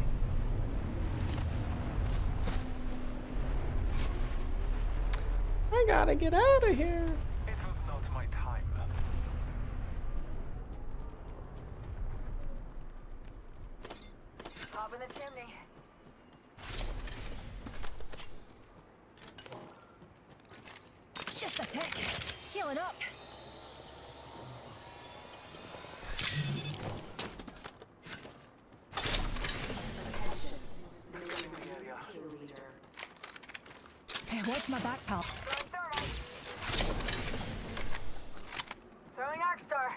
I gotta get out of here. It was not my time. Pop in the chimney. Just a tick. Heal it up. Hey, watch my back, pal. Throwing arc star.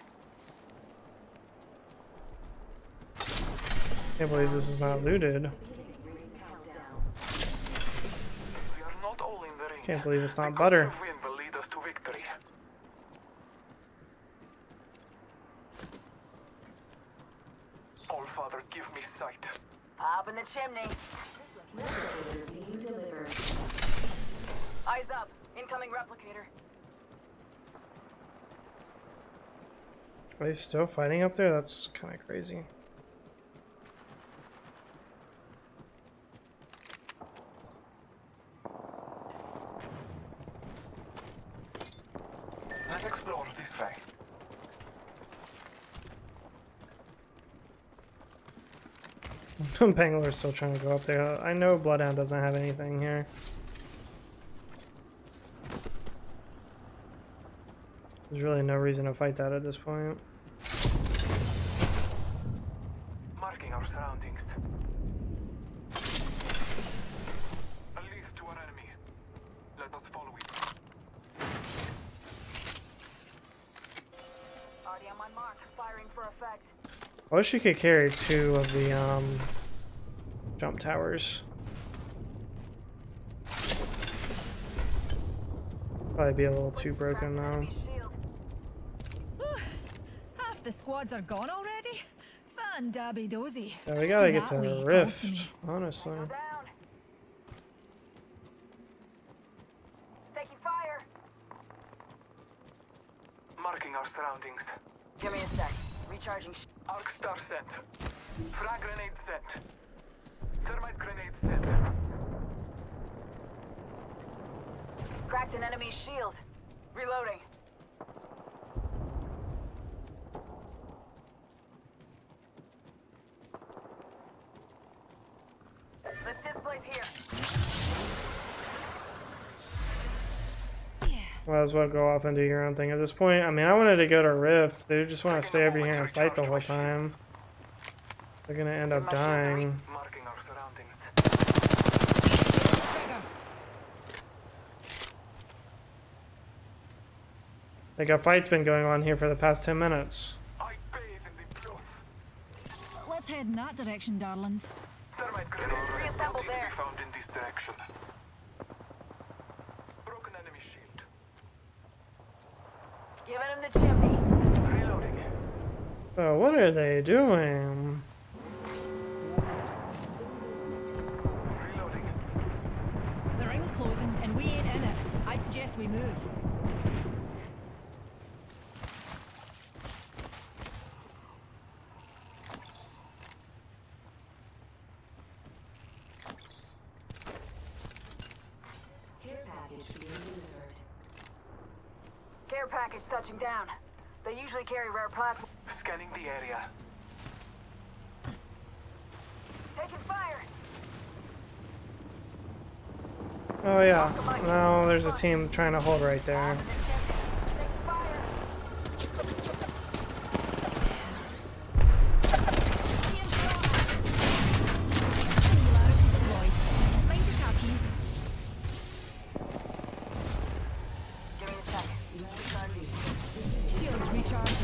Can't believe this is not looted. We are not all in the ring. Can't believe it's not Because butter. your win will lead us to victory. All Father, give me sight. Pop in the chimney. Eyes up. Incoming replicator. Are they still fighting up there? That's kind of crazy. Let's explore this way. Pangolor's still trying to go up there. I know Bloodhound doesn't have anything here. There's really no reason to fight that at this point. Marking our surroundings. A lead to our enemy. Let us follow it. Already on my mark. Firing for effect. I wish you could carry 2 of the jump towers. Probably be a little too broken now. Enemy shield. Half the squads are gone already? Fun dabby dozy. Yeah, we gotta get to That way the he rift, calls to me. honestly. Down. Taking fire. Marking our surroundings. Give me a sec. Recharging. Arc star sent. Frag grenade sent. Thermite grenade sent. Cracked an enemy's shield. Reloading. Let's displace here. Might as well go off and do your own thing at this point. I mean, I wanted to go to Rift. They just want to stay over here and fight the whole time. They're gonna end up dying. Marking our surroundings. Trigger. Like a fight's been going on here for the past 10 minutes. I bathe in the blood. Let's head in that direction, darlings. Thermite grenade Reassemble not easily there. found in this direction. Broken enemy shield. Giving him the chimney. Reloading. Oh, what are they doing? Reloading. The ring's closing and we ain't in it. I'd suggest we move. Care package being delivered. Care package touching down. They usually carry rare platforms. Scanning the area. Taking fire. Oh yeah. No, there's a team trying to hold right there. Taking fire. Being shot at. Singularity deployed. Mind your car keys. Give me a sec. Shields recharging.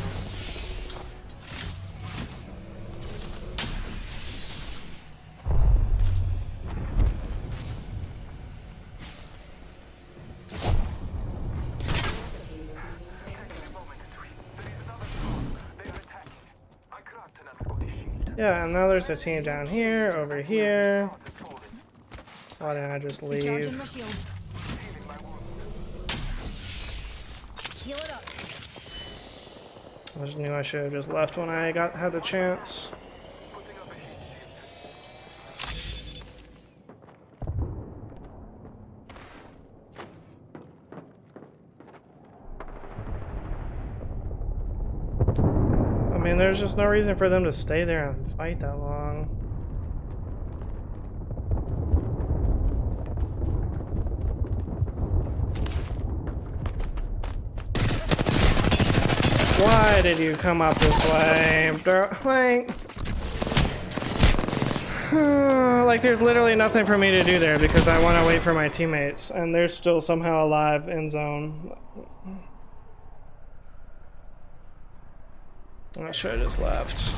Yeah, and now there's a team down here, over here. Why didn't I just Recharging leave? my shields. Heal it up. I just knew I should have just left when I had the chance. I mean, there's just no reason for them to stay there and fight that long. Why did you come up this way? Like, there's literally nothing for me to do there because I want to wait for my teammates, and they're still somehow alive in zone. I should have just left.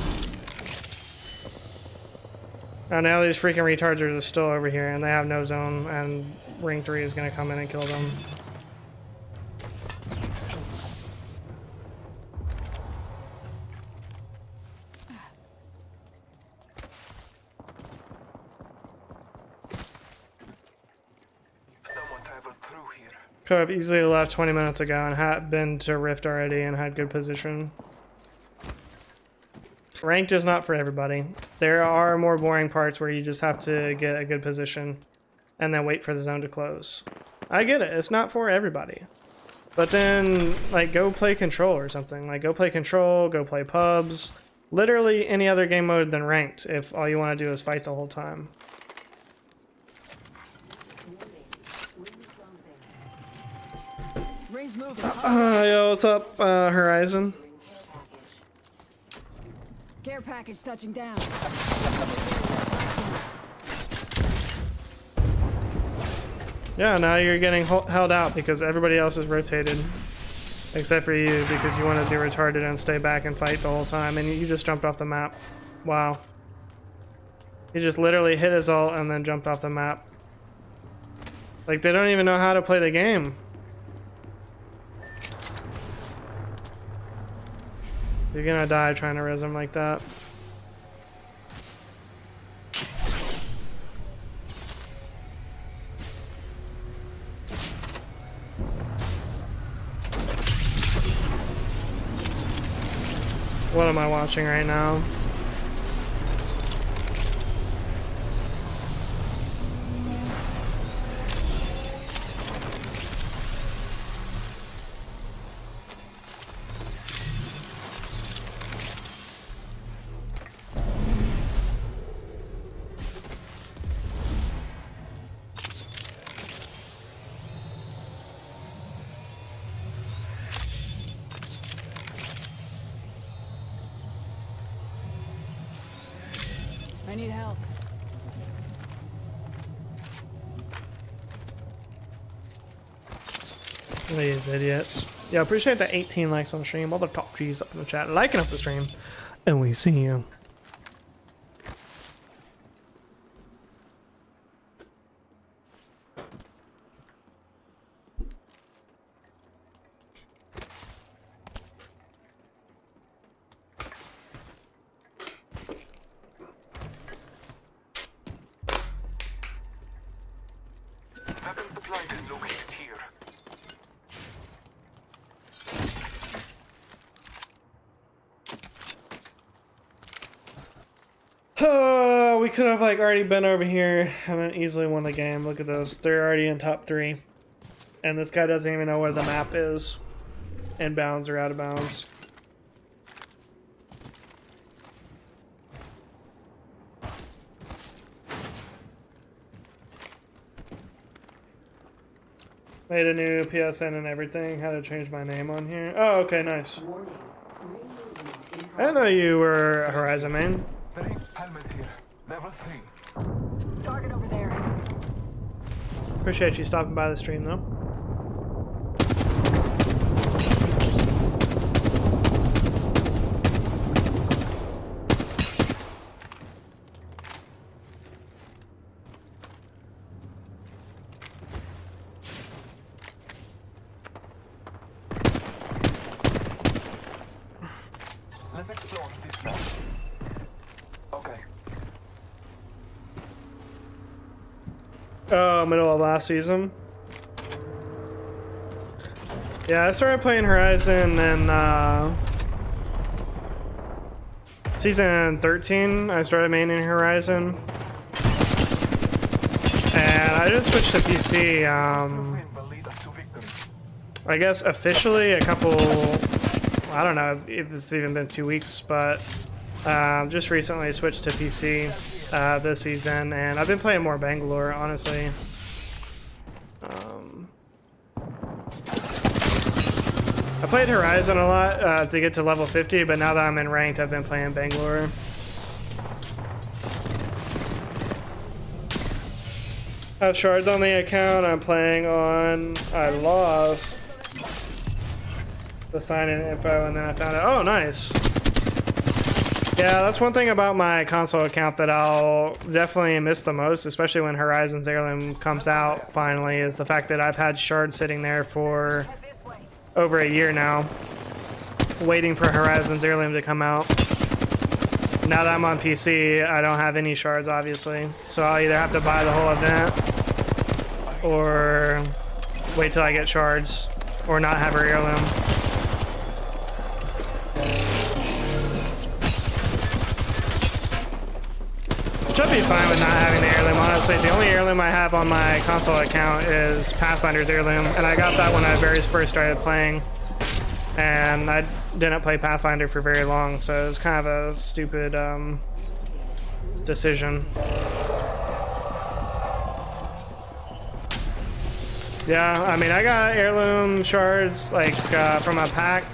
Oh, now these freaking retards are still over here, and they have no zone, and Ring 3 is going to come in and kill them. Someone traveled through here. Could have easily left 20 minutes ago and had been to Rift already and had good position. Ranked is not for everybody. There are more boring parts where you just have to get a good position and then wait for the zone to close. I get it, it's not for everybody. But then, like, go play Control or something. Like, go play Control, go play pubs. Literally any other game mode than Ranked if all you want to do is fight the whole time. Rings moving. Yo, what's up, Horizon? Care package touching down. Yeah, now you're getting held out because everybody else is rotated. Except for you, because you wanted to be retarded and stay back and fight the whole time, and you just jumped off the map. Wow. He just literally hit his ult and then jumped off the map. Like, they don't even know how to play the game. You're gonna die trying to res him like that. What am I watching right now? I need help. These idiots. Yeah, appreciate the 18 likes on the stream. All the top G's up in the chat, liking up the stream. And we see you. we could have like already been over here. Haven't easily won the game. Look at this. They're already in top 3. And this guy doesn't even know where the map is. Inbounds or out of bounds. Made a new PSN and everything. How to change my name on here. Oh, okay, nice. I didn't know you were a Horizon main. The ring helmet's here. Level 3. Target over there. Appreciate you stopping by the stream though. Let's explore this map. Okay. Oh, middle of last season. Yeah, I started playing Horizon in season 13. I started maining Horizon, and I just switched to PC. I guess officially a couple. I don't know if it's even been 2 weeks, but just recently switched to PC this season, and I've been playing more Bangalore, honestly. I played Horizon a lot to get to level 50, but now that I'm in ranked, I've been playing Bangalore. I have shards on the account I'm playing on. I lost the sign-in info and then I found it. Oh, nice. Yeah, that's one thing about my console account that I'll definitely miss the most, especially when Horizon's Heirloom comes out finally, is the fact that I've had shards sitting there for over a year now, waiting for Horizon's Heirloom to come out. Now that I'm on PC, I don't have any shards, obviously, so I'll either have to buy the whole event or wait till I get shards or not have her Heirloom. Should be fine with not having the heirloom, honestly. The only heirloom I have on my console account is Pathfinder's heirloom, and I got that when I very first started playing. And I didn't play Pathfinder for very long, so it was kind of a stupid decision. Yeah, I mean, I got heirloom shards like from a pack.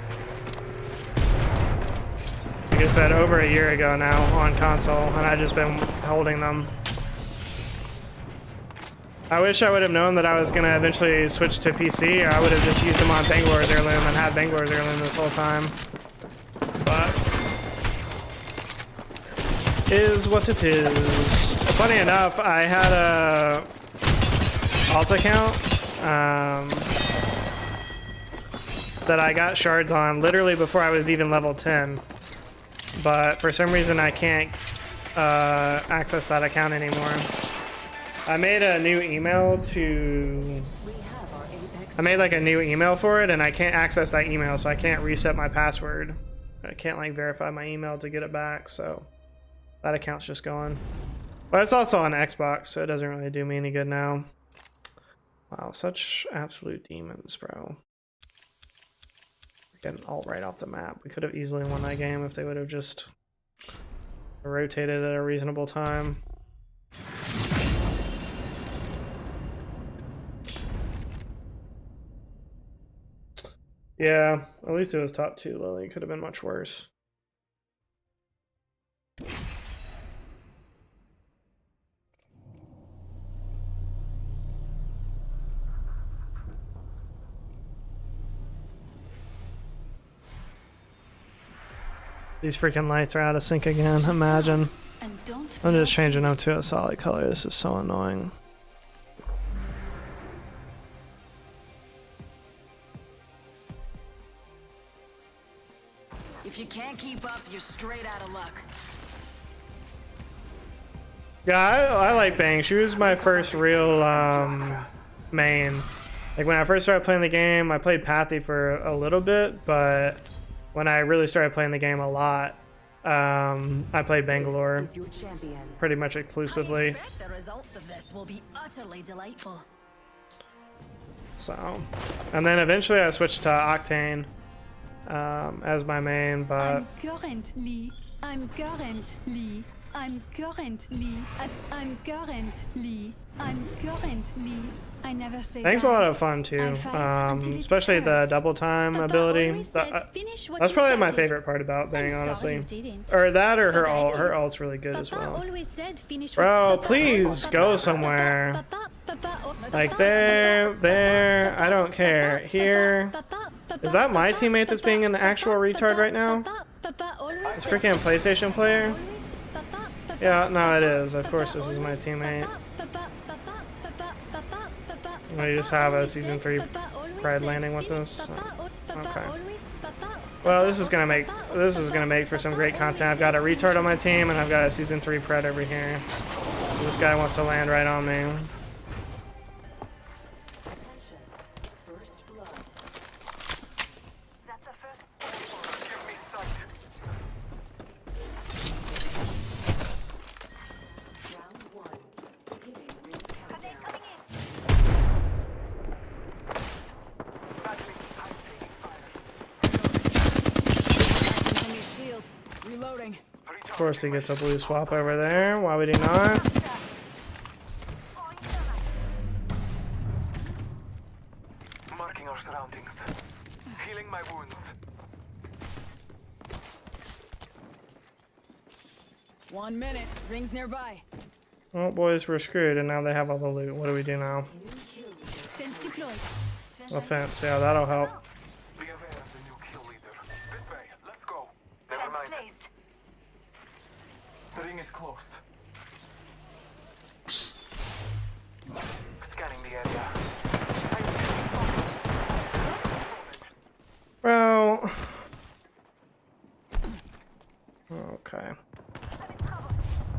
Like I said, over a year ago now on console, and I've just been holding them. I wish I would have known that I was going to eventually switch to PC, or I would have just used them on Bangalore's Heirloom and had Bangalore's Heirloom this whole time. But is what it is. Funny enough, I had a alt account that I got shards on literally before I was even level 10. But for some reason I can't access that account anymore. I made a new email to... I made like a new email for it and I can't access that email, so I can't reset my password. I can't like verify my email to get it back, so that account's just gone. But it's also on Xbox, so it doesn't really do me any good now. Wow, such absolute demons, bro. Getting all right off the map. We could have easily won that game if they would have just rotated at a reasonable time. Yeah, at least it was top 2, Lily. It could have been much worse. These freaking lights are out of sync again. Imagine. I'm just changing them to a solid color. This is so annoying. If you can't keep up, you're straight out of luck. Yeah, I like Bang. She was my first real main. Like when I first started playing the game, I played Pathy for a little bit, but when I really started playing the game a lot, I played Bangalore This is your champion. pretty much I exclusively. expect the results of this will be utterly delightful. So, and then eventually I switched to Octane as my main, but I'm currently I never say Thing's a lot of fun too, especially the double time ability. That's probably my favorite part about Bang, honestly. Or that, or her ult. Her ult's really good as well. Bro, please go somewhere. Like there, I don't care. Here. Is that my teammate that's being an actual retard right now? This freaking PlayStation player? Yeah, no, it is. Of course this is my teammate. We just have a Season 3 Pride landing with us. Okay. Well, this is gonna make for some great content. I've got a retard on my team, and I've got a Season 3 Pred over here. This guy wants to land right on me. Reloading. Of course he gets a blue swap over there. Why would he not? Marking our surroundings. Healing my wounds. 1 minute. Rings nearby. Oh, boys, we're screwed, and now they have all the loot. What do we do now? Fence deployed. A fence, yeah, that'll help. Be aware of the new kill leader. This way. Let's go. Never mind. Placed. The ring is close. Scanning the area. Bro. Okay.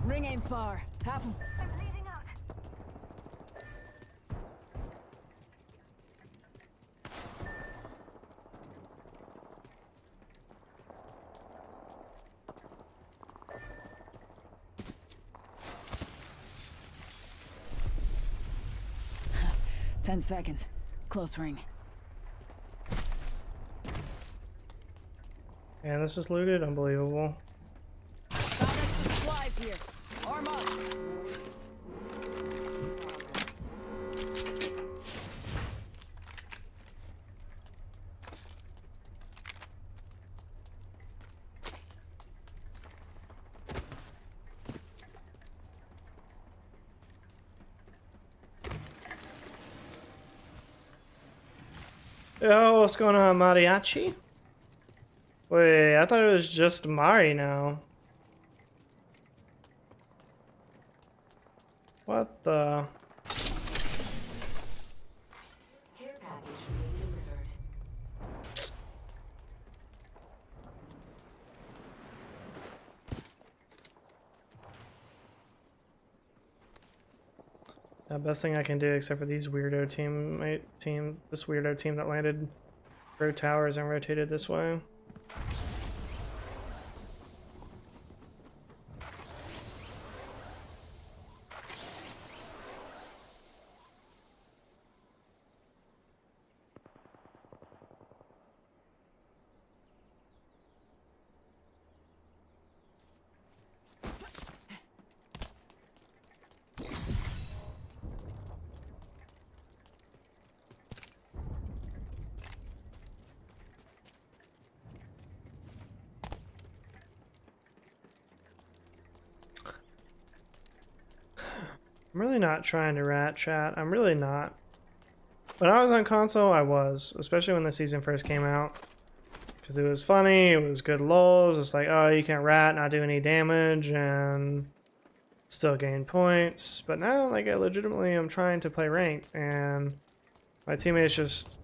Ring aim far. Half of. I'm bleeding out. Ten seconds. Close ring. And this is looted, unbelievable. Found extra supplies here. Arm up. Yo, what's going on, Mariachi? Wait, I thought it was just Mari now. What the? Care package being delivered. The best thing I can do, except for these weirdo this weirdo team that landed row towers and rotated this way. I'm really not trying to rat chat. I'm really not. When I was on console, I was. Especially when the season first came out. Because it was funny, it was good lulls. It's like, oh, you can rat, not do any damage, and still gain points. But now, like, I legitimately am trying to play ranked, and my teammates just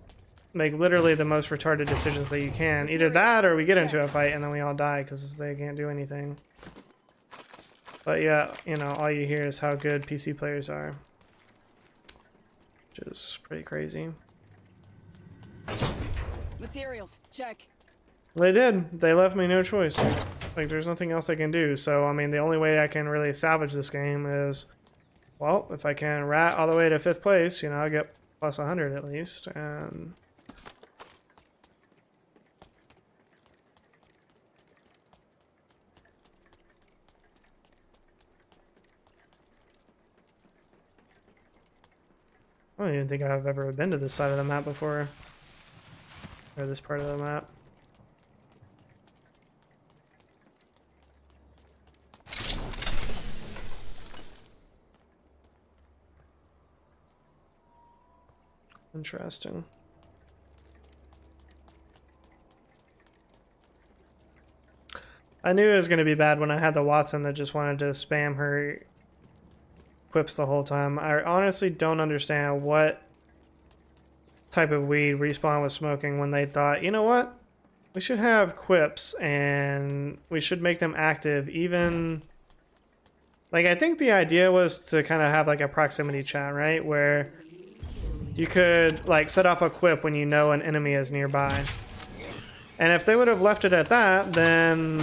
make literally the most retarded decisions that you can. Either that, or we get into a fight, and then we all die because they can't do anything. But yeah, you know, all you hear is how good PC players are. Which is pretty crazy. Materials. Check. They did. They left me no choice. Like, there's nothing else I can do. So, I mean, the only way I can really salvage this game is, well, if I can rat all the way to 5th place, you know, I'll get plus 100 at least. And I don't even think I've ever been to this side of the map before. Or this part of the map. Interesting. I knew it was going to be bad when I had the Watson that just wanted to spam her quips the whole time. I honestly don't understand what type of weed Respawn was smoking when they thought, you know what? We should have quips and we should make them active even... Like, I think the idea was to kind of have like a proximity chat, right? Where you could like set off a quip when you know an enemy is nearby. And if they would have left it at that, then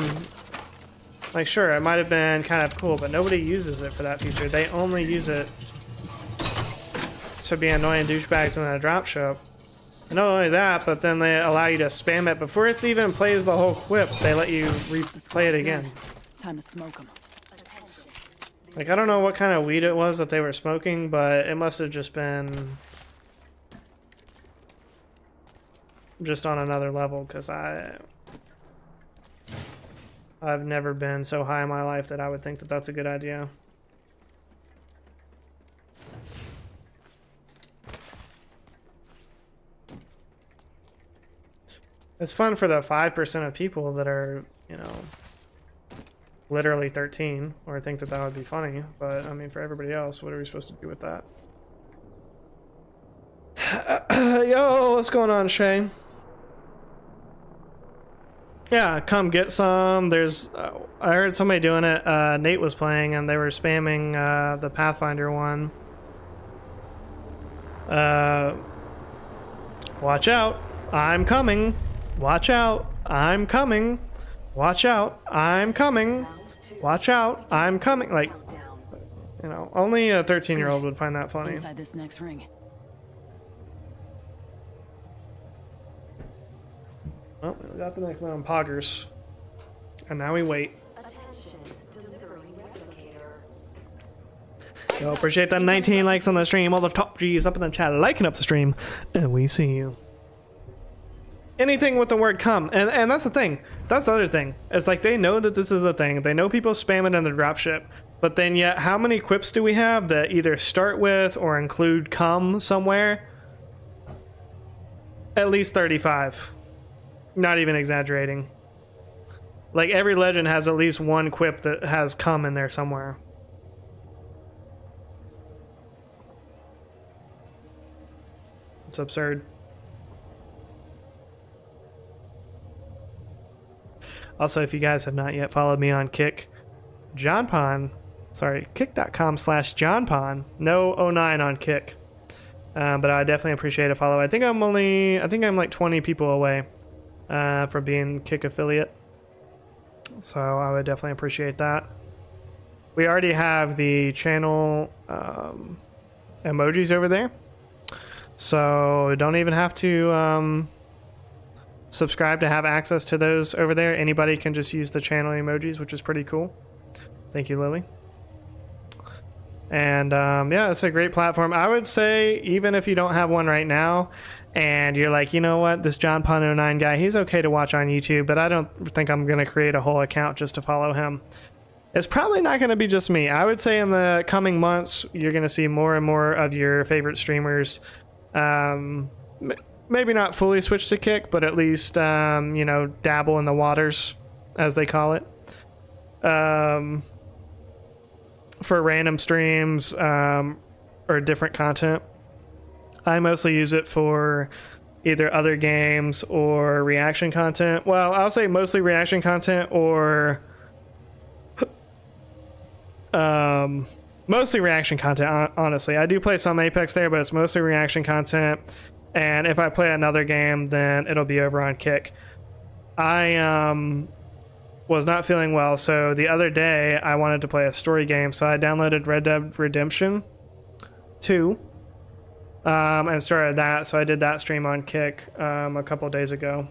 like sure, it might have been kind of cool, but nobody uses it for that feature. They only use it to be annoying douchebags in a dropship. And not only that, but then they allow you to spam it before it even plays the whole quip. They let you replay it again. Time to smoke them. Like, I don't know what kind of weed it was that they were smoking, but it must have just been just on another level, because I've never been so high in my life that I would think that that's a good idea. It's fun for the 5% of people that are, you know, literally 13, or think that that would be funny, but I mean, for everybody else, what are we supposed to do with that? Yo, what's going on, Shay? Yeah, come get some. There's, I heard somebody doing it. Nate was playing, and they were spamming the Pathfinder one. Watch out! I'm coming. Watch out! I'm coming. Watch out! I'm coming. Watch out! I'm coming. Like, you know, only a 13-year-old would find that funny. Inside this next ring. Well, we got the next one on Poggers. And now we wait. Yo, appreciate that 19 likes on the stream. All the top G's up in the chat liking up the stream. And we see you. Anything with the word come. And that's the thing. That's the other thing. It's like they know that this is a thing. They know people spam it in the dropship. But then yet, how many quips do we have that either start with or include come somewhere? At least 35. Not even exaggerating. Like every legend has at least one quip that has come in there somewhere. It's absurd. Also, if you guys have not yet followed me on Kick, kick.com/JohnPon. No 09 on Kick. But I definitely appreciate a follow. I think I'm like 20 people away from being Kick affiliate. So I would definitely appreciate that. We already have the channel emojis over there. So don't even have to subscribe to have access to those over there. Anybody can just use the channel emojis, which is pretty cool. Thank you, Lily. And yeah, it's a great platform. I would say even if you don't have one right now and you're like, you know what, this John Pon 09 guy, he's okay to watch on YouTube, but I don't think I'm going to create a whole account just to follow him. It's probably not going to be just me. I would say in the coming months, you're going to see more and more of your favorite streamers maybe not fully switch to Kick, but at least, you know, dabble in the waters, as they call it. For random streams or different content. I mostly use it for either other games or reaction content. Well, I'll say mostly reaction content or mostly reaction content, honestly. I do play some Apex there, but it's mostly reaction content. And if I play another game, then it'll be over on Kick. One was not feeling well, so the other day I wanted to play a story game, so I downloaded Red Dead Redemption 2 and started that. So I did that stream on Kick a couple days ago,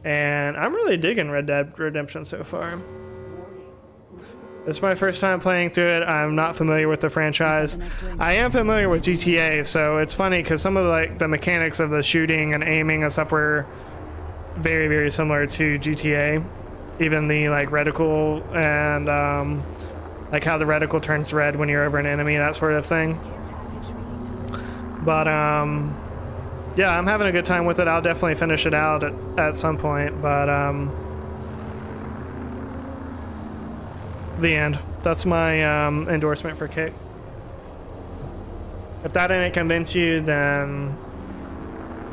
and I'm really digging Red Dead Redemption so far. It's my first time playing through it. I'm not familiar with the franchise. I am familiar with GTA, so it's funny because some of like the mechanics of the shooting and aiming and stuff were very, very similar to GTA. Even the like reticle and like how the reticle turns red when you're over an enemy, that sort of thing. But yeah, I'm having a good time with it. I'll definitely finish it out at some point, but the end. That's my endorsement for Kick. If that didn't convince you, then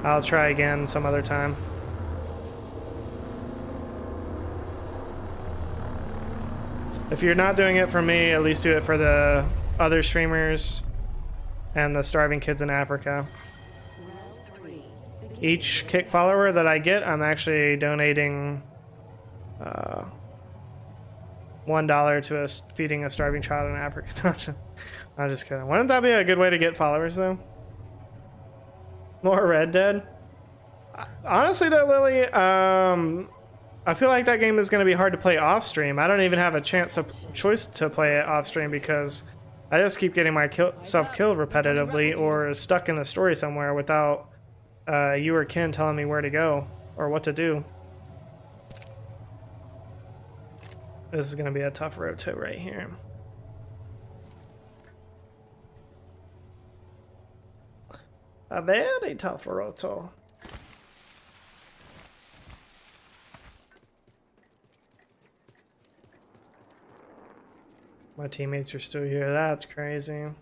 I'll try again some other time. If you're not doing it for me, at least do it for the other streamers and the starving kids in Africa. Each Kick follower that I get, I'm actually donating $1 to us feeding a starving child in Africa. I'm just kidding. Wouldn't that be a good way to get followers, though? More Red Dead? Honestly, though, Lily, I feel like that game is going to be hard to play off stream. I don't even have a choice to play it off stream because I just keep getting myself killed repetitively or stuck in a story somewhere without you or Ken telling me where to go or what to do. This is going to be a tough roto right here. A very tough roto. My teammates are still here. That's crazy. Attention.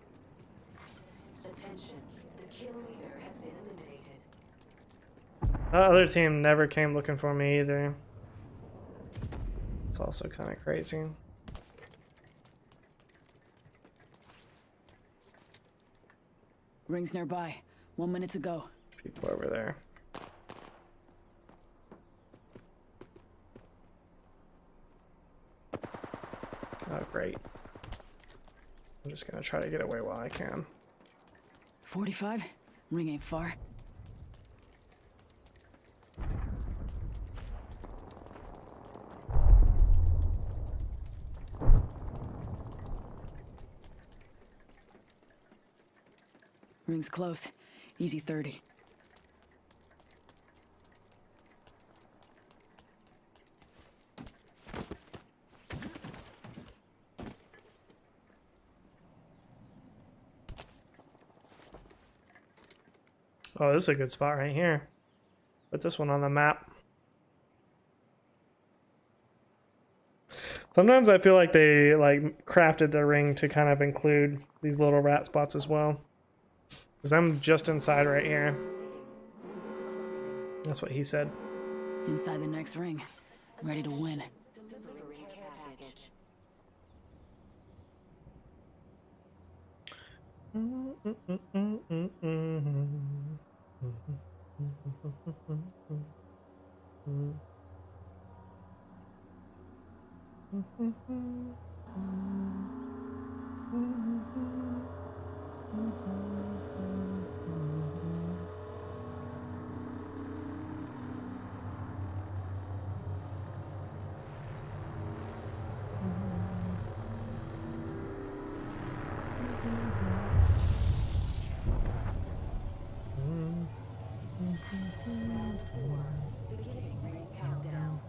The kill leader has been eliminated. The other team never came looking for me either. It's also kind of crazy. Rings nearby. 1 minute to go. People over there. Oh, great. I'm just gonna try to get away while I can. 45? Ring ain't far. Ring's close. Easy 30. Oh, this is a good spot right here. Put this one on the map. Sometimes I feel like they like crafted the ring to kind of include these little rat spots as well. Because I'm just inside right here. That's what he said. Inside the next ring. Ready to win. Delivering care package. Beginning ring countdown.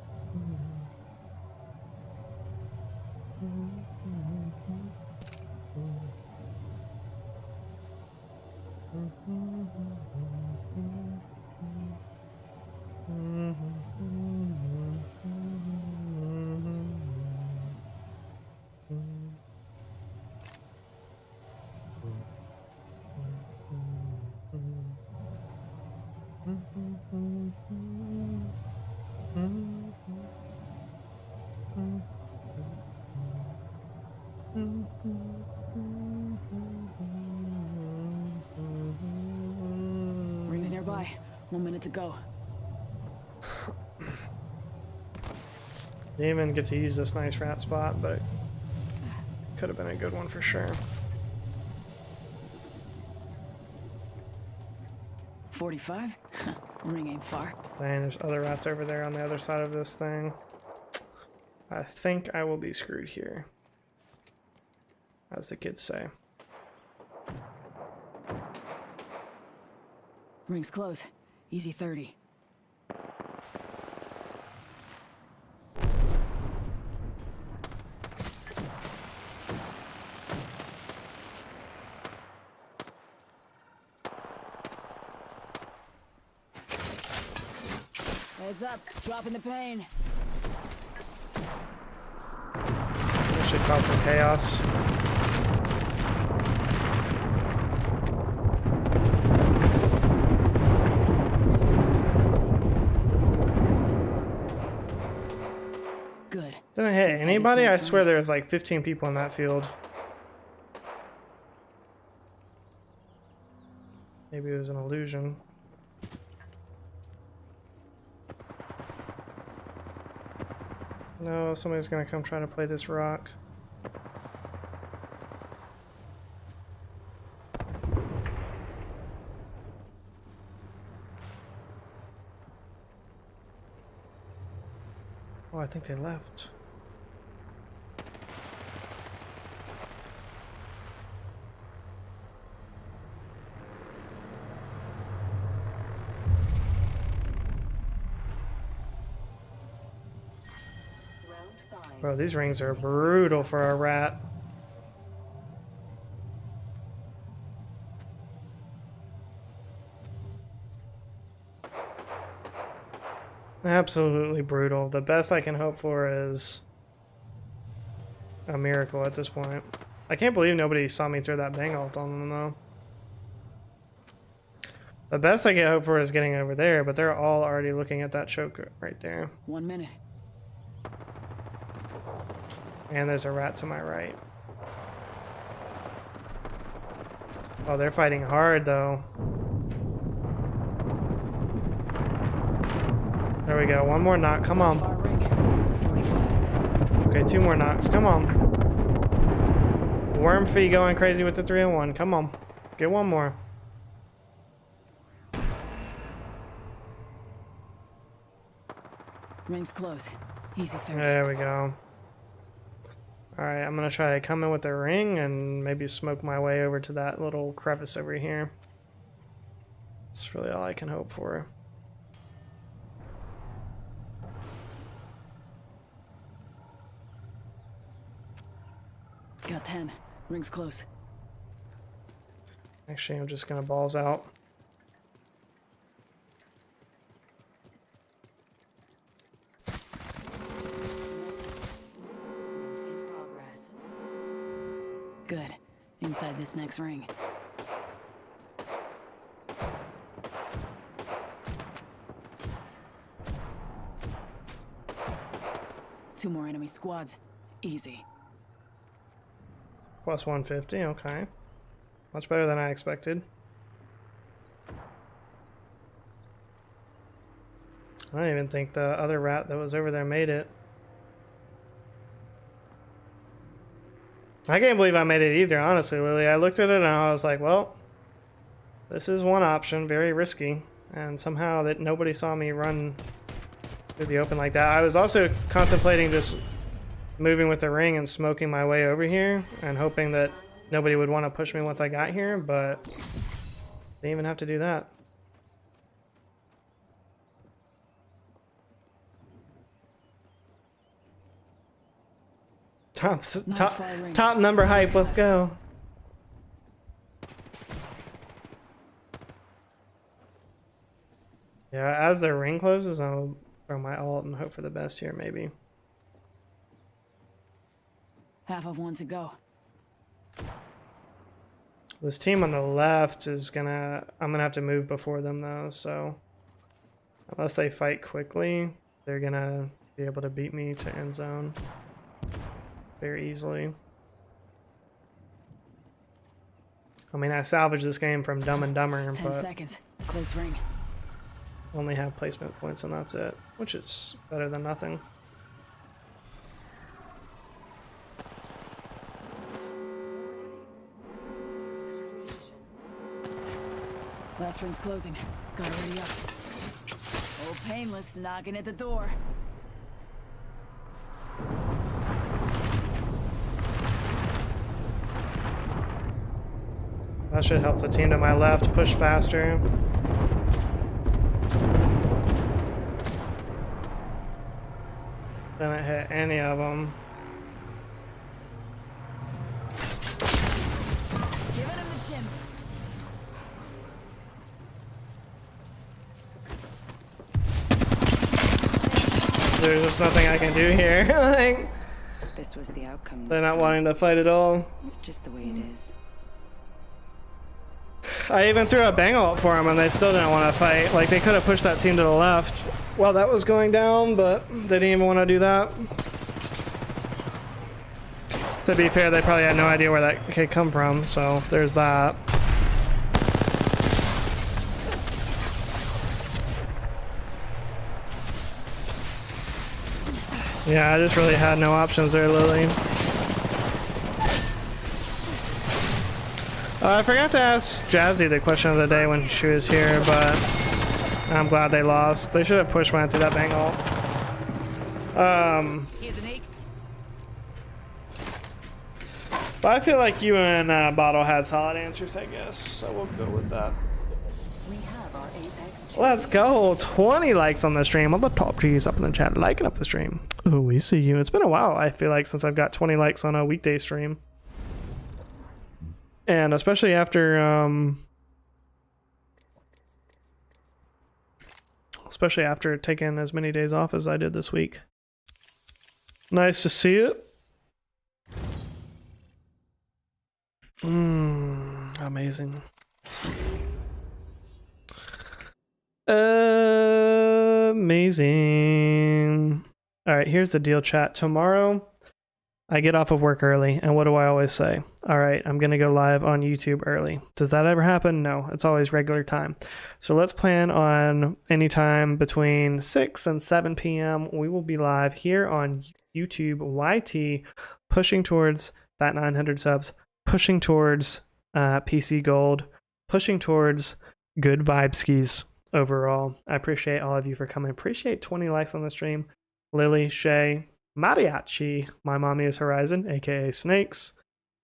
Rings nearby. 1 minute to go. Didn't even get to use this nice rat spot, but could have been a good one for sure. 45? Ring ain't far. Dang, there's other rats over there on the other side of this thing. I think I will be screwed here, as the kids say. Ring's close. Easy 30. Heads up, dropping the pain. This should cause some chaos. Good. Didn't hit Inside anybody? this I next swear ring. there was like 15 people in that field. Maybe it was an illusion. No, somebody's gonna come try to play this rock. Oh, I think they left. Bro, these rings are brutal for a rat. Absolutely brutal. The best I can hope for is a miracle at this point. I can't believe nobody saw me throw that bang ult on them though. The best I can hope for is getting over there, but they're all already looking at that choke right there. 1 minute. And there's a rat to my right. Oh, they're fighting hard though. There we go. One more knock. Come on. Far ring. 45. Okay, 2 more knocks. Come on. Wormfee going crazy with the 3-on-1. Come on. Get one more. Ring's close. Easy 30. There we go. Alright, I'm gonna try to come in with the ring and maybe smoke my way over to that little crevice over here. That's really all I can hope for. Got 10. Ring's close. Actually, I'm just gonna balls out. Good. Inside this next ring. Two more enemy squads. Easy. Plus 150, okay. Much better than I expected. I don't even think the other rat that was over there made it. I can't believe I made it either, honestly, Lily. I looked at it and I was like, well, this is one option, very risky. And somehow that nobody saw me run through the open like that. I was also contemplating just moving with the ring and smoking my way over here and hoping that nobody would want to push me once I got here, but didn't even have to do that. Top number hype, let's go. Yeah, as the ring closes, I'll throw my ult and hope for the best here, maybe. Half of one to go. This team on the left is I'm gonna have to move before them though, so unless they fight quickly, they're gonna be able to beat me to end zone very easily. I mean, I salvaged this game from Dumb and Dumber, 10 but seconds. Close ring. only have placement points and that's it, which is better than nothing. Last ring's closing. Gotta ready up. Old Painless knocking at the door. That should help the team to my left push faster. Didn't hit any of them. Giving him the shim. There's just nothing I can do here. Like, This was the outcome. they're this not time. wanting to fight at all. It's just the way it is. I even threw a bang ult for them and they still didn't want to fight. Like, they could have pushed that team to the left while that was going down, but they didn't even want to do that. To be fair, they probably had no idea where that could come from, so there's that. Yeah, I just really had no options there, Lily. I forgot to ask Jazzy the question of the day when she was here, but I'm glad they lost. They should have pushed when I threw that bang ult. But I feel like you and Bottle had solid answers, I guess, so we'll go with that. We have our apex. Let's go. 20 likes on the stream. All the top G's up in the chat, liking up the stream. Oh, we see you. It's been a while, I feel like, since I've got 20 likes on a weekday stream. And especially after taking as many days off as I did this week. Nice to see it. Amazing. Amazing. All right, here's the deal, chat. Tomorrow I get off of work early, and what do I always say? All right, I'm gonna go live on YouTube early. Does that ever happen? No, it's always regular time. So let's plan on any time between 6 and 7 p.m. We will be live here on YouTube YT, pushing towards that 900 subs, pushing towards PC Gold, pushing towards good vibe skis overall. I appreciate all of you for coming. Appreciate 20 likes on the stream. Lily, Shay, Mariachi, My Mommy is Horizon, aka Snakes,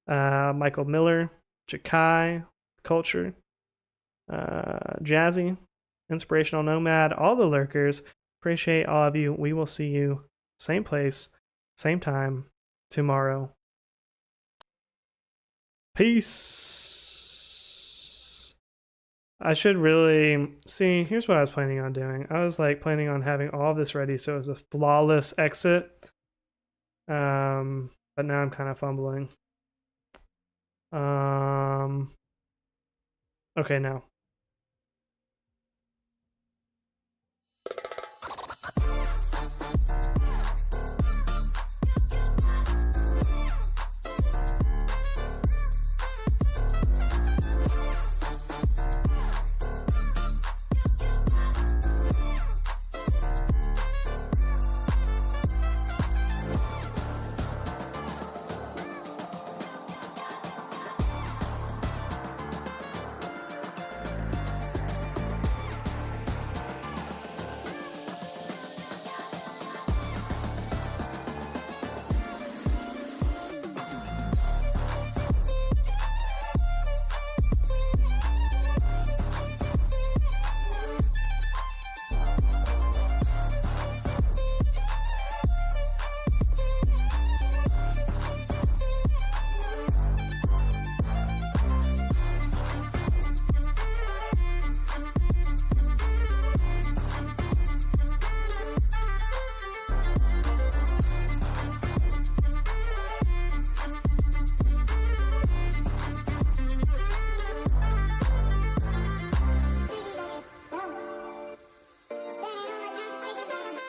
Michael Miller, Jakai, Culture, Jazzy, Inspirational Nomad, all the lurkers. Appreciate all of you. We will see you same place, same time tomorrow. Peace. I should really see. Here's what I was planning on doing. I was like planning on having all of this ready so it was a flawless exit. But now I'm kind of fumbling. Okay, now